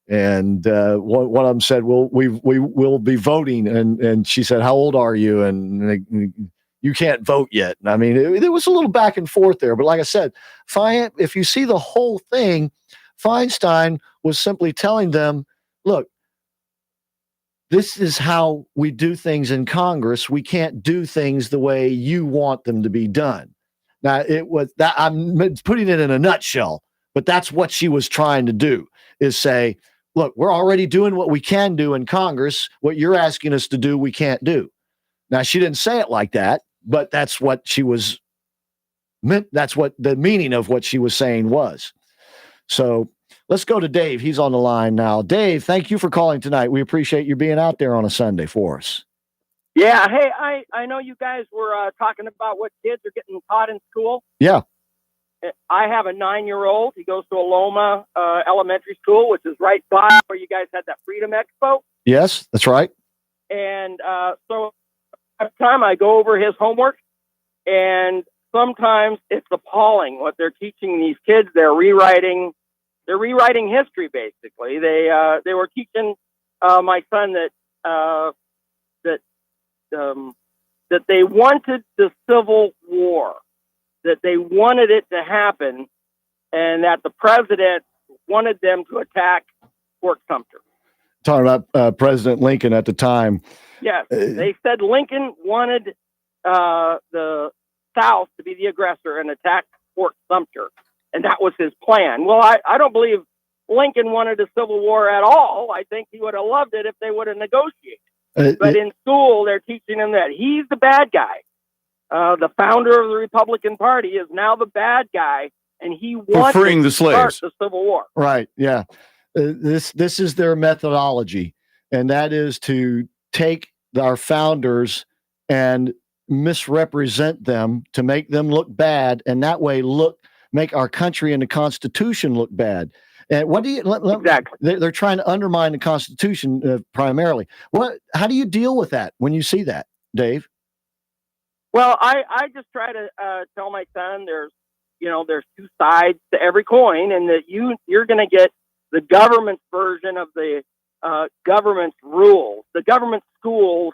Speaker 3: And one of them said, well, we will be voting. And she said, how old are you? And you can't vote yet. And I mean, it was a little back and forth there. But like I said, if you see the whole thing, Feinstein was simply telling them, look, this is how we do things in Congress. We can't do things the way you want them to be done. Now, it was that I'm putting it in a nutshell, but that's what she was trying to do is say, look, we're already doing what we can do in Congress. What you're asking us to do, we can't do. Now, she didn't say it like that, but that's what she was meant. That's what the meaning of what she was saying was. So let's go to Dave. He's on the line now. Dave, thank you for calling tonight. We appreciate you being out there on a Sunday for us.
Speaker 5: Yeah. Hey, I know you guys were talking about what kids are getting taught in school.
Speaker 3: Yeah.
Speaker 5: I have a 9-year-old. He goes to Aloma Elementary School, which is right by where you guys had that Freedom Expo.
Speaker 3: Yes, that's right.
Speaker 5: And so every time I go over his homework, and sometimes it's appalling what they're teaching these kids. They're rewriting history, basically. They were teaching my son that they wanted the Civil War, that they wanted it to happen, and that the president wanted them to attack Fort Sumter.
Speaker 3: Talking about President Lincoln at the time.
Speaker 5: Yes, they said Lincoln wanted the South to be the aggressor and attack Fort Sumter, and that was his plan. Well, I don't believe Lincoln wanted a Civil War at all. I think he would have loved it if they would have negotiated. But in school, they're teaching him that he's the bad guy. The founder of the Republican Party is now the bad guy, and he wants
Speaker 4: freeing the
Speaker 5: to start
Speaker 4: slaves.
Speaker 5: the Civil War.
Speaker 3: Right. Yeah. This is their methodology, and that is to take our founders and misrepresent them to make them look bad, and that way make our country and the Constitution look bad. And what do you exactly? They're trying to undermine the Constitution primarily. How do you deal with that when you see that, Dave?
Speaker 5: Well, I just try to tell my son there's two sides to every coin, and that you're going to get the government's version of the government's rules. The government schools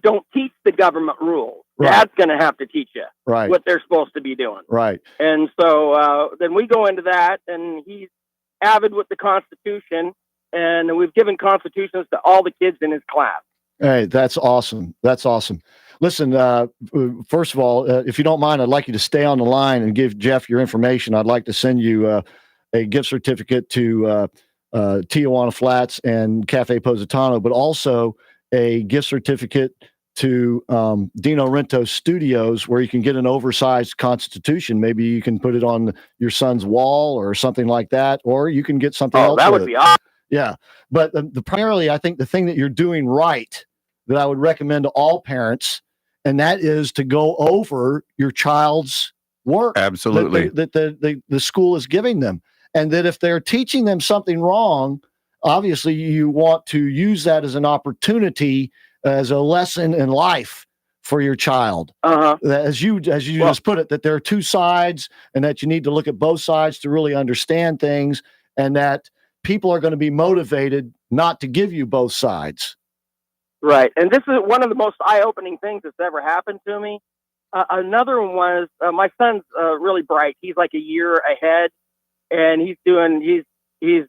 Speaker 5: don't teach the government rules.
Speaker 3: Right.
Speaker 5: Dad's going to have to teach you
Speaker 3: what
Speaker 5: they're supposed to be doing.
Speaker 3: Right.
Speaker 5: And so then we go into that, and he's avid with the Constitution, and we've given constitutions to all the kids in his class.
Speaker 3: Hey, that's awesome. That's awesome. Listen, first of all, if you don't mind, I'd like you to stay on the line and give Jeff your information. I'd like to send you a gift certificate to Tijuana Flats and Cafe Positano, but also a gift certificate
Speaker 13: to Dino Rento's studios where you can get an oversized Constitution. Maybe you can put it on your son's wall or something like that, or you can get something else.
Speaker 5: That
Speaker 13: with
Speaker 5: would
Speaker 13: it.
Speaker 5: be awesome.
Speaker 13: Yeah. But primarily, I think the thing that you're doing right that I would recommend to all parents, and that is to go over your child's work.
Speaker 4: Absolutely.
Speaker 13: That the school is giving them. And that if they're teaching them something wrong, obviously you want to use that as an opportunity, as a lesson in life for your child. As you just put it, that there are two sides and that you need to look at both sides to really understand things, and that people are going to be motivated not to give you both sides.
Speaker 5: Right. And this is one of the most eye-opening things that's ever happened to me. Another one was my son's really bright. He's like a year ahead, and he's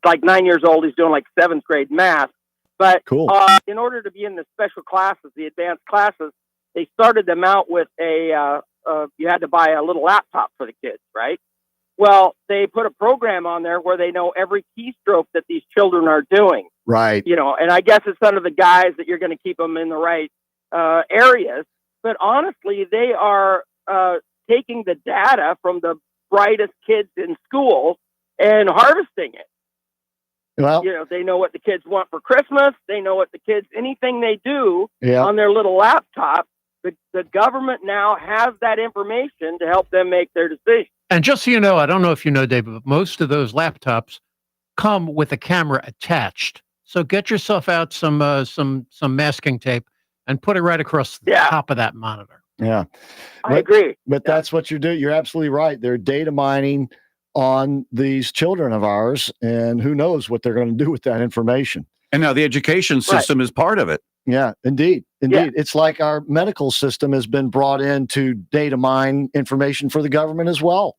Speaker 5: like 9 years old. He's doing like 7th grade math. But
Speaker 13: cool.
Speaker 5: In order to be in the special classes, the advanced classes, they started them out with you had to buy a little laptop for the kids, right? Well, they put a program on there where they know every keystroke that these children are doing.
Speaker 13: Right.
Speaker 5: And I guess it's under the guise that you're going to keep them in the right areas. But honestly, they are taking the data from the brightest kids in school and harvesting it.
Speaker 13: Well,
Speaker 5: they know what the kids want for Christmas. They know what the kids, anything they do on their little laptop, the government now has that information to help them make their decisions.
Speaker 21: And just so you know, I don't know if you know, David, but most of those laptops come with a camera attached. So get yourself out some masking tape and put it right across the top of that monitor.
Speaker 13: Yeah.
Speaker 5: I agree.
Speaker 13: But that's what you're doing. You're absolutely right. They're data mining on these children of ours, and who knows what they're going to do with that information.
Speaker 4: And now the education system is part of it.
Speaker 13: Yeah, indeed.
Speaker 5: Yeah.
Speaker 13: It's like our medical system has been brought in to data mine information for the government as well.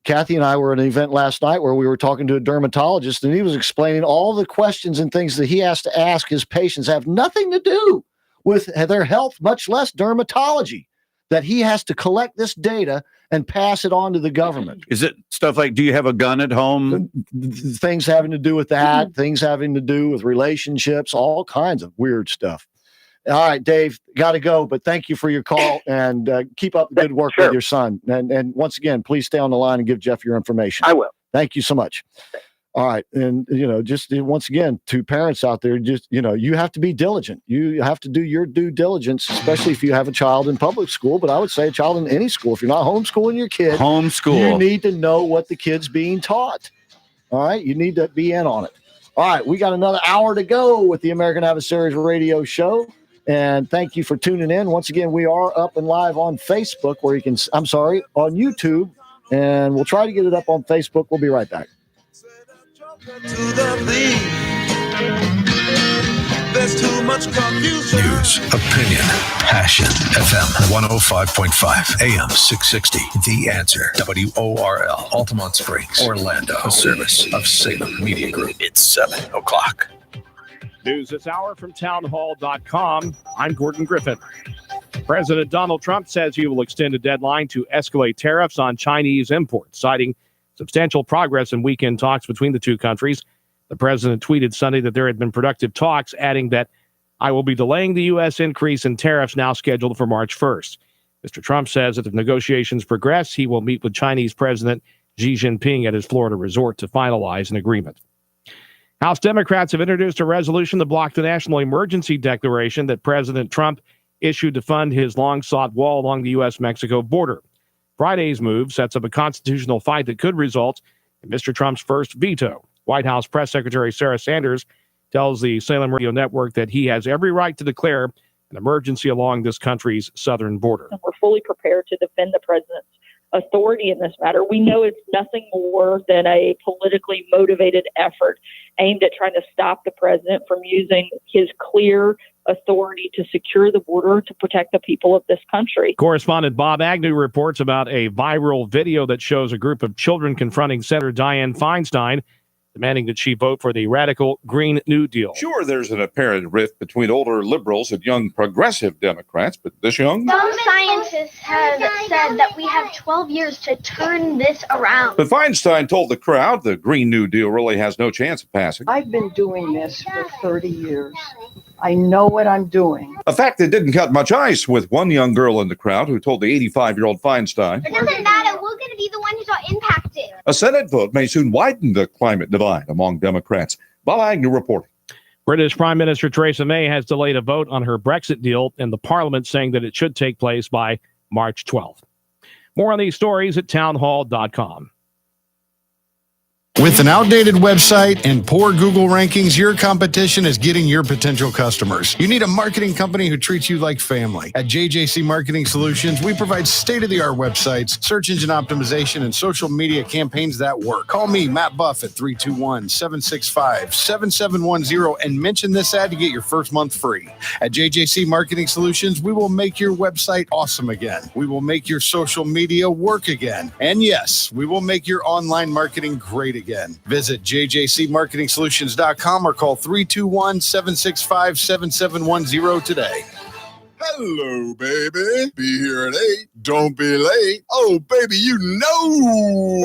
Speaker 13: Kathy and I were at an event last night where we were talking to a dermatologist, and he was explaining all the questions and things that he has to ask his patients have nothing to do with their health, much less dermatology, that he has to collect this data and pass it on to the government.
Speaker 4: Is it stuff like, do you have a gun at home?
Speaker 13: Things having to do with that, things having to do with relationships, all kinds of weird stuff. All right, Dave, got to go, but thank you for your call, and keep up the good work with your son. And once again, please stay on the line and give Jeff your information.
Speaker 5: I will.
Speaker 13: Thank you so much. All right. And, just once again, to parents out there, you have to be diligent. You have to do your due diligence, especially if you have a child in public school. But I would say a child in any school. If you're not homeschooling your kid, you need to know what the kid's being taught. All right. You need to be in on it. All right. We got another hour to go with the American Adversaries radio show. And thank you for tuning in. Once again, we are up and live on Facebook on YouTube. And we'll try to get it up on Facebook. We'll be right back.
Speaker 6: To the thief. There's too much confusion.
Speaker 7: News, opinion, passion. FM 105.5, AM 660. The Answer. WORL, Altamont Springs, Orlando. A service of Salem Media Group. It's 7 o'clock.
Speaker 1: News this hour from townhall.com. I'm Gordon Griffin. President Donald Trump says he will extend a deadline to escalate tariffs on Chinese imports, citing substantial progress in weekend talks between the two countries. The president tweeted Sunday that there had been productive talks, adding that I will be delaying the U.S. increase in tariffs now scheduled for March 1st. Mr. Trump says that if negotiations progress, he will meet with Chinese President Xi Jinping at his Florida resort to finalize an agreement. House Democrats have introduced a resolution to block the national emergency declaration that President Trump issued to fund his long-sought wall along the U.S.-Mexico border. Friday's move sets up a constitutional fight that could result in Mr. Trump's first veto. White House Press Secretary Sarah Sanders tells the Salem Radio Network that he has every right to declare an emergency along this country's southern border.
Speaker 15: We're fully prepared to defend the president's authority in this matter. We know it's nothing more than a politically motivated effort aimed at trying to stop the president from using his clear authority to secure the border to protect the people of this country.
Speaker 1: Correspondent Bob Agnew reports about a viral video that shows a group of children confronting Senator Dianne Feinstein, demanding that she vote for the radical Green New Deal.
Speaker 16: Sure, there's an apparent rift between older liberals and young progressive Democrats, but this young?
Speaker 17: Some scientists have said that we have 12 years to turn this around.
Speaker 16: But Feinstein told the crowd the Green New Deal really has no chance of passing.
Speaker 19: I've been doing this for 30 years.
Speaker 2: I know what I'm doing.
Speaker 16: A fact that didn't cut much ice with one young girl in the crowd who told the 85-year-old Feinstein,
Speaker 17: It doesn't matter. We're going to be the ones who are impacted.
Speaker 16: a Senate vote may soon widen the climate divide among Democrats. Bob Agnew reporting.
Speaker 1: British Prime Minister Theresa May has delayed a vote on her Brexit deal in the Parliament, saying that it should take place by March 12th. More on these stories at townhall.com.
Speaker 8: With an outdated website and poor Google rankings, your competition is getting your potential customers. You need a marketing company who treats you like family. At JJC Marketing Solutions, we provide state-of-the-art websites, search engine optimization, and social media campaigns that work. Call me, Matt Buff, at 321-765-7710 and mention this ad to get your first month free. At JJC Marketing Solutions, we will make your website awesome again. We will make your social media work again. And yes, we will make your online marketing great again. Visit jjcmarketingsolutions.com or call 321-765-7710 today.
Speaker 9: Hello, baby. Be here at 8. Don't be late. Oh, baby, you know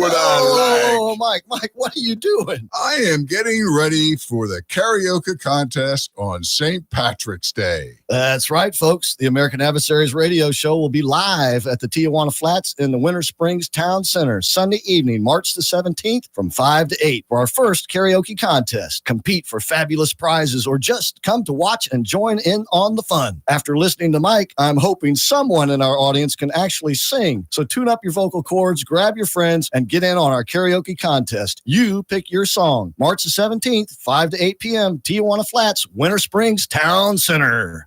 Speaker 9: what I like.
Speaker 13: Oh, Mike, what are you doing?
Speaker 9: I am getting ready for the karaoke contest on St. Patrick's Day.
Speaker 13: That's right, folks. The American Adversaries radio show will be live at the Tijuana Flats in the Winter Springs Town Center Sunday evening, March the 17th from 5 to 8 for our first karaoke contest. Compete for fabulous prizes or just come to watch and join in on the fun. After listening to Mike, I'm hoping someone in our audience can actually sing. So tune up your vocal cords, grab your friends, and get in on our karaoke contest. You pick your song. March the 17th, 5 to 8 p.m., Tijuana Flats, Winter Springs Town Center.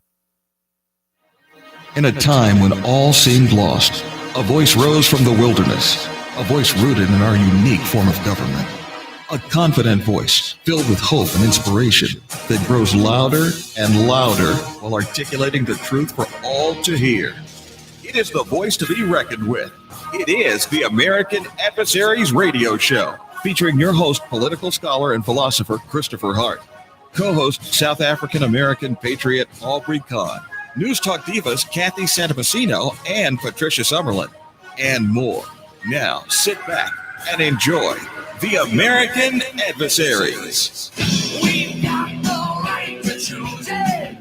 Speaker 7: In a time when all seemed lost, a voice rose from the wilderness, a voice rooted in our unique form of government. A confident voice filled with hope and inspiration that grows louder and louder while articulating the truth for all to hear. It is the voice to be reckoned with. It is the American Adversaries radio show, featuring your host, political scholar and philosopher Christopher Hart, co-host South African American patriot Aubrey Kahn, News Talk divas Kathy Santamassino and Patricia Summerlin, and more. Now sit back and enjoy the American Adversaries.
Speaker 6: We've got the right to choose it.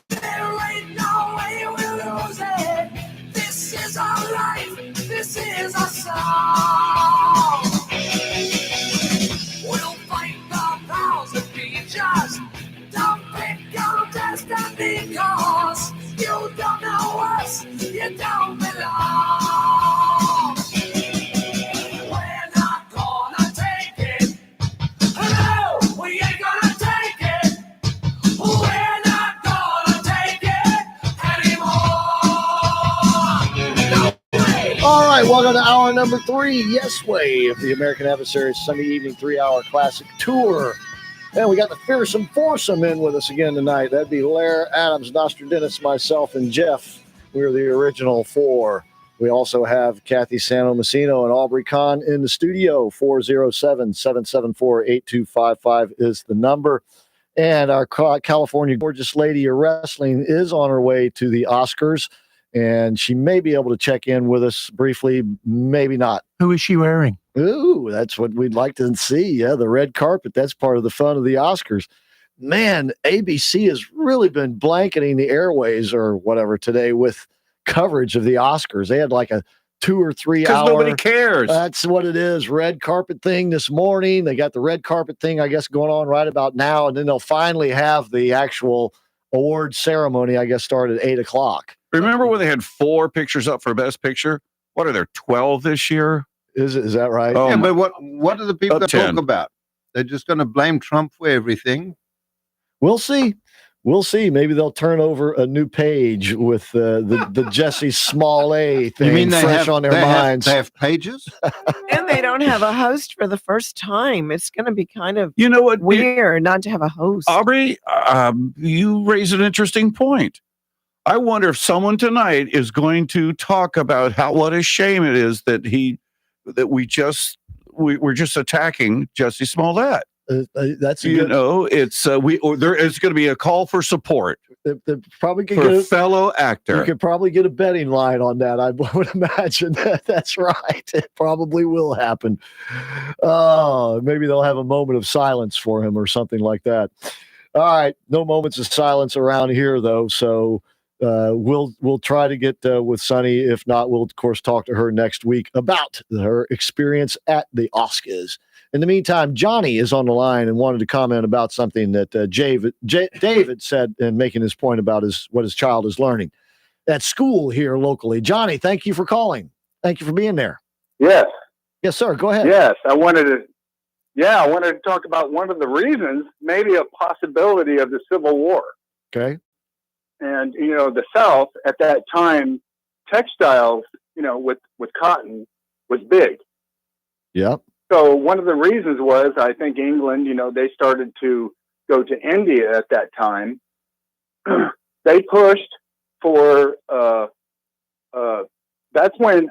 Speaker 6: There ain't no way we'll lose it. This is our life. This is our song. We'll fight the powers that be just. Don't pick on destiny, because you don't know us. You don't belong.
Speaker 3: All right, welcome to hour number 3, Yes Way, of the American Adversaries Sunday evening 3-hour classic tour. And we got the fearsome foursome in with us again tonight. That'd be Lair, Adams, Nostradamus, myself, and Jeff. We were the original 4. We also have Kathy Santamassino and Aubrey Kahn in the studio. 407-774-8255 is the number. And our California gorgeous lady of wrestling is on her way to the Oscars. And she may be able to check in with us briefly, maybe not.
Speaker 21: Who is she wearing?
Speaker 3: Ooh, that's what we'd like to see. Yeah, the red carpet. That's part of the fun of the Oscars. Man, ABC has really been blanketing the airways or whatever today with coverage of the Oscars. They had like a 2 or 3 hour.
Speaker 4: Because nobody cares.
Speaker 3: That's what it is. Red carpet thing this morning. They got the red carpet thing, I guess, going on right about now. And then they'll finally have the actual award ceremony, I guess, start at 8 o'clock.
Speaker 4: Remember when they had 4 pictures up for Best Picture? What are there, 12 this year?
Speaker 3: Is that right?
Speaker 22: Yeah, but what are the people that talk about? They're just going to blame Trump for everything.
Speaker 3: We'll see. We'll see. Maybe they'll turn over a new page with the Jesse Smollett thing fresh on their minds.
Speaker 22: They have pages?
Speaker 18: And they don't have a host for the first time. It's going to be kind of
Speaker 4: what
Speaker 18: weird not to have a host.
Speaker 4: Aubrey, you raise an interesting point. I wonder if someone tonight is going to talk about what a shame it is that we're just attacking Jesse Smollett.
Speaker 3: That's
Speaker 4: it's there is going to be a call for support.
Speaker 3: They probably could
Speaker 4: for
Speaker 3: get
Speaker 4: a fellow actor.
Speaker 3: You could probably get a betting line on that. I would imagine that's right. It probably will happen. Maybe they'll have a moment of silence for him or something like that. All right. No moments of silence around here, though. So we'll try to get with Sunny. If not, we'll, of course, talk to her next week about her experience at the Oscars. In the meantime, Johnny is on the line and wanted to comment about something that David said in making his point about what his child is learning at school here locally. Johnny, thank you for calling. Thank you for being there.
Speaker 10: Yes.
Speaker 3: Yes, sir. Go ahead.
Speaker 10: Yes. I wanted to talk about one of the reasons, maybe a possibility of the Civil War.
Speaker 3: Okay.
Speaker 10: And, the South at that time, textiles, with cotton was big.
Speaker 3: Yep.
Speaker 10: So one of the reasons was, I think England, they started to go to India at that time. They pushed for, that's when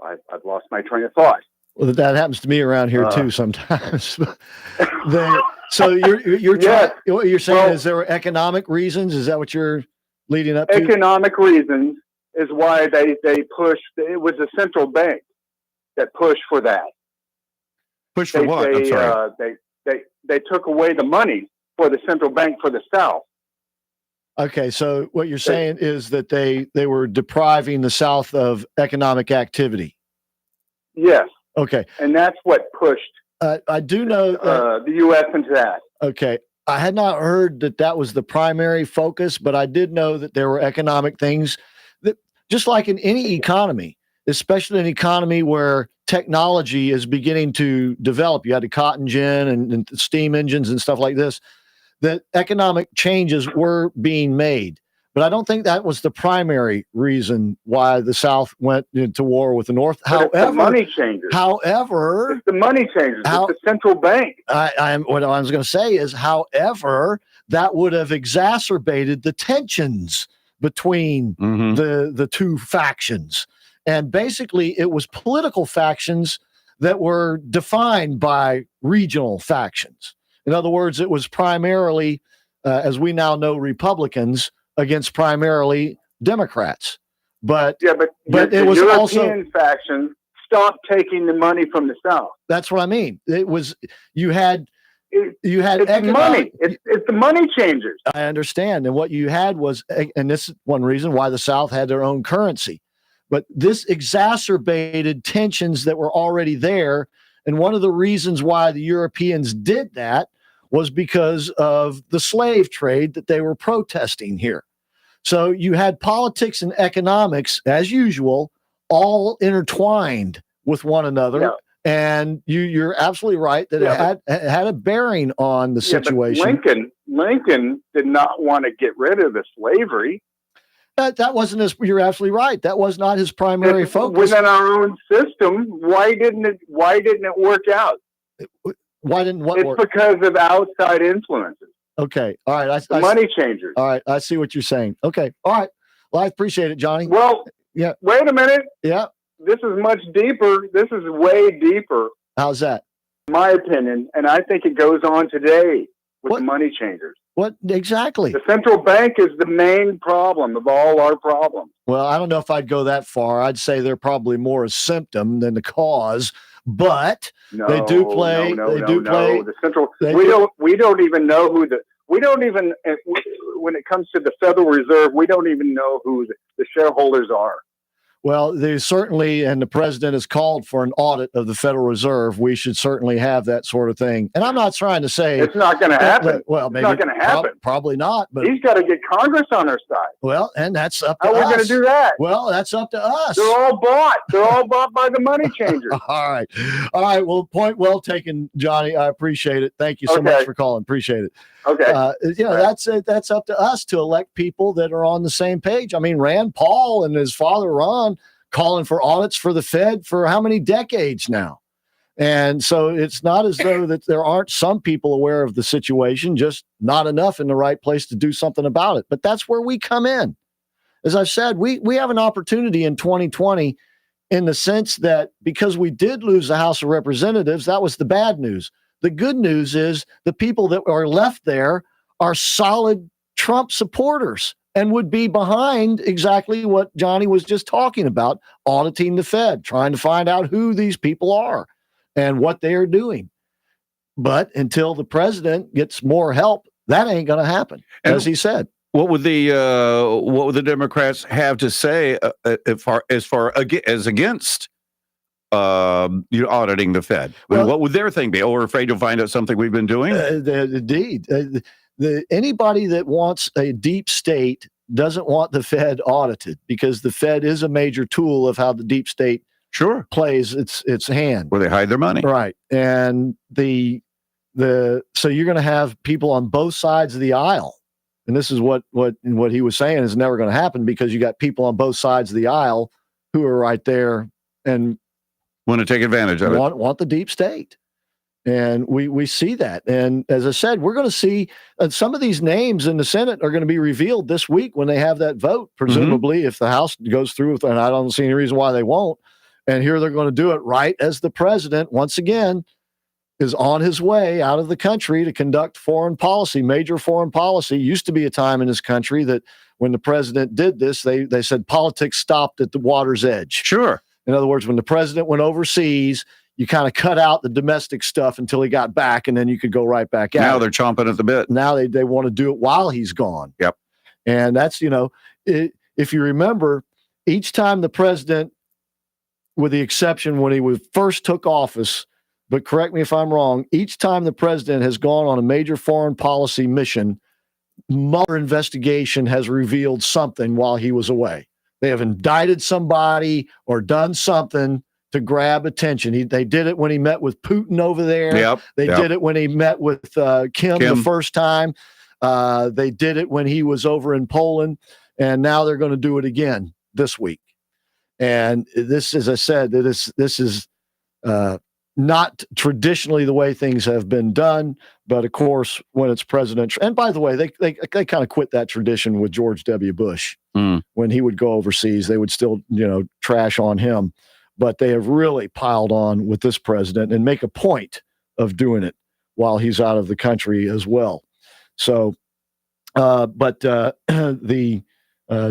Speaker 10: I've lost my train of thought.
Speaker 3: Well, that happens to me around here too sometimes. So you're trying, what you're saying is there were economic reasons? Is that what you're leading up to?
Speaker 10: Economic reasons is why they pushed. It was the central bank that pushed for that.
Speaker 4: Push for what? I'm sorry.
Speaker 10: They took away the money for the central bank for the South.
Speaker 3: Okay, so what you're saying is that they were depriving the South of economic activity.
Speaker 10: Yes.
Speaker 3: Okay.
Speaker 10: And that's what pushed.
Speaker 3: I do know
Speaker 10: the U.S. into that.
Speaker 3: Okay. I had not heard that was the primary focus, but I did know that there were economic things that, just like in any economy, especially an economy where technology is beginning to develop. You had the cotton gin and steam engines and stuff like this, that economic changes were being made. But I don't think that was the primary reason why the South went into war with the North.
Speaker 10: However, it's the money changers.
Speaker 3: However,
Speaker 10: it's the money changers. It's the central bank.
Speaker 3: What I was going to say is, however, that would have exacerbated the tensions between the two factions. And basically, it was political factions that were defined by regional factions. In other words, it was primarily, as we now know, Republicans against primarily Democrats. But it was
Speaker 10: European
Speaker 3: also
Speaker 10: factions stopped taking the money from the South.
Speaker 3: That's what I mean. It was you had
Speaker 10: it's money. It's the money changers.
Speaker 3: I understand, and what you had was, and this is one reason why the South had their own currency. But this exacerbated tensions that were already there. And one of the reasons why the Europeans did that was because of the slave trade that they were protesting here. So you had politics and economics, as usual, all intertwined with one another. Yeah. And you're absolutely right that it had a bearing on the situation.
Speaker 10: But Lincoln did not want to get rid of the slavery.
Speaker 3: That wasn't his. You're absolutely right. That was not his primary focus.
Speaker 10: Within our own system, why didn't it work out?
Speaker 3: Why didn't what work?
Speaker 10: It's because of outside influences.
Speaker 3: Okay. All right.
Speaker 10: Money changers.
Speaker 3: All right. I see what you're saying. Okay. All right. Well, I appreciate it, Johnny.
Speaker 10: Well,
Speaker 3: yeah.
Speaker 10: Wait a minute.
Speaker 3: Yeah.
Speaker 10: This is much deeper. This is way deeper.
Speaker 3: How's that?
Speaker 10: In my opinion, and I think it goes on today with the money changers.
Speaker 3: What exactly?
Speaker 10: The central bank is the main problem of all our problems.
Speaker 3: Well, I don't know if I'd go that far. I'd say they're probably more a symptom than the cause, but they do play.
Speaker 10: The central. We don't even know who when it comes to the Federal Reserve, we don't even know who the shareholders are.
Speaker 3: Well, they certainly, and the president has called for an audit of the Federal Reserve. We should certainly have that sort of thing. And I'm not trying to say
Speaker 10: it's not going to happen.
Speaker 3: Well, maybe
Speaker 10: it's not going to happen.
Speaker 3: Probably not. But
Speaker 10: he's got to get Congress on our side.
Speaker 3: Well, and that's up to
Speaker 10: us. How are we going to do that?
Speaker 3: Well, that's up to us.
Speaker 10: They're all bought. They're all bought by the money changers.
Speaker 3: All right. Well, point well taken, Johnny. I appreciate it. Thank you so much for calling. Appreciate it.
Speaker 10: Okay.
Speaker 3: That's it. That's up to us to elect people that are on the same page. I mean, Rand Paul and his father, Ron, calling for audits for the Fed for how many decades now? And so it's not as though that there aren't some people aware of the situation, just not enough in the right place to do something about it. But that's where we come in. As I've said, we have an opportunity in 2020 in the sense that because we did lose the House of Representatives, that was the bad news. The good news is the people that are left there are solid Trump supporters and would be behind exactly what Johnny was just talking about, auditing the Fed, trying to find out who these people are and what they are doing.
Speaker 13: But until the president gets more help, that ain't going to happen, as he said.
Speaker 4: What would the Democrats have to say as against auditing the Fed?
Speaker 13: Well,
Speaker 4: what would their thing be? Oh, we're afraid to find out something we've been doing?
Speaker 13: Indeed. Anybody that wants a deep state doesn't want the Fed audited, because the Fed is a major tool of how the deep state plays its hand.
Speaker 4: Where they hide their money.
Speaker 13: Right. And so you're going to have people on both sides of the aisle. And this is what he was saying is never going to happen, because you got people on both sides of the aisle who are right there and
Speaker 4: want to take advantage of it.
Speaker 13: Want the deep state. And we see that. And as I said, we're going to see some of these names in the Senate are going to be revealed this week when they have that vote, presumably, if the House goes through with it. And I don't see any reason why they won't. And here they're going to do it right as the president, once again, is on his way out of the country to conduct foreign policy, major foreign policy. Used to be a time in this country that when the president did this, they said politics stopped at the water's edge.
Speaker 4: Sure.
Speaker 13: In other words, when the president went overseas, you kind of cut out the domestic stuff until he got back, and then you could go right back out.
Speaker 4: Now they're chomping at the bit.
Speaker 13: Now they want to do it while he's gone.
Speaker 4: Yep.
Speaker 13: And that's, if you remember, each time the president, with the exception when he first took office, but correct me if I'm wrong, each time the president has gone on a major foreign policy mission, Mueller investigation has revealed something while he was away. They have indicted somebody or done something to grab attention. They did it when he met with Putin over there.
Speaker 4: Yep.
Speaker 13: They did it when he met with Kim the first time. They did it when he was over in Poland. And now they're going to do it again this week. And this, as I said, this is not traditionally the way things have been done, but of course, when it's presidential. And by the way, they kind of quit that tradition with George W. Bush. When he would go overseas, they would still, trash on him. But they have really piled on with this president and make a point of doing it while he's out of the country as well. So, to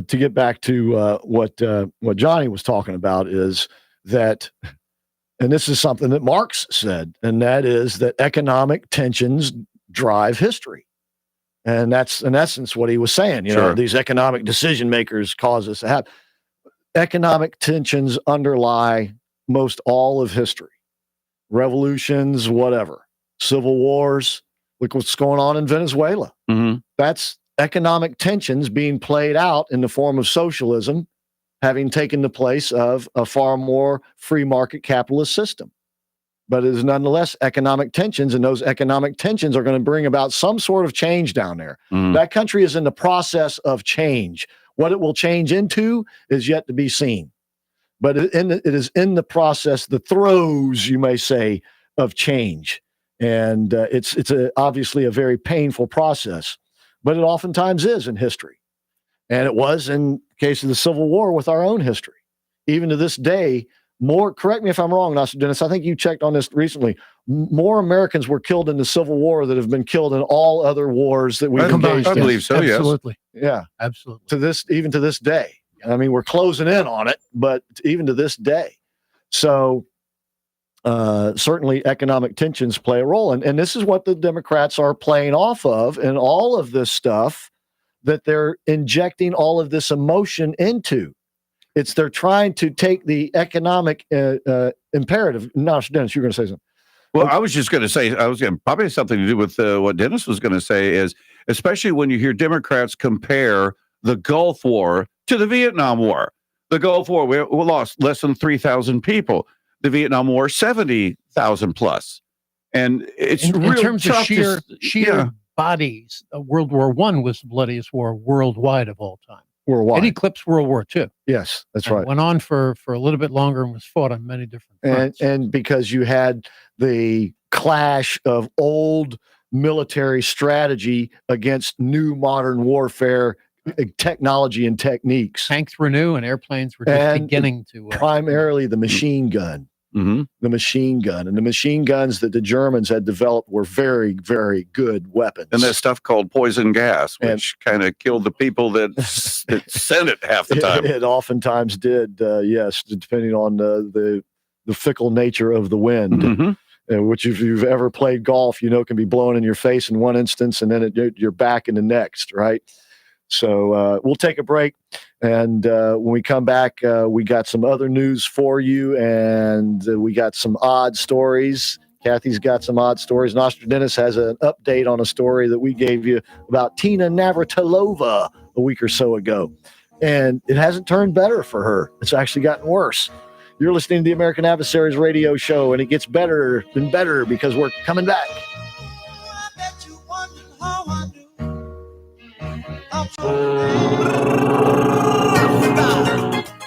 Speaker 13: get back to what Johnny was talking about is that. And this is something that Marx said, and that is that economic tensions drive history. And that's, in essence, what he was saying. These economic decision makers cause us to have. Economic tensions underlie most all of history. Revolutions, whatever. Civil wars. Look what's going on in Venezuela. That's economic tensions being played out in the form of socialism, having taken the place of a far more free market capitalist system. But it is nonetheless economic tensions, and those economic tensions are going to bring about some sort of change down there. That country is in the process of change. What it will change into is yet to be seen. But it is in the process, the throes, you may say, of change. And it's obviously a very painful process, but it oftentimes is in history. And it was in case of the Civil War with our own history. Even to this day, correct me if I'm wrong, Dr. Dennis, I think you checked on this recently, more Americans were killed in the Civil War that have been killed in all other wars that we've engaged in.
Speaker 4: I believe so,
Speaker 21: Absolutely.
Speaker 4: yes.
Speaker 13: Yeah.
Speaker 21: Absolutely.
Speaker 13: Even to this day. I mean, we're closing in on it, but even to this day. So certainly economic tensions play a role. And this is what the Democrats are playing off of, and all of this stuff that they're injecting all of this emotion into. They're trying to take the economic imperative. No, Dennis, you're going to say something.
Speaker 4: Well, I was just going to say, probably something to do with what Dennis was going to say is, especially when you hear Democrats compare the Gulf War to the Vietnam War. The Gulf War, we lost less than 3,000 people. The Vietnam War, 70,000 plus. And it's
Speaker 21: in terms of sheer
Speaker 4: yeah.
Speaker 21: bodies, World War I was the bloodiest war worldwide of all time.
Speaker 13: Worldwide.
Speaker 21: It eclipsed World War II.
Speaker 13: Yes, that's right.
Speaker 21: It went on for a little bit longer and was fought on many different fronts.
Speaker 13: And because you had the clash of old military strategy against new modern warfare technology and techniques.
Speaker 21: Tanks were new and airplanes were just beginning to...
Speaker 13: primarily the machine gun. The machine gun. And the machine guns that the Germans had developed were very, very good weapons.
Speaker 4: And that stuff called poison gas, which kind of killed the people that sent it half the time.
Speaker 13: It oftentimes did, yes, depending on the fickle nature of the wind.
Speaker 3: which if you've ever played golf, can be blowing in your face in one instance and then you're back in the next, right? So we'll take a break. And when we come back, we got some other news for you, and we got some odd stories. Kathy's got some odd stories. Nostradamus has an update on a story that we gave you about Tina Navratilova a week or so ago. And it hasn't turned better for her. It's actually gotten worse. You're listening to the American Adversaries radio show, and it gets better and better because we're coming back.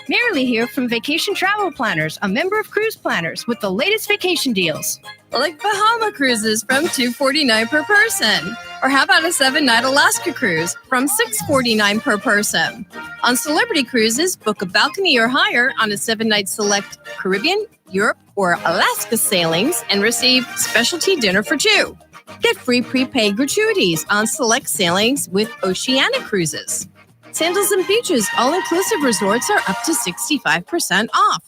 Speaker 11: Marilee here from Vacation Travel Planners, a member of Cruise Planners with the latest vacation deals.
Speaker 12: Like Bahama cruises from $249 per person. Or how about a 7-night Alaska cruise from $649 per person? On Celebrity Cruises, book a balcony or higher on a 7-night select Caribbean, Europe, or Alaska sailings and receive specialty dinner for 2. Get free prepaid gratuities on select sailings with Oceania Cruises. Sandals and Beaches all-inclusive resorts are up to 65% off.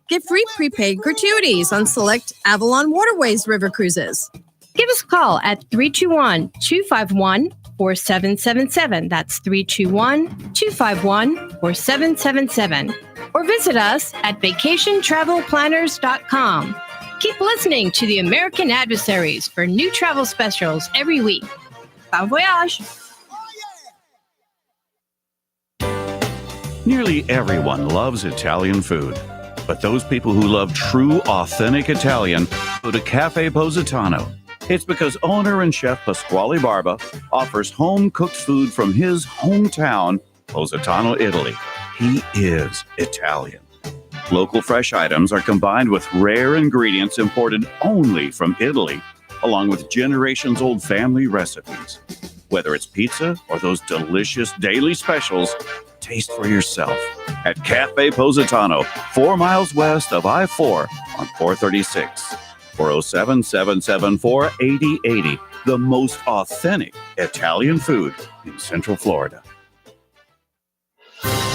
Speaker 12: Get free prepaid gratuities on select Avalon Waterways River Cruises.
Speaker 11: Give us a call at 321-251-4777. That's 321-251-4777. Or visit us at vacationtravelplanners.com. Keep listening to the American Adversaries for new travel specials every week. Bon voyage!
Speaker 4: Nearly everyone loves Italian food, but those people who love true, authentic Italian go to Cafe Positano. It's because owner and chef Pasquale Barba offers home-cooked food from his hometown, Positano, Italy. He is Italian. Local fresh items are combined with rare ingredients imported only from Italy, along with generations-old family recipes. Whether it's pizza or those delicious daily specials, taste for yourself at Cafe Positano, 4 miles west of I-4 on 436. 407-774-8080. The most authentic Italian food in Central Florida.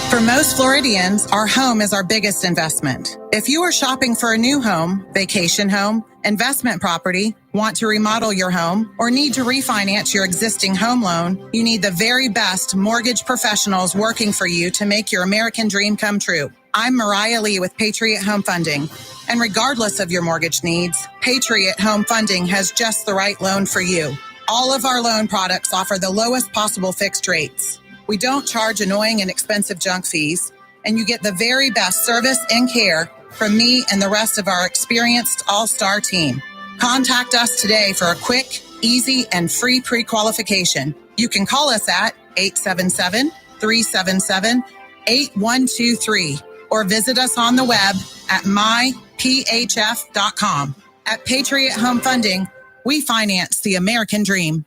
Speaker 14: For most Floridians, our home is our biggest investment. If you are shopping for a new home, vacation home, investment property, want to remodel your home, or need to refinance your existing home loan, you need the very best mortgage professionals working for you to make your American dream come true. I'm Mariah Lee with Patriot Home Funding. And regardless of your mortgage needs, Patriot Home Funding has just the right loan for you. All of our loan products offer the lowest possible fixed rates. We don't charge annoying and expensive junk fees, and you get the very best service and care from me and the rest of our experienced all-star team. Contact us today for a quick, easy, and free pre-qualification. You can call us at 877-377-8123 or visit us on the web at myphf.com. At Patriot Home Funding, we finance the American dream.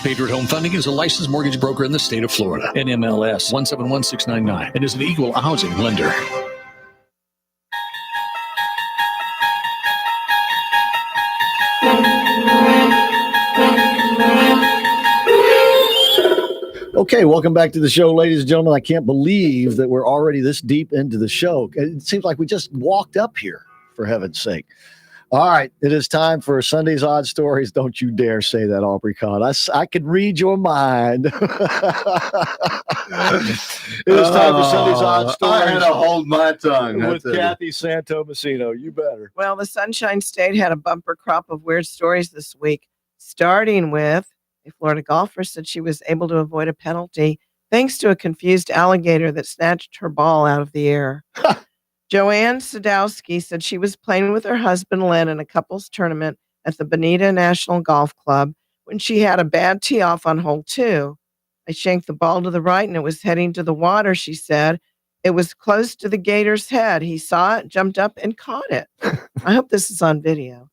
Speaker 19: Patriot Home Funding is a licensed mortgage broker in the state of Florida. NMLS 171699 and is an equal housing lender.
Speaker 3: Okay, welcome back to the show, ladies and gentlemen. I can't believe that we're already this deep into the show. It seems like we just walked up here, for heaven's sake. All right, it is time for Sunday's Odd Stories. Don't you dare say that, Aubrey Kahn. I can read your mind. It is time for Sunday's Odd Stories.
Speaker 22: I had to hold my tongue.
Speaker 3: With Kathy Santomassino. You better.
Speaker 18: Well, the Sunshine State had a bumper crop of weird stories this week, starting with a Florida golfer said she was able to avoid a penalty thanks to a confused alligator that snatched her ball out of the air. Joanne Sadowski said she was playing with her husband, Len, in a couples tournament at the Bonita National Golf Club when she had a bad tee off on hole 2. I shanked the ball to the right and it was heading to the water, she said. It was close to the gator's head. He saw it, jumped up, and caught it. I hope this is on video.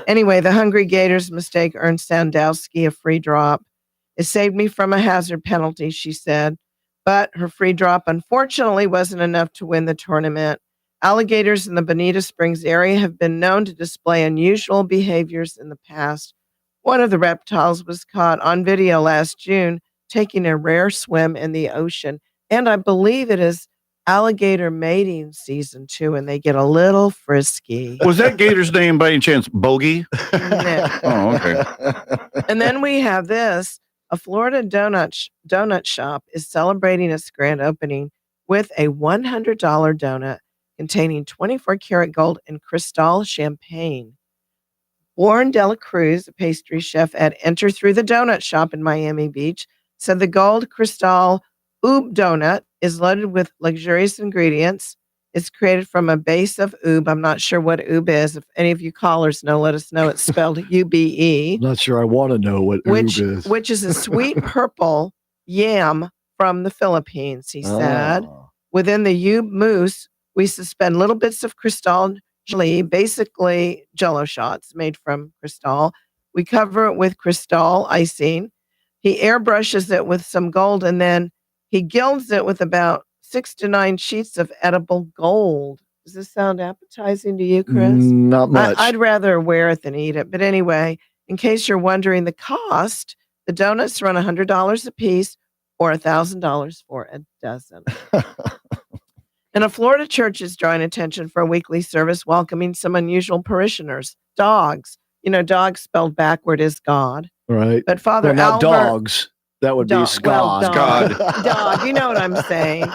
Speaker 18: Anyway, the hungry gator's mistake earned Sandowski a free drop. It saved me from a hazard penalty, she said. But her free drop, unfortunately, wasn't enough to win the tournament. Alligators in the Bonita Springs area have been known to display unusual behaviors in the past. One of the reptiles was caught on video last June taking a rare swim in the ocean. And I believe it is alligator mating season 2, and they get a little frisky.
Speaker 4: Was that gator's name by any chance Bogey?
Speaker 18: No.
Speaker 4: Oh, okay.
Speaker 18: And then we have this. A Florida donut shop is celebrating its grand opening with a $100 donut containing 24-karat gold and Cristal champagne. Warren Dela Cruz, a pastry chef at Enter Through the Donut Shop in Miami Beach, said the gold Cristal Oob donut is loaded with luxurious ingredients. It's created from a base of oob. I'm not sure what oob is. If any of you callers know, let us know. It's spelled UBE.
Speaker 5: I'm not sure I want to know what oob is.
Speaker 18: Which is a sweet purple yam from the Philippines, he said. Within the oob mousse, we suspend little bits of Cristal jelly, basically Jell-O shots made from Cristal. We cover it with Cristal icing. He airbrushes it with some gold, and then he gilds it with about 6 to 9 sheets of edible gold. Does this sound appetizing to you, Chris?
Speaker 5: Not much.
Speaker 18: I'd rather wear it than eat it. But anyway, in case you're wondering the cost, the donuts run $100 a piece or $1,000 for a dozen. And a Florida church is drawing attention for a weekly service welcoming some unusual parishioners. Dogs. You know, dogs spelled backward is God.
Speaker 5: Right.
Speaker 18: But Father
Speaker 5: not
Speaker 18: Albert...
Speaker 5: dogs. That would be Scod.
Speaker 18: Dog. You know what I'm saying.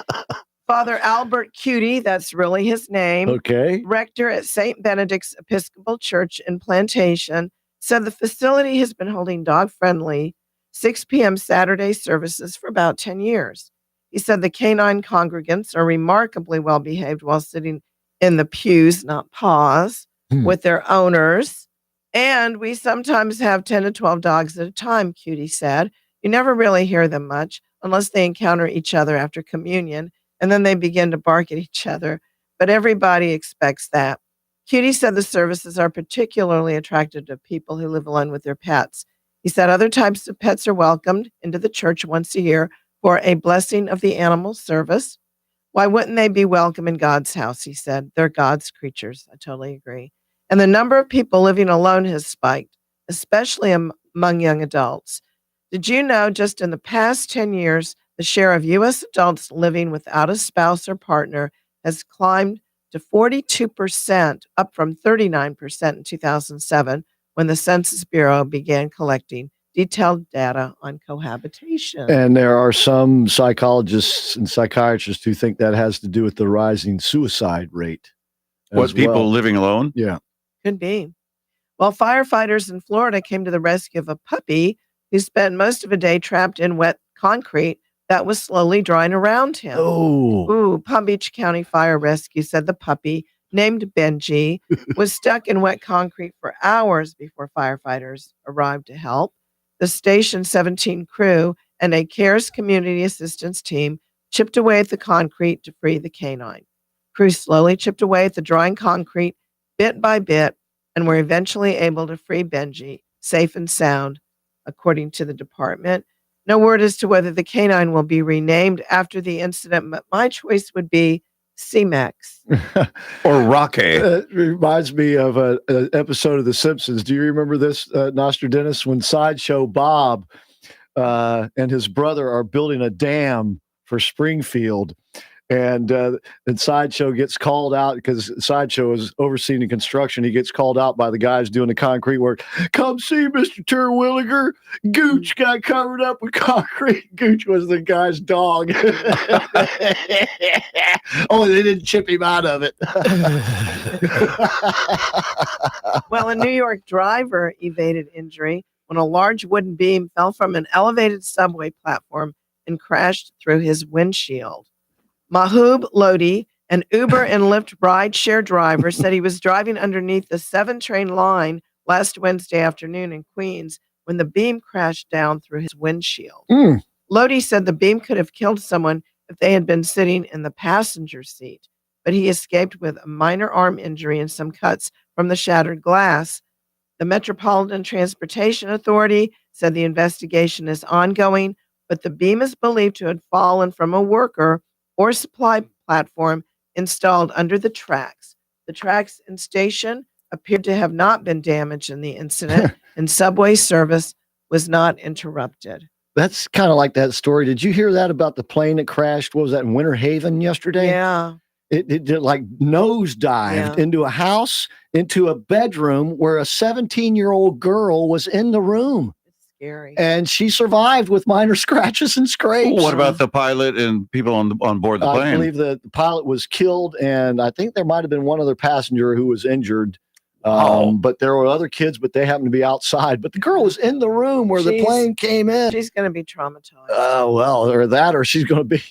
Speaker 18: Father Albert Cutie, that's really his name.
Speaker 5: Okay.
Speaker 18: Rector at St. Benedict's Episcopal Church in Plantation, said the facility has been holding dog-friendly 6 p.m. Saturday services for about 10 years. He said the canine congregants are remarkably well behaved while sitting in the pews, not paws, with their owners. And we sometimes have 10 to 12 dogs at a time, Cutie said. You never really hear them much unless they encounter each other after communion, and then they begin to bark at each other. But everybody expects that. Cutie said the services are particularly attractive to people who live alone with their pets. He said other types of pets are welcomed into the church once a year for a blessing of the animal service. Why wouldn't they be welcome in God's house? He said. They're God's creatures. I totally agree. And the number of people living alone has spiked, especially among young adults. Did you know just in the past 10 years, the share of U.S. adults living without a spouse or partner has climbed to 42%, up from 39% in 2007, when the Census Bureau began collecting detailed data on cohabitation.
Speaker 5: And there are some psychologists and psychiatrists who think that has to do with the rising suicide rate.
Speaker 4: What, people living alone?
Speaker 5: Yeah.
Speaker 18: Could be. Well, firefighters in Florida came to the rescue of a puppy who spent most of a day trapped in wet concrete that was slowly drying around him. Palm Beach County Fire Rescue said the puppy, named Benji, was stuck in wet concrete for hours before firefighters arrived to help. The Station 17 crew and a CARES community assistance team chipped away at the concrete to free the canine. Crew slowly chipped away at the drying concrete bit by bit and were eventually able to free Benji, safe and sound, according to the department. No word as to whether the canine will be renamed after the incident, but my choice would be C-Max.
Speaker 4: Or Rocky.
Speaker 5: It reminds me of an episode of The Simpsons. Do you remember this, Nostradamus, when Sideshow Bob and his brother are building a dam for Springfield? And Sideshow gets called out because Sideshow is overseeing the construction. He gets called out by the guys doing the concrete work. Come see Mr. Terwilliger. Gooch got covered up with concrete. Gooch was the guy's dog. Oh, they didn't chip him out of it.
Speaker 18: Well, a New York driver evaded injury when a large wooden beam fell from an elevated subway platform and crashed through his windshield. Mahoob Lodi, an Uber and Lyft rideshare driver, said he was driving underneath the 7-train line last Wednesday afternoon in Queens when the beam crashed down through his windshield. Lodi said the beam could have killed someone if they had been sitting in the passenger seat, but he escaped with a minor arm injury and some cuts from the shattered glass. The Metropolitan Transportation Authority said the investigation is ongoing, but the beam is believed to have fallen from a worker or supply platform installed under the tracks. The tracks and station appeared to have not been damaged in the incident, and subway service was not interrupted.
Speaker 5: That's kind of like that story. Did you hear that about the plane that crashed? What was that in Winter Haven yesterday?
Speaker 18: Yeah.
Speaker 5: It did like nosedived into a house, into a bedroom where a 17-year-old girl was in the room.
Speaker 18: Scary.
Speaker 5: And she survived with minor scratches and scrapes.
Speaker 4: What about the pilot and people on board the plane?
Speaker 5: I believe the pilot was killed, and I think there might have been one other passenger who was injured. But there were other kids, but they happened to be outside. But the girl was in the room where the plane came in.
Speaker 18: She's going to be traumatized.
Speaker 5: Or she's going to be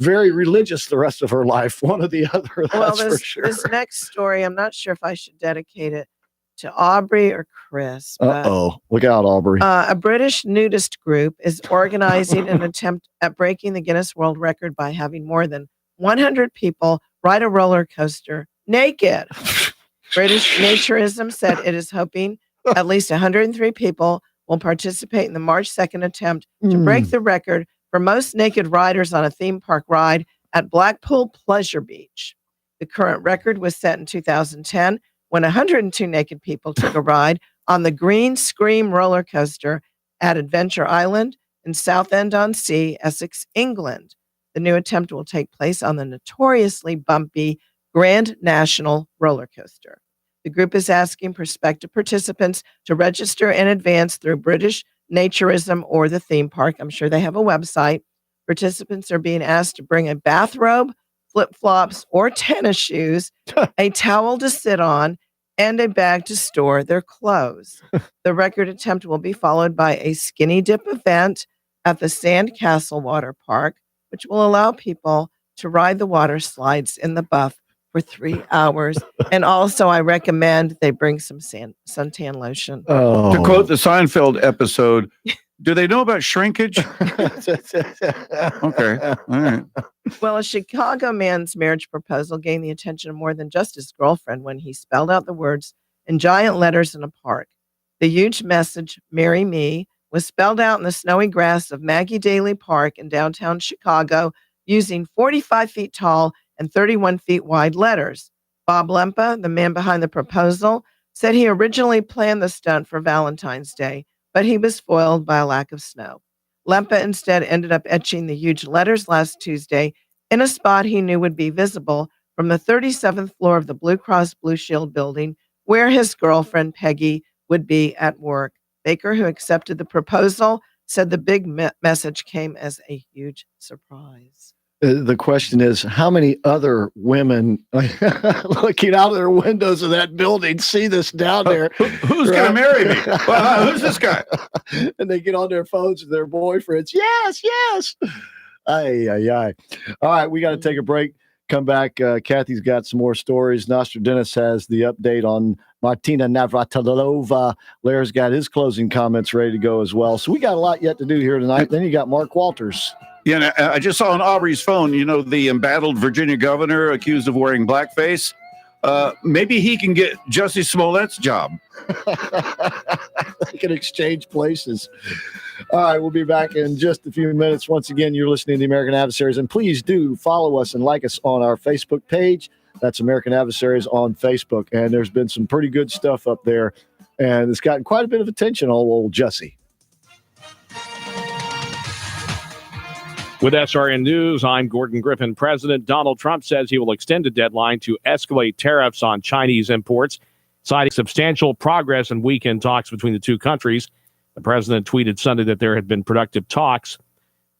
Speaker 5: very religious the rest of her life. One or the other, that's for sure.
Speaker 18: This next story, I'm not sure if I should dedicate it to Aubrey or Chris.
Speaker 5: Look out, Aubrey.
Speaker 18: A British nudist group is organizing an attempt at breaking the Guinness World Record by having more than 100 people ride a roller coaster naked. British Naturism said it is hoping at least 103 people will participate in the March 2nd attempt to break the record for most naked riders on a theme park ride at Blackpool Pleasure Beach. The current record was set in 2010 when 102 naked people took a ride on the Green Scream roller coaster at Adventure Island in Southend-on-Sea, Essex, England. The new attempt will take place on the notoriously bumpy Grand National roller coaster. The group is asking prospective participants to register in advance through British Naturism or the theme park. I'm sure they have a website. Participants are being asked to bring a bathrobe, flip-flops, or tennis shoes, a towel to sit on, and a bag to store their clothes. The record attempt will be followed by a skinny dip event at the Sandcastle Water Park, which will allow people to ride the water slides in the buff for 3 hours. And also, I recommend they bring some suntan lotion.
Speaker 4: To quote the Seinfeld episode, do they know about shrinkage? Okay. All right.
Speaker 18: Well, a Chicago man's marriage proposal gained the attention of more than just his girlfriend when he spelled out the words in giant letters in a park. The huge message, "Marry Me," was spelled out in the snowy grass of Maggie Daley Park in downtown Chicago using 45 feet tall and 31 feet wide letters. Bob Lempa, the man behind the proposal, said he originally planned the stunt for Valentine's Day, but he was foiled by a lack of snow. Lempa instead ended up etching the huge letters last Tuesday in a spot he knew would be visible from the 37th floor of the Blue Cross Blue Shield building, where his girlfriend Peggy would be at work. Baker, who accepted the proposal, said the big message came as a huge surprise.
Speaker 5: The question is, how many other women looking out of their windows of that building see this down there?
Speaker 4: Who's going to marry me? Well, who's this guy?
Speaker 5: And they get on their phones with their boyfriends. Yes, yes. Ay. All right, we got to take a break. Come back. Kathy's got some more stories. Nostradamus has the update on Martina Navratilova. Lair's got his closing comments ready to go as well. So we got a lot yet to do here tonight. Then you got Mark Walters.
Speaker 4: Yeah, and I just saw on Aubrey's phone, the embattled Virginia governor accused of wearing blackface. Maybe he can get Jussie Smollett's job.
Speaker 5: They can exchange places. All right, we'll be back in just a few minutes. Once again, you're listening to the American Adversaries, and please do follow us and like us on our Facebook page. That's American Adversaries on Facebook, and there's been some pretty good stuff up there, and it's gotten quite a bit of attention on old Jussie.
Speaker 1: With SRN News, I'm Gordon Griffin. President Donald Trump says he will extend a deadline to escalate tariffs on Chinese imports, citing substantial progress in weekend talks between the two countries. The president tweeted Sunday that there had been productive talks.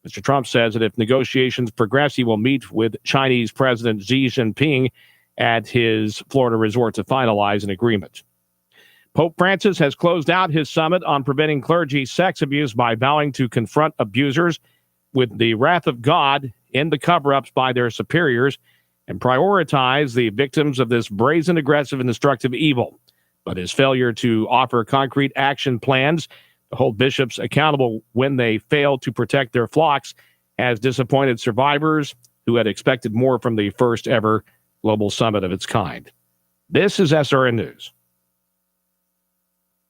Speaker 1: Mr. Trump says that if negotiations progress, he will meet with Chinese President Xi Jinping at his Florida resort to finalize an agreement. Pope Francis has closed out his summit on preventing clergy sex abuse by vowing to confront abusers with the wrath of God, end the cover-ups by their superiors, and prioritize the victims of this brazen, aggressive, and destructive evil. But his failure to offer concrete action plans to hold bishops accountable when they fail to protect their flocks has disappointed survivors who had expected more from the first ever global summit of its kind. This is SRN News.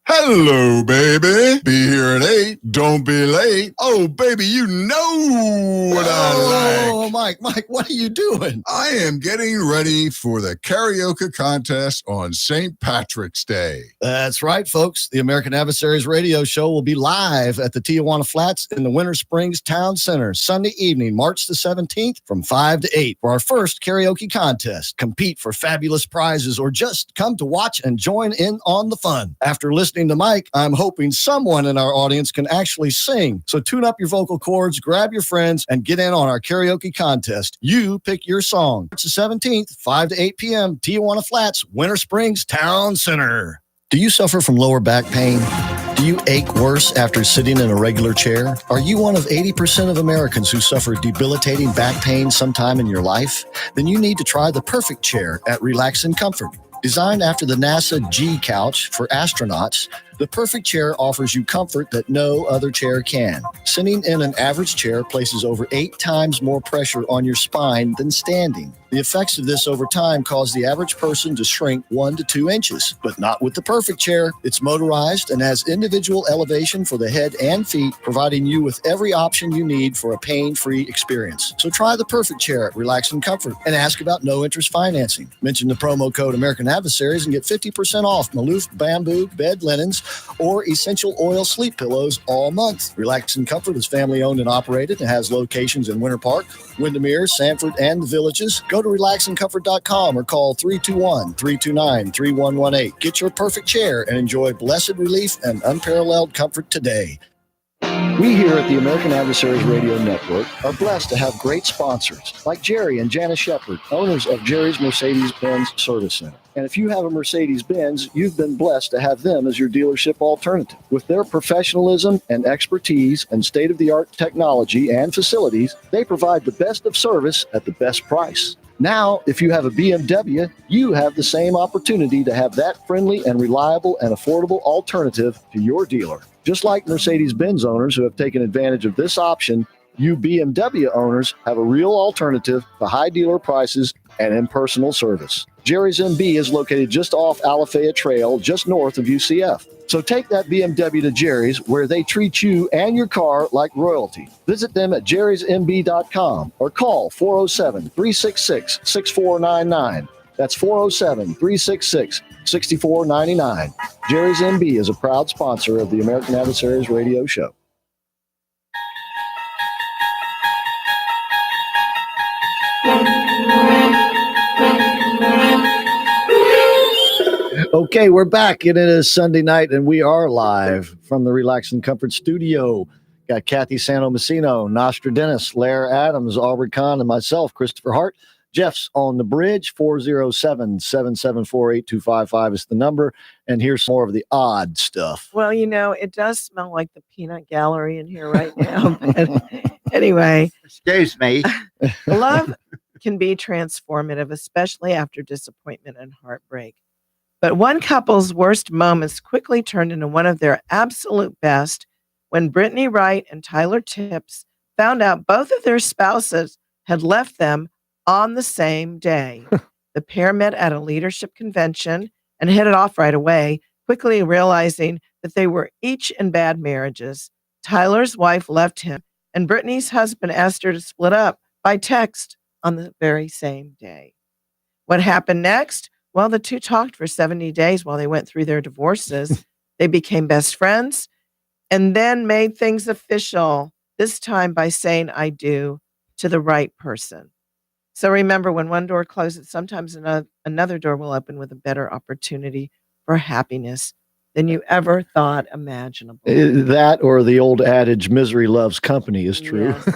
Speaker 9: Hello, baby. Be here at 8. Don't be late. Oh, baby, you know what I like.
Speaker 5: Oh, my
Speaker 13: Mike, what are you doing?
Speaker 9: I am getting ready for the karaoke contest on St. Patrick's Day.
Speaker 13: That's right, folks. The American Adversaries radio show will be live at the Tijuana Flats in the Winter Springs Town Center Sunday evening, March the 17th from 5 to 8 for our first karaoke contest. Compete for fabulous prizes or just come to watch and join in on the fun. After listening to Mike, I'm hoping someone in our audience can actually sing. So tune up your vocal cords, grab your friends, and get in on our karaoke contest. You pick your song. March the 17th, 5 to 8 p.m., Tijuana Flats, Winter Springs Town Center. Do you suffer from lower back pain? Do you ache worse after sitting in a regular chair? Are you one of 80% of Americans who suffer debilitating back pain sometime in your life? Then you need to try the perfect chair at Relax and Comfort. Designed after the NASA G couch for astronauts, the perfect chair offers you comfort that no other chair can. Sitting in an average chair places over 8 times more pressure on your spine than standing. The effects of this over time cause the average person to shrink 1 to 2 inches, but not with the perfect chair. It's motorized and has individual elevation for the head and feet, providing you with every option you need for a pain-free experience. So try the perfect chair at Relax and Comfort and ask about no-interest financing. Mention the promo code American Adversaries and get 50% off Maloof bamboo bed linens or essential oil sleep pillows all month. Relax and Comfort is family-owned and operated and has locations in Winter Park, Windermere, Sanford, and the Villages. Go to relaxandcomfort.com or call 321-329-3118. Get your perfect chair and enjoy blessed relief and unparalleled comfort today. We here at the American Adversaries Radio Network are blessed to have great sponsors like Jerry and Janice Shepard, owners of Jerry's Mercedes-Benz Service Center. And if you have a Mercedes-Benz, you've been blessed to have them as your dealership alternative. With their professionalism and expertise and state-of-the-art technology and facilities, they provide the best of service at the best price. Now, if you have a BMW, you have the same opportunity to have that friendly and reliable and affordable alternative to your dealer. Just like Mercedes-Benz owners who have taken advantage of this option, you BMW owners have a real alternative to high dealer prices and impersonal service. Jerry's MB is located just off Alafaya Trail, just north of UCF. So take that BMW to Jerry's, where they treat you and your car like royalty. Visit them at jerrysmb.com or call 407-366-6499. That's 407-366-6499. Jerry's MB is a proud sponsor of the American Adversaries Radio Show. Okay, we're back, and it is Sunday night, and we are live from the Relax and Comfort studio. Got Kathy Sano-Messino, Nostra Dennis, Lair Adams, Aubrey Kahn, and myself, Christopher Hart. Jeff's on the bridge. 407-774-8255 is the number. And here's more of the odd stuff.
Speaker 18: Well, you know, it does smell like the peanut gallery in here right now. But anyway.
Speaker 22: Excuse me.
Speaker 18: Love can be transformative, especially after disappointment and heartbreak. But one couple's worst moments quickly turned into one of their absolute best when Brittany Wright and Tyler Tips found out both of their spouses had left them on the same day. The pair met at a leadership convention and hit it off right away, quickly realizing that they were each in bad marriages. Tyler's wife left him, and Brittany's husband asked her to split up by text on the very same day. What happened next? Well, the two talked for 70 days while they went through their divorces. They became best friends and then made things official, this time by saying I do to the right person. So remember, when one door closes, sometimes another door will open with a better opportunity for happiness than you ever thought imaginable.
Speaker 5: That or the old adage, misery loves company, is true.
Speaker 18: Yes.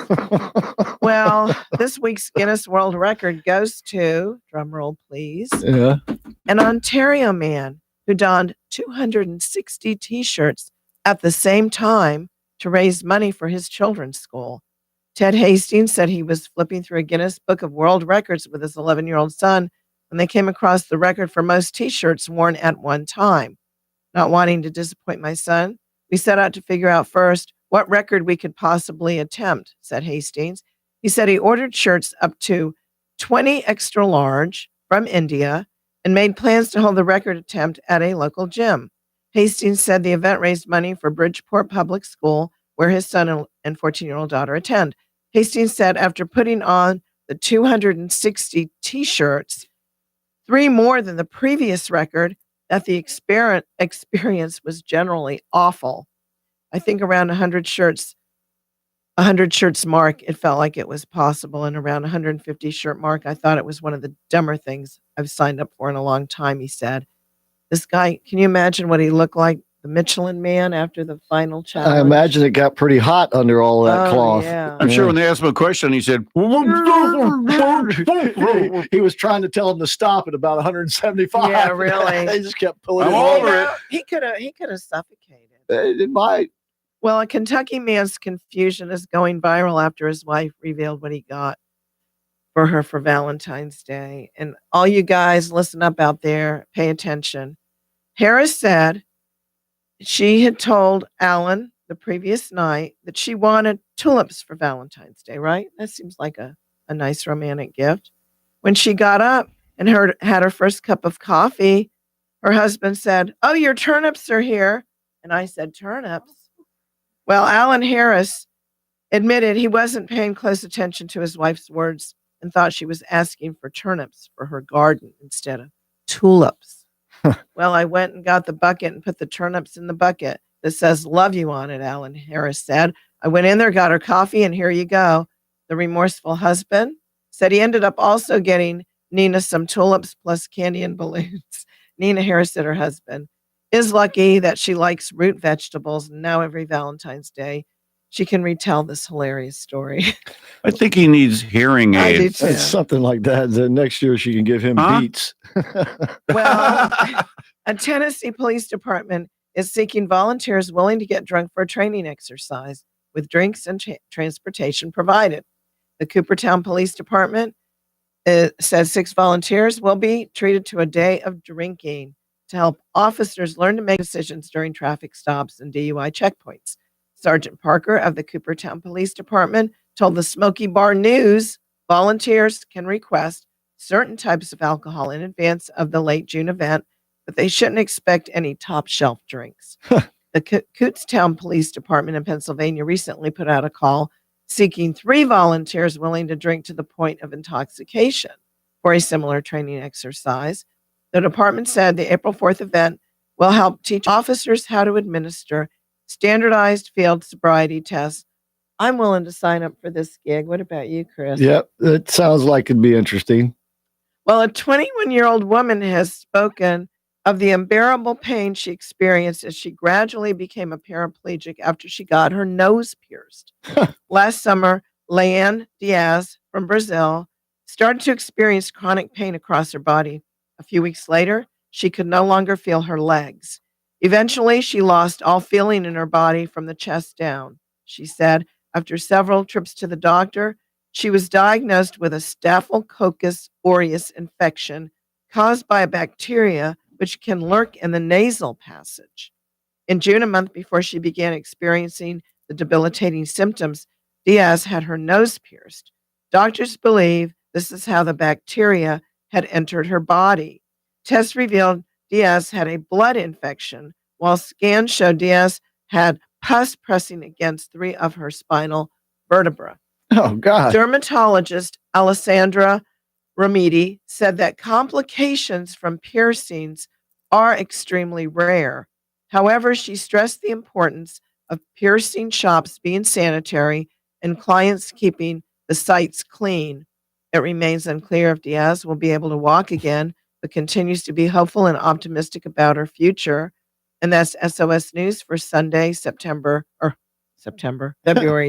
Speaker 18: Well, this week's Guinness World Record goes to, drum roll please, an Ontario man who donned 260 T-shirts at the same time to raise money for his children's school. Ted Hastings said he was flipping through a Guinness Book of World Records with his 11-year-old son when they came across the record for most T-shirts worn at one time. Not wanting to disappoint my son, we set out to figure out first what record we could possibly attempt, said Hastings. He said he ordered shirts up to 20 extra large from India and made plans to hold the record attempt at a local gym. Hastings said the event raised money for Bridgeport Public School, where his son and 14-year-old daughter attend. Hastings said after putting on the 260 T-shirts, 3 more than the previous record, that the experience was generally awful. I think around 100 shirts mark, it felt like it was possible. And around 150 shirt mark, I thought it was one of the dumber things I've signed up for in a long time, he said. This guy, can you imagine what he looked like? The Michelin Man after the final challenge.
Speaker 5: I imagine it got pretty hot under all that cloth.
Speaker 18: Yeah.
Speaker 4: I'm sure when they asked him a question, he said,
Speaker 5: He was trying to tell him to stop at about 175.
Speaker 18: Yeah, really.
Speaker 5: They just kept pulling
Speaker 4: I'm
Speaker 5: him
Speaker 4: over
Speaker 5: over.
Speaker 18: He could have suffocated.
Speaker 5: It might.
Speaker 18: Well, a Kentucky man's confusion is going viral after his wife revealed what he got for her for Valentine's Day. And all you guys, listen up out there, pay attention. Harris said she had told Alan the previous night that she wanted tulips for Valentine's Day, right? That seems like a nice romantic gift. When she got up and had her first cup of coffee, her husband said, "Oh, your turnips are here." And I said, "Turnips?" Well, Alan Harris admitted he wasn't paying close attention to his wife's words and thought she was asking for turnips for her garden instead of tulips. Well, I went and got the bucket and put the turnips in the bucket that says "Love You" on it, Alan Harris said. I went in there, got her coffee, and here you go. The remorseful husband said he ended up also getting Nina some tulips plus candy and balloons. Nina Harris said her husband is lucky that she likes root vegetables. And now every Valentine's Day, she can retell this hilarious story.
Speaker 4: I think he needs hearing
Speaker 18: I do
Speaker 4: aids.
Speaker 18: too.
Speaker 5: It's something like that. Then next year she can give him beets.
Speaker 18: Well, a Tennessee police department is seeking volunteers willing to get drunk for a training exercise with drinks and transportation provided. The Coopertown Police Department says 6 volunteers will be treated to a day of drinking to help officers learn to make decisions during traffic stops and DUI checkpoints. Sergeant Parker of the Coopertown Police Department told the Smoky Bar News volunteers can request certain types of alcohol in advance of the late June event, but they shouldn't expect any top shelf drinks. The Cootstown Police Department in Pennsylvania recently put out a call seeking 3 volunteers willing to drink to the point of intoxication for a similar training exercise. The department said the April 4th event will help teach officers how to administer standardized field sobriety tests. I'm willing to sign up for this gig. What about you, Chris?
Speaker 5: Yep, that sounds like it'd be interesting.
Speaker 18: Well, a 21-year-old woman has spoken of the unbearable pain she experienced as she gradually became a paraplegic after she got her nose pierced. Last summer, Leanne Diaz from Brazil started to experience chronic pain across her body. A few weeks later, she could no longer feel her legs. Eventually, she lost all feeling in her body from the chest down. She said after several trips to the doctor, she was diagnosed with a Staphylococcus aureus infection caused by a bacteria which can lurk in the nasal passage. In June, a month before she began experiencing the debilitating symptoms, Diaz had her nose pierced. Doctors believe this is how the bacteria had entered her body. Tests revealed Diaz had a blood infection, while scans showed Diaz had pus pressing against 3 of her spinal vertebrae.
Speaker 5: Oh, God.
Speaker 18: Dermatologist Alessandra Ramidi said that complications from piercings are extremely rare. However, she stressed the importance of piercing shops being sanitary and clients keeping the sites clean. It remains unclear if Diaz will be able to walk again, but continues to be hopeful and optimistic about her future. And that's SOS News for Sunday, February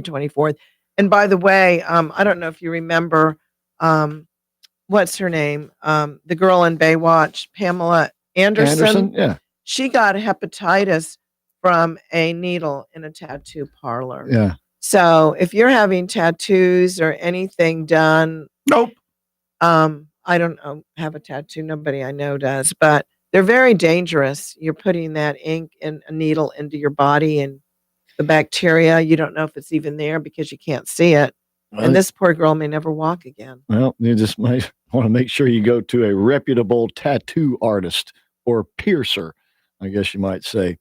Speaker 18: 24th. And by the way, I don't know if you remember, what's her name? The girl in Baywatch, Pamela Anderson.
Speaker 5: Yeah.
Speaker 18: She got hepatitis from a needle in a tattoo parlor.
Speaker 5: Yeah.
Speaker 18: So if you're having tattoos or anything done,
Speaker 4: nope.
Speaker 18: I don't have a tattoo. Nobody I know does, but they're very dangerous. You're putting that ink and a needle into your body, and the bacteria, you don't know if it's even there because you can't see it.
Speaker 5: Right.
Speaker 18: And this poor girl may never walk again.
Speaker 5: Well, you just might want to make sure you go to a reputable tattoo artist or piercer, I guess you might say.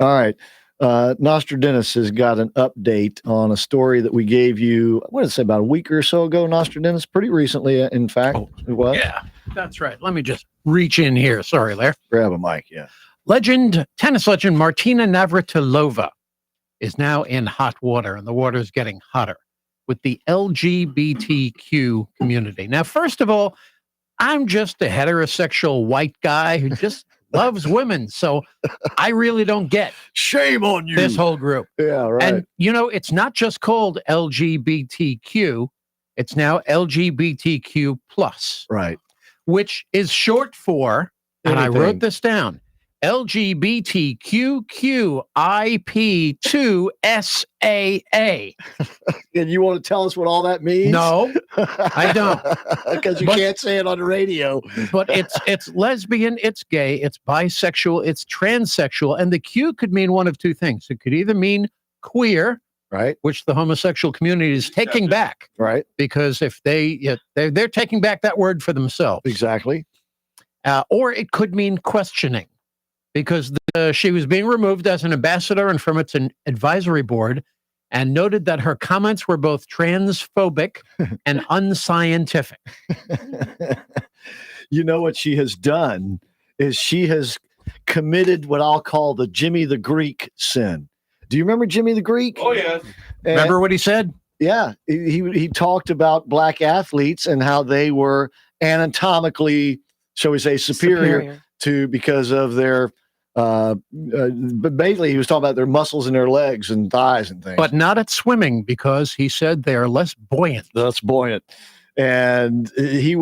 Speaker 5: All right. Nostradamus has got an update on a story that we gave you, what did I say, about a week or so ago, Nostradamus? Pretty recently, in fact. It was.
Speaker 21: Yeah, that's right. Let me just reach in here. Sorry, Lair.
Speaker 5: Grab a mic, yeah.
Speaker 21: Tennis legend Martina Navratilova is now in hot water, and the water is getting hotter with the LGBTQ community. Now, first of all, I'm just a heterosexual white guy who just loves women, so I really don't get
Speaker 5: shame on you.
Speaker 21: This whole group.
Speaker 5: Yeah, right.
Speaker 21: And it's not just called LGBTQ; it's now LGBTQ plus,
Speaker 5: right?
Speaker 21: Which is short for, and I wrote this down: LGBTQQIP2SAA.
Speaker 5: And you want to tell us what all that means?
Speaker 21: No, I don't.
Speaker 5: Because you can't say it on the radio.
Speaker 21: But it's lesbian, it's gay, it's bisexual, it's transsexual, and the Q could mean one of two things. It could either mean queer,
Speaker 5: right,
Speaker 21: which the homosexual community is taking back,
Speaker 5: right,
Speaker 21: because if they're taking back that word for themselves,
Speaker 5: exactly,
Speaker 21: or it could mean questioning, because she was being removed as an ambassador and from its advisory board, and noted that her comments were both transphobic and unscientific.
Speaker 5: You know what she has done is she has committed what I'll call the Jimmy the Greek sin. Do you remember Jimmy the Greek?
Speaker 16: Oh, yeah.
Speaker 21: Remember what he said?
Speaker 5: Yeah. He talked about black athletes and how they were anatomically, shall we say, superior. To because of their but basically he was talking about their muscles in their legs and thighs and things.
Speaker 21: But not at swimming, because he said they are less buoyant.
Speaker 5: That's buoyant. And he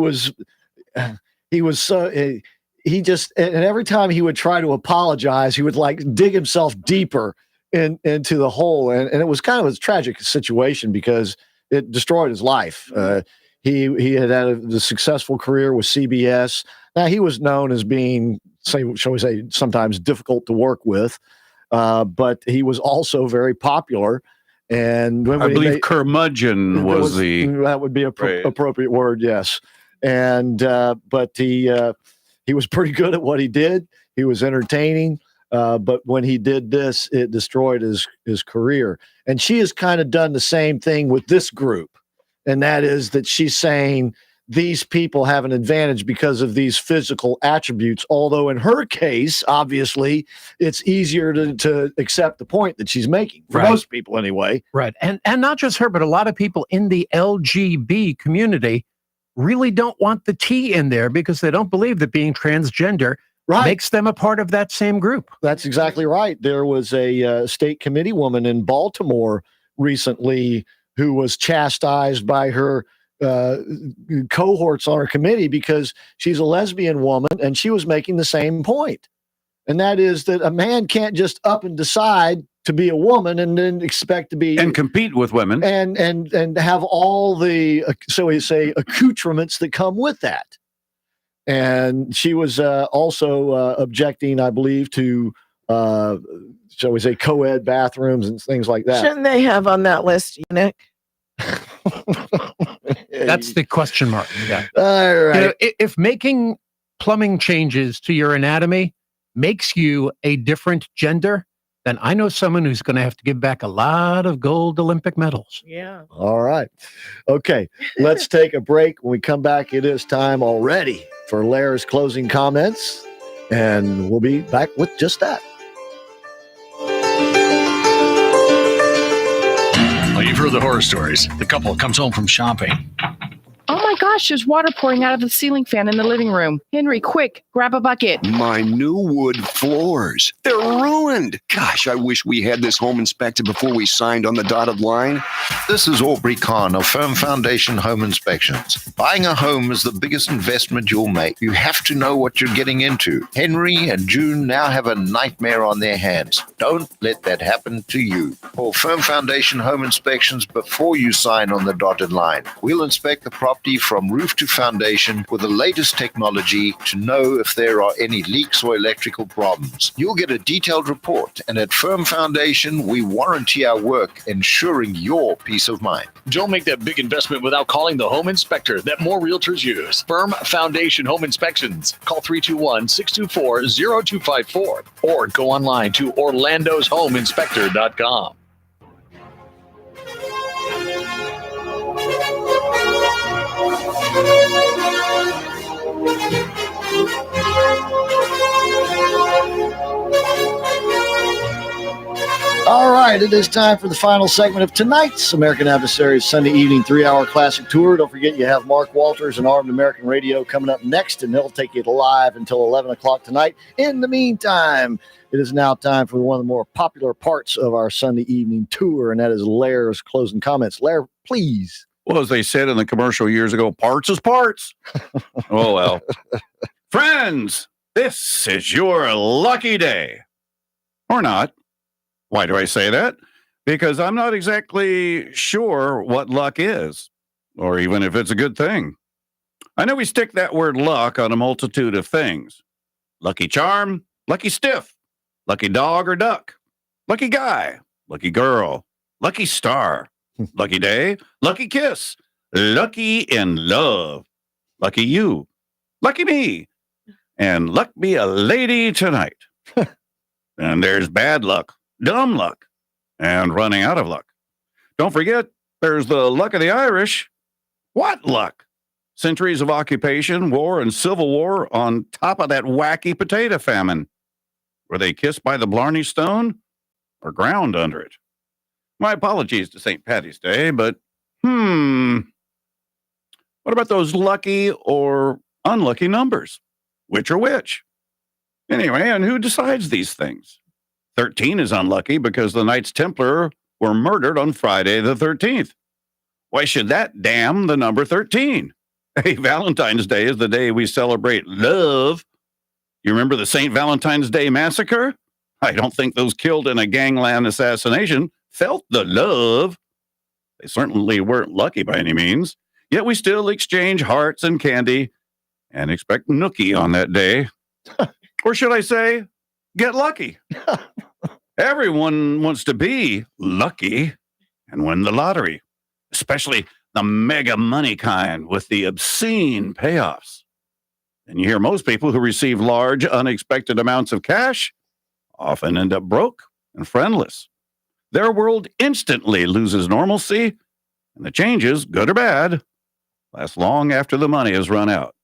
Speaker 5: just, and every time he would try to apologize, he would like dig himself deeper into the hole. And it was kind of a tragic situation because it destroyed his life. He had a successful career with CBS. Now, he was known as being, shall we say, sometimes difficult to work with, but he was also very popular. And
Speaker 4: I believe curmudgeon was
Speaker 5: that would be appropriate word, yes. And but he was pretty good at what he did. He was entertaining, but when he did this, it destroyed his career. And she has kind of done the same thing with this group, and that is that she's saying these people have an advantage because of these physical attributes. Although in her case, obviously, it's easier to accept the point that she's making for most people anyway.
Speaker 21: Right. And not just her, but a lot of people in the LGB community really don't want the T in there because they don't believe that being transgender makes them a part of that same group.
Speaker 5: That's exactly right. There was a state committee woman in Baltimore recently who was chastised by her cohorts on her committee because she's a lesbian woman, and she was making the same point. And that is that a man can't just up and decide to be a woman and then expect to be
Speaker 4: and compete with women
Speaker 5: and have all the, so we say, accoutrements that come with that. And she was also objecting, I believe, to shall we say, co-ed bathrooms and things like that.
Speaker 18: Shouldn't they have on that list, Nick?
Speaker 21: That's the question mark. Yeah.
Speaker 5: All right.
Speaker 21: If making plumbing changes to your anatomy makes you a different gender, then I know someone who's going to have to give back a lot of gold Olympic medals.
Speaker 18: Yeah.
Speaker 5: All right. Okay. Let's take a break. When we come back, it is time already for Lair's closing comments, and we'll be back with just that.
Speaker 19: You've heard the horror stories. The couple comes home from shopping.
Speaker 2: Oh my gosh, there's water pouring out of the ceiling fan in the living room. Henry, quick, grab a bucket.
Speaker 15: My new wood floors. They're ruined. Gosh, I wish we had this home inspected before we signed on the dotted line.
Speaker 20: This is Aubrey Kahn of Firm Foundation Home Inspections. Buying a home is the biggest investment you'll make. You have to know what you're getting into. Henry and June now have a nightmare on their hands. Don't let that happen to you. Call Firm Foundation Home Inspections before you sign on the dotted line. We'll inspect the property from from roof to foundation with the latest technology to know if there are any leaks or electrical problems. You'll get a detailed report, and at Firm Foundation, we warranty our work, ensuring your peace of mind.
Speaker 19: Don't make that big investment without calling the home inspector that more realtors use. Firm Foundation Home Inspections. Call 321-624-0254 or go online to orlandoshomeinspector.com.
Speaker 3: All right, it is time for the final segment of tonight's American Adversaries Sunday evening 3-hour classic tour. Don't forget you have Mark Walters and Armed American Radio coming up next, and they'll take you live until 11 o'clock tonight. In the meantime, it is now time for one of the more popular parts of our Sunday evening tour, and that is Lair's closing comments. Lair, please.
Speaker 4: Well, as they said in the commercial years ago, parts is parts. Oh, well. Friends, this is your lucky day. Or not. Why do I say that? Because I'm not exactly sure what luck is, or even if it's a good thing. I know we stick that word luck on a multitude of things. Lucky charm, lucky stiff, lucky dog or duck, lucky guy, lucky girl, lucky star, lucky day, lucky kiss, lucky in love, lucky you, lucky me, and luck be a lady tonight. And there's bad luck, dumb luck, and running out of luck. Don't forget, there's the luck of the Irish. What luck? Centuries of occupation, war, and civil war on top of that wacky potato famine. Were they kissed by the Blarney Stone or ground under it? My apologies to St. Patty's Day, but what about those lucky or unlucky numbers? Which are which? Anyway, and who decides these things? 13 is unlucky because the Knights Templar were murdered on Friday the 13th. Why should that damn the number 13? Hey, Valentine's Day is the day we celebrate love. You remember the St. Valentine's Day Massacre? I don't think those killed in a gangland assassination felt the love. They certainly weren't lucky by any means, yet we still exchange hearts and candy and expect nookie on that day. Or should I say, get lucky. Everyone wants to be lucky and win the lottery, especially the mega money kind with the obscene payoffs. And you hear most people who receive large, unexpected amounts of cash often end up broke and friendless. Their world instantly loses normalcy, and the changes, good or bad, last long after the money has run out.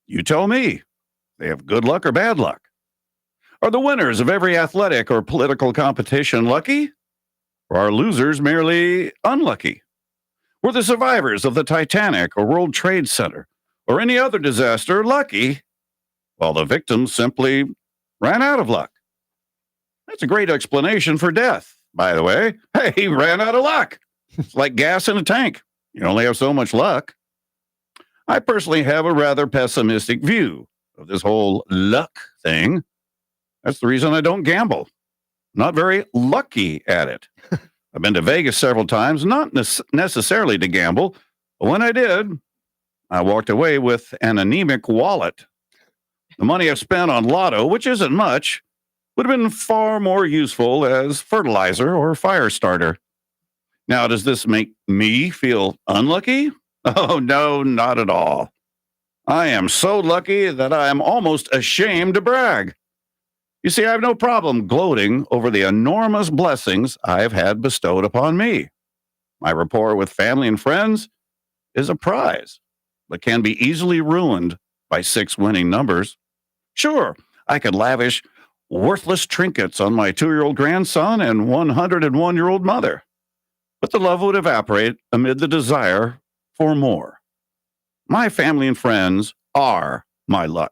Speaker 4: You tell me, they have good luck or bad luck? Are the winners of every athletic or political competition lucky? Or are losers merely unlucky? Were the survivors of the Titanic or World Trade Center or any other disaster lucky, while the victims simply ran out of luck? That's a great explanation for death, by the way. Hey, he ran out of luck. It's like gas in a tank. You only have so much luck. I personally have a rather pessimistic view of this whole luck thing. That's the reason I don't gamble. Not very lucky at it. I've been to Vegas several times, not necessarily to gamble, but when I did, I walked away with an anemic wallet. The money I've spent on lotto, which isn't much, would have been far more useful as fertilizer or fire starter. Now, does this make me feel unlucky? Oh, no, not at all. I am so lucky that I am almost ashamed to brag. You see, I have no problem gloating over the enormous blessings I've had bestowed upon me. My rapport with family and friends is a prize, but can be easily ruined by 6 winning numbers. Sure, I could lavish worthless trinkets on my 2-year-old grandson and 101-year-old mother, but the love would evaporate amid the desire for more. My family and friends are my luck,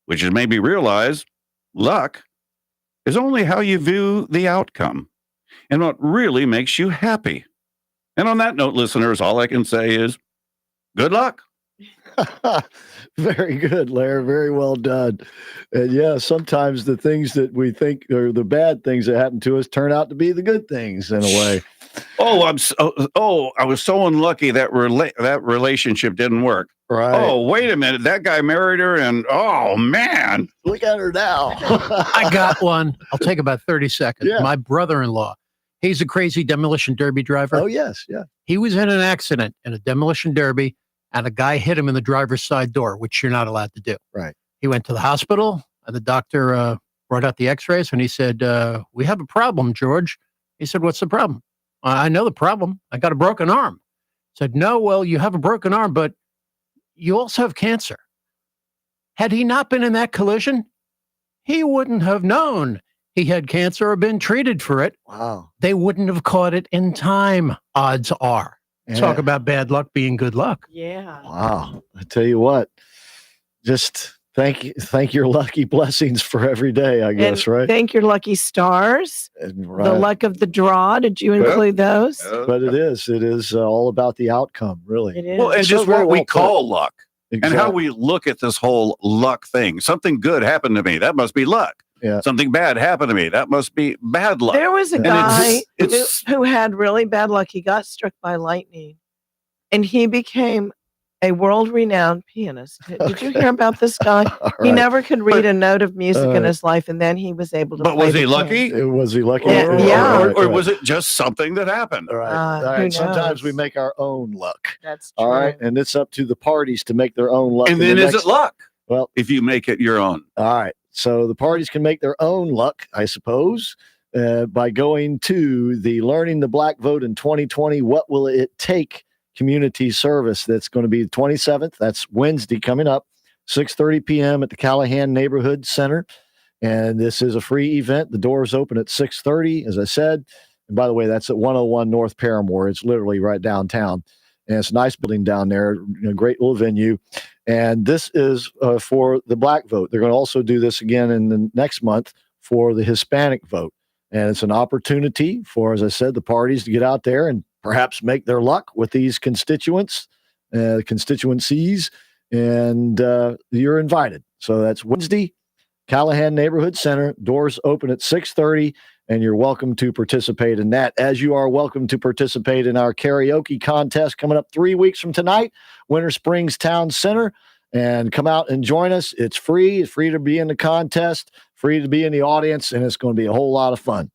Speaker 4: which has made me realize luck is only how you view the outcome and what really makes you happy. And on that note, listeners, all I can say is good luck.
Speaker 5: Very good, Larry. Very well done. And yeah, sometimes the things that we think are the bad things that happen to us turn out to be the good things in a way.
Speaker 4: I was so unlucky that that relationship didn't work.
Speaker 5: Right.
Speaker 4: Oh, wait a minute. That guy married her, and oh man,
Speaker 5: look at her now.
Speaker 21: I got one. I'll take about 30 seconds.
Speaker 5: Yeah.
Speaker 21: My brother-in-law, he's a crazy demolition derby driver.
Speaker 5: Oh, yes. Yeah.
Speaker 21: He was in an accident in a demolition derby, and a guy hit him in the driver's side door, which you're not allowed to do.
Speaker 5: Right.
Speaker 21: He went to the hospital, and the doctor brought out the x-rays, and he said, we have a problem, George. He said, what's the problem? I know the problem. I got a broken arm. Said, no, well, you have a broken arm, but you also have cancer. Had he not been in that collision, he wouldn't have known he had cancer or been treated for it.
Speaker 5: Wow.
Speaker 21: They wouldn't have caught it in time, odds are.
Speaker 5: Yeah.
Speaker 21: Talk about bad luck being good luck.
Speaker 18: Yeah.
Speaker 5: Wow. I tell you what, just thank your lucky blessings for every day, I guess,
Speaker 18: And
Speaker 5: right?
Speaker 18: Thank your lucky stars.
Speaker 5: Right.
Speaker 18: The luck of the draw. Did you include those?
Speaker 5: But it is all about the outcome, really.
Speaker 18: It is.
Speaker 4: well, and
Speaker 5: So
Speaker 4: just
Speaker 5: very
Speaker 4: what we
Speaker 5: well put.
Speaker 4: call luck, and how
Speaker 5: Exactly.
Speaker 4: we look at this whole luck thing. Something good happened to me. That must be luck.
Speaker 5: Yeah.
Speaker 4: Something bad happened to me. That must be bad luck.
Speaker 18: There was a
Speaker 4: And
Speaker 18: guy
Speaker 4: it's
Speaker 18: who had really bad luck. He got struck by lightning, and he became a world-renowned pianist. Did you hear about this guy? He
Speaker 5: Right.
Speaker 18: never could read a note of music in his life, and then he was able to.
Speaker 4: But
Speaker 18: play
Speaker 4: was
Speaker 18: the
Speaker 4: he
Speaker 18: piano.
Speaker 4: lucky?
Speaker 5: Was he lucky?
Speaker 18: Yeah.
Speaker 4: Or was it just something that happened?
Speaker 5: All right.
Speaker 18: Who
Speaker 5: All right. Sometimes
Speaker 18: knows?
Speaker 5: we make our own luck.
Speaker 18: That's true.
Speaker 5: All right. And it's up to the parties to make their own luck.
Speaker 4: And
Speaker 5: in
Speaker 4: then
Speaker 5: the
Speaker 4: is
Speaker 5: next-
Speaker 4: it luck?
Speaker 5: Well,
Speaker 4: If you make it your own.
Speaker 5: all right. So the parties can make their own luck, I suppose, by going to the Learning the Black Vote in 2020. What will it take? Community service that's going to be the 27th. That's Wednesday coming up, 6:30 p.m. at the Callahan Neighborhood Center. And this is a free event. The doors open at 6:30, as I said. And by the way, that's at 101 North Paramore. It's literally right downtown. And it's a nice building down there, great little venue. And this is for the Black vote. They're going to also do this again in the next month for the Hispanic vote. And it's an opportunity for, as I said, the parties to get out there and perhaps make their luck with these constituencies, and you're invited. So that's Wednesday, Callahan Neighborhood Center. Doors open at 6:30, and you're welcome to participate in that, as you are welcome to participate in our karaoke contest coming up 3 weeks from tonight, Winter Springs Town Center. And come out and join us. It's free. It's free to be in the contest, free to be in the audience, and it's going to be a whole lot of fun.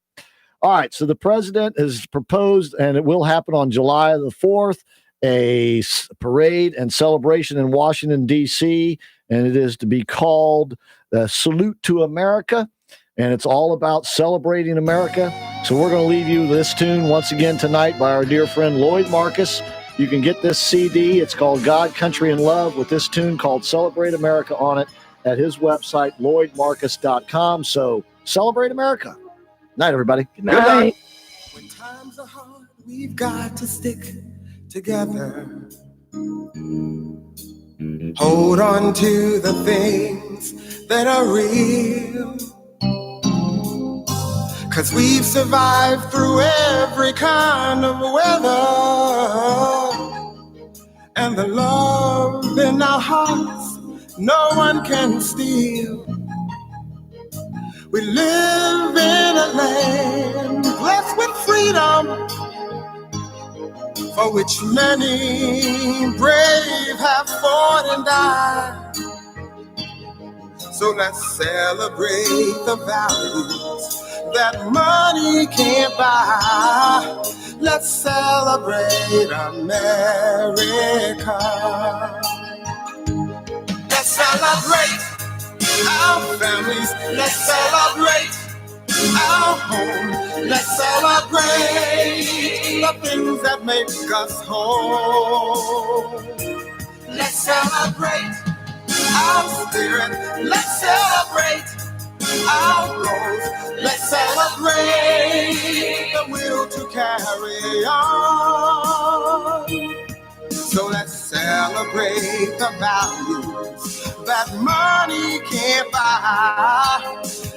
Speaker 5: All right, so the president has proposed, and it will happen on July the 4th, a parade and celebration in Washington, D.C., and it is to be called the Salute to America, and it's all about celebrating America. So we're going to leave you with this tune once again tonight by our dear friend Lloyd Marcus. You can get this CD. It's called God, Country, and Love with this tune called Celebrate America on it at his website, lloydmarcus.com. So celebrate America. Night, everybody.
Speaker 18: Good night.
Speaker 6: When times are hard, we've got to stick together. Hold on to the things that are real. 'Cause we've survived through every kind of weather. And the love in our hearts, no one can steal. We live in a land blessed with freedom, for which many brave have fought and died. So let's celebrate the values that money can't buy. Let's celebrate America. Let's celebrate our families. Let's celebrate our home. Let's celebrate the things that make us whole. Let's celebrate our spirit. Let's celebrate our goals. Let's celebrate the will to carry on. So let's celebrate the values that money can't buy.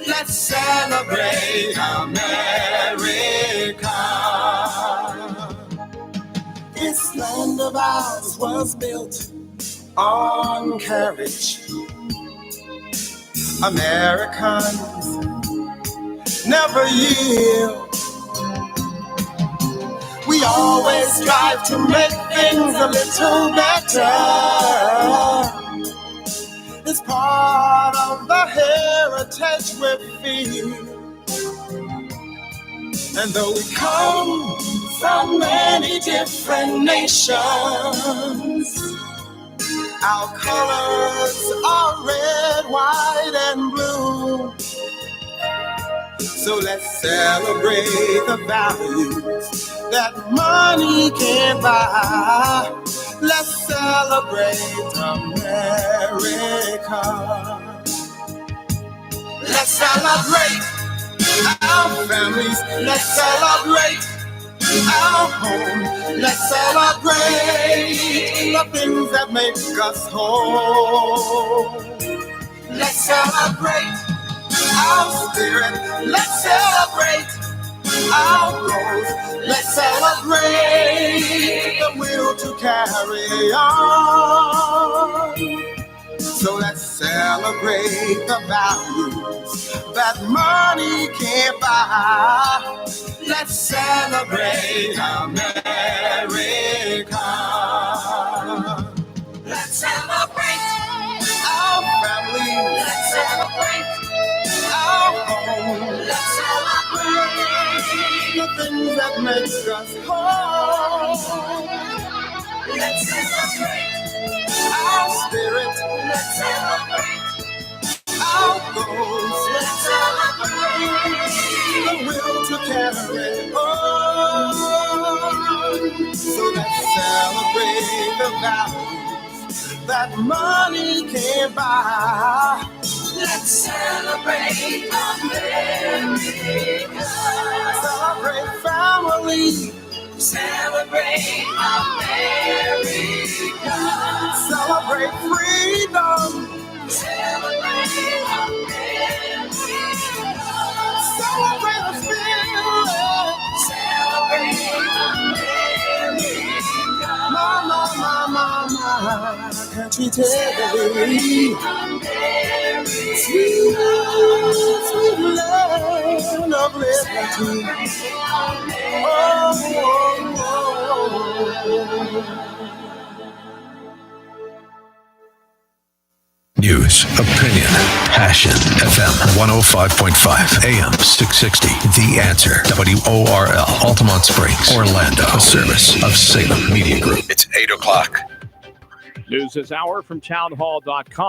Speaker 6: Let's celebrate America. This land of ours was built on courage. Americans never yield. We always strive to make things a little better. It's part of the heritage we feel. And though we come from many different nations, our colors are red, white, and blue. So let's celebrate the values that money can't buy. Let's celebrate America. Let's celebrate our families. Let's celebrate our home. Let's celebrate the things that make us whole. Let's celebrate our spirit. Let's celebrate our goals. Let's celebrate the will to carry on. So let's celebrate the values that money can't buy. Let's celebrate America. Let's celebrate our family. Let's celebrate our home. Let's celebrate the things that make us whole. Let's celebrate our spirit. Let's celebrate our goals. Let's celebrate the will to carry on. So let's celebrate the values that money can't buy. Let's celebrate America. Celebrate family. Celebrate America. Celebrate freedom. Celebrate America. Celebrate the spirit. Celebrate America. My country territory. Sweet land of liberty.
Speaker 7: News, opinion, passion. FM 105.5, AM 660. The Answer. WORL. Altamont Springs, Orlando. A service of Salem Media Group. It's 8 o'clock.
Speaker 1: News this hour from townhall.com.